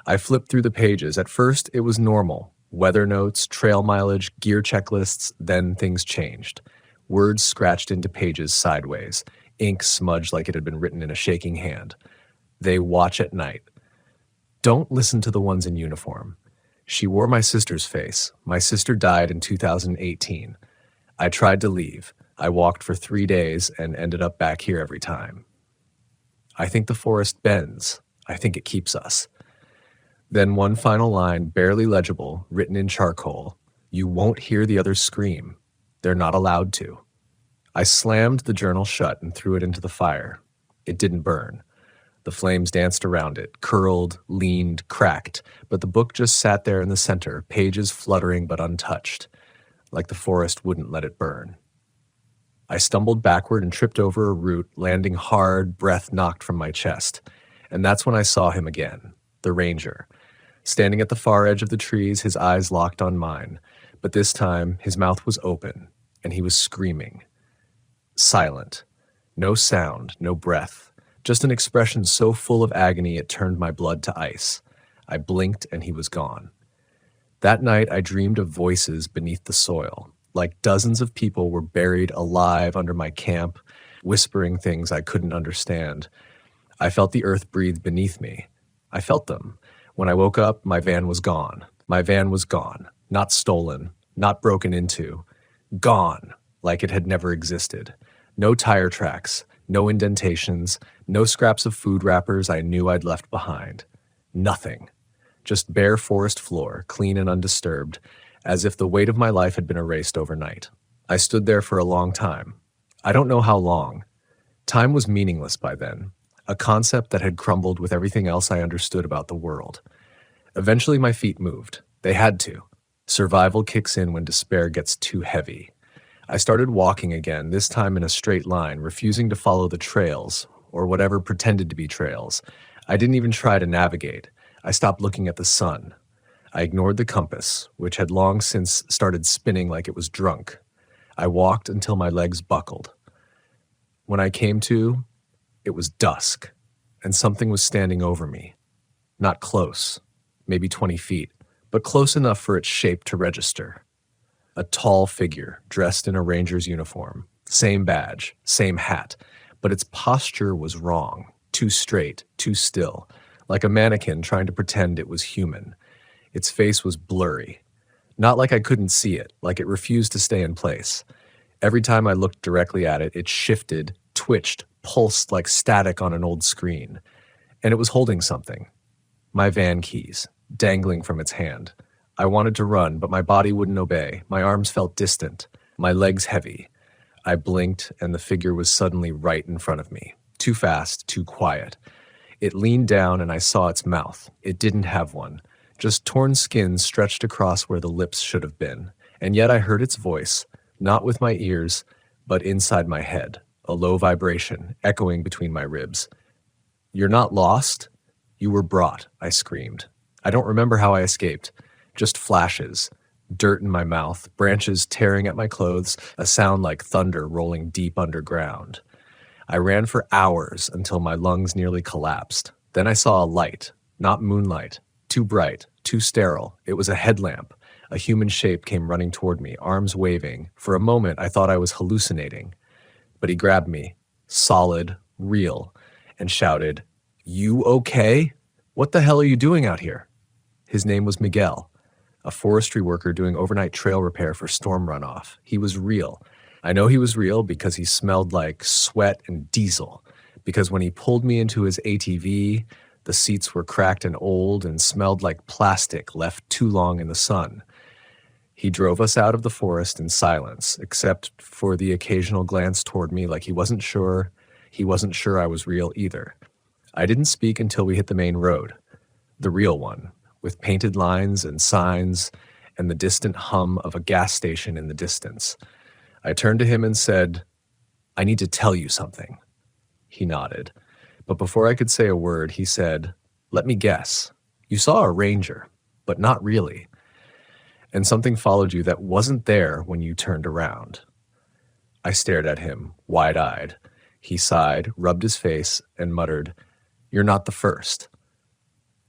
I flipped through the pages. At first, it was normal. Weather notes, trail mileage, gear checklists, then things changed. Words scratched into pages sideways. Ink smudged like it had been written in a shaking hand. They watch at night. Don't listen to the ones in uniform. She wore my sister's face. My sister died in 2018. I tried to leave. I walked for 3 days and ended up back here every time. I think the forest bends. I think it keeps us. Then one final line, barely legible, written in charcoal. You won't hear the others scream. They're not allowed to. I slammed the journal shut and threw it into the fire. It didn't burn. The flames danced around it, curled, leaned, cracked, but the book just sat there in the center, pages fluttering but untouched, like the forest wouldn't let it burn. I stumbled backward and tripped over a root, landing hard, breath knocked from my chest. And that's when I saw him again, the ranger. Standing at the far edge of the trees, his eyes locked on mine. But this time, his mouth was open, and he was screaming. Silent. No sound, no breath. Just an expression so full of agony it turned my blood to ice. I blinked and he was gone. That night I dreamed of voices beneath the soil, like dozens of people were buried alive under my camp, whispering things I couldn't understand. I felt the earth breathe beneath me. I felt them. When I woke up, my van was gone. My van was gone. Not stolen, not broken into. Gone, like it had never existed. No tire tracks, no indentations, no scraps of food wrappers I knew I'd left behind. Nothing. Just bare forest floor, clean and undisturbed, as if the weight of my life had been erased overnight. I stood there for a long time. I don't know how long. Time was meaningless by then, a concept that had crumbled with everything else I understood about the world. Eventually my feet moved. They had to. Survival kicks in when despair gets too heavy. I started walking again, this time in a straight line, refusing to follow the trails, or whatever pretended to be trails. I didn't even try to navigate. I stopped looking at the sun. I ignored the compass, which had long since started spinning like it was drunk. I walked until my legs buckled. When I came to, it was dusk, and something was standing over me. Not close, maybe 20 feet, but close enough for its shape to register. A tall figure, dressed in a ranger's uniform. Same badge, same hat, but its posture was wrong. Too straight, too still, like a mannequin trying to pretend it was human. Its face was blurry. Not like I couldn't see it, like it refused to stay in place. Every time I looked directly at it, it shifted, twitched, pulsed like static on an old screen. And it was holding something. My van keys, dangling from its hand. I wanted to run, but my body wouldn't obey. My arms felt distant, my legs heavy. I blinked, and the figure was suddenly right in front of me. Too fast, too quiet. It leaned down, and I saw its mouth. It didn't have one. Just torn skin stretched across where the lips should have been. And yet I heard its voice, not with my ears, but inside my head, a low vibration, echoing between my ribs. "You're not lost? You were brought," I screamed. I don't remember how I escaped. Just flashes, dirt in my mouth, branches tearing at my clothes, a sound like thunder rolling deep underground. I ran for hours until my lungs nearly collapsed. Then I saw a light, not moonlight, too bright, too sterile. It was a headlamp. A human shape came running toward me, arms waving. For a moment, I thought I was hallucinating. But he grabbed me, solid, real, and shouted, "You okay? What the hell are you doing out here?" His name was Miguel. A forestry worker doing overnight trail repair for storm runoff. He was real. I know he was real because he smelled like sweat and diesel. Because when he pulled me into his ATV, the seats were cracked and old and smelled like plastic left too long in the sun. He drove us out of the forest in silence, except for the occasional glance toward me like he wasn't sure I was real either. I didn't speak until we hit the main road, the real one, with painted lines and signs and the distant hum of a gas station in the distance. I turned to him and said, "I need to tell you something." He nodded. But before I could say a word, he said, "Let me guess. You saw a ranger, but not really. And something followed you that wasn't there when you turned around." I stared at him, wide-eyed. He sighed, rubbed his face, and muttered, "You're not the first."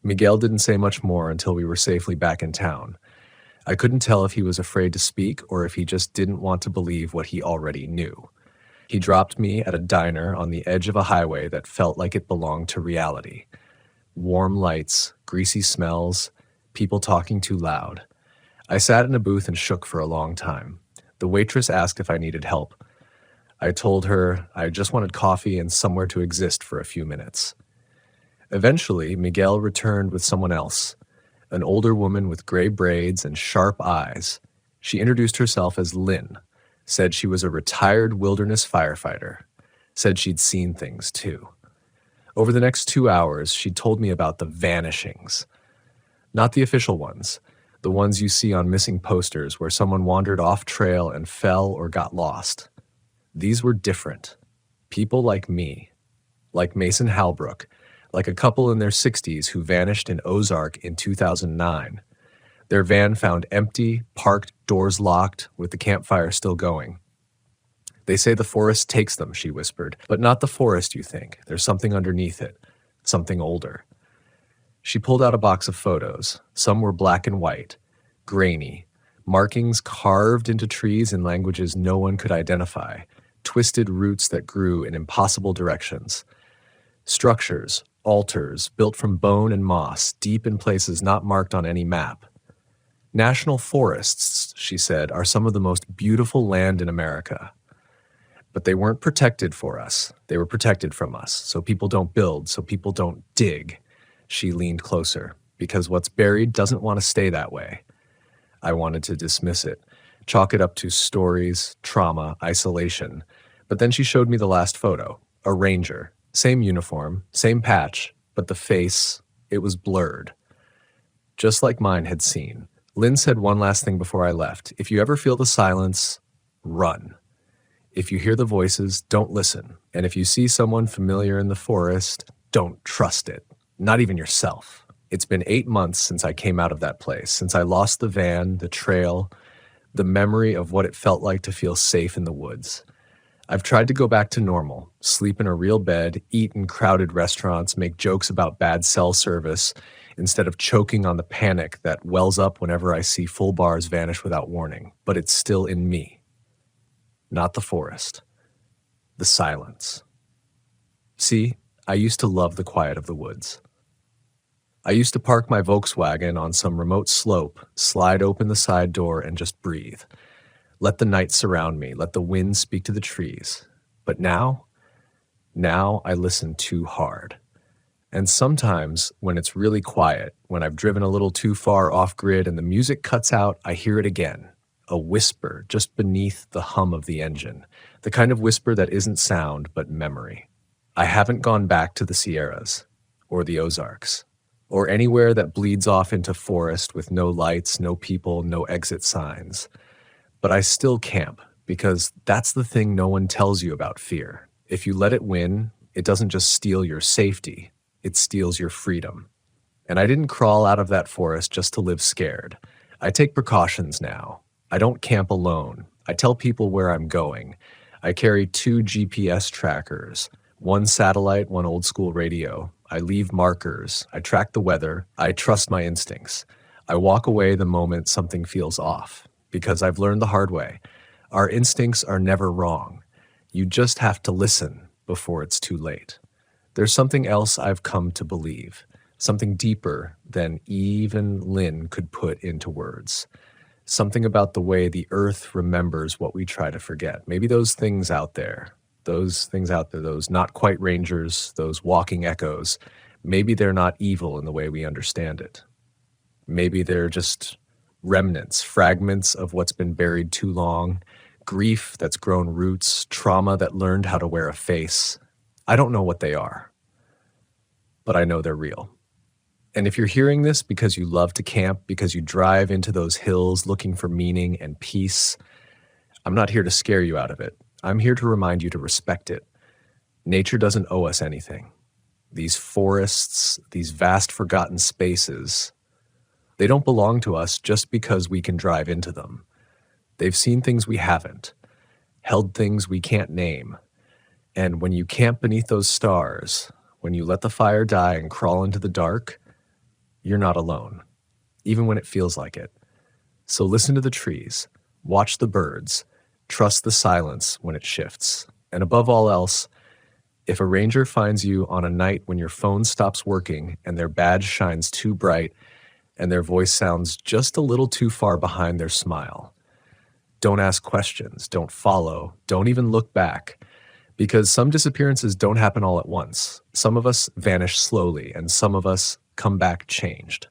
Miguel didn't say much more until we were safely back in town. I couldn't tell if he was afraid to speak or if he just didn't want to believe what he already knew. He dropped me at a diner on the edge of a highway that felt like it belonged to reality. Warm lights, greasy smells, people talking too loud. I sat in a booth and shook for a long time. The waitress asked if I needed help. I told her I just wanted coffee and somewhere to exist for a few minutes. Eventually, Miguel returned with someone else, an older woman with gray braids and sharp eyes. She introduced herself as Lynn, said she was a retired wilderness firefighter, said she'd seen things too. Over the next 2 hours, she told me about the vanishings. Not the official ones, the ones you see on missing posters where someone wandered off trail and fell or got lost. These were different. People like me, like Mason Halbrook, like a couple in their 60s who vanished in Ozark in 2009. Their van found empty, parked, doors locked, with the campfire still going. "They say the forest takes them," she whispered, "but not the forest you think. There's something underneath it, something older." She pulled out a box of photos. Some were black and white, grainy, markings carved into trees in languages no one could identify, twisted roots that grew in impossible directions. Structures, altars, built from bone and moss, deep in places not marked on any map. "National forests," she said, "are some of the most beautiful land in America. But they weren't protected for us. They were protected from us. So people don't build, so people don't dig." She leaned closer, because what's buried doesn't want to stay that way. I wanted to dismiss it, chalk it up to stories, trauma, isolation. But then she showed me the last photo, a ranger. Same uniform, same patch, but the face, it was blurred. Just like mine had seen. Lynn said one last thing before I left. "If you ever feel the silence, run. If you hear the voices, don't listen. And if you see someone familiar in the forest, don't trust it. Not even yourself." It's been 8 months since I came out of that place, since I lost the van, the trail, the memory of what it felt like to feel safe in the woods. I've tried to go back to normal, sleep in a real bed, eat in crowded restaurants, make jokes about bad cell service, instead of choking on the panic that wells up whenever I see full bars vanish without warning. But it's still in me. Not the forest. The silence. See, I used to love the quiet of the woods. I used to park my Volkswagen on some remote slope, slide open the side door, and just breathe. Let the night surround me, let the wind speak to the trees. But now I listen too hard. And sometimes, when it's really quiet, when I've driven a little too far off-grid and the music cuts out, I hear it again. A whisper just beneath the hum of the engine. The kind of whisper that isn't sound, but memory. I haven't gone back to the Sierras, or the Ozarks, or anywhere that bleeds off into forest with no lights, no people, no exit signs. But I still camp, because that's the thing no one tells you about fear. If you let it win, it doesn't just steal your safety, it steals your freedom. And I didn't crawl out of that forest just to live scared. I take precautions now. I don't camp alone. I tell people where I'm going. I carry 2 GPS trackers, 1 satellite, 1 old school radio. I leave markers. I track the weather. I trust my instincts. I walk away the moment something feels off, because I've learned the hard way. Our instincts are never wrong. You just have to listen before it's too late. There's something else I've come to believe, something deeper than even Lynn could put into words. Something about the way the earth remembers what we try to forget. Maybe those things out there, those not quite rangers, those walking echoes, maybe they're not evil in the way we understand it. Maybe they're just remnants, fragments of what's been buried too long, grief that's grown roots, trauma that learned how to wear a face. I don't know what they are, but I know they're real. And if you're hearing this because you love to camp, because you drive into those hills looking for meaning and peace, I'm not here to scare you out of it. I'm here to remind you to respect it. Nature doesn't owe us anything. These forests, these vast forgotten spaces, they don't belong to us just because we can drive into them. They've seen things we haven't, held things we can't name. And when you camp beneath those stars, when you let the fire die and crawl into the dark, you're not alone, even when it feels like it. So listen to the trees, watch the birds, trust the silence when it shifts. And above all else, if a ranger finds you on a night when your phone stops working and their badge shines too bright and their voice sounds just a little too far behind their smile, don't ask questions, don't follow, don't even look back, because some disappearances don't happen all at once. Some of us vanish slowly, and some of us come back changed.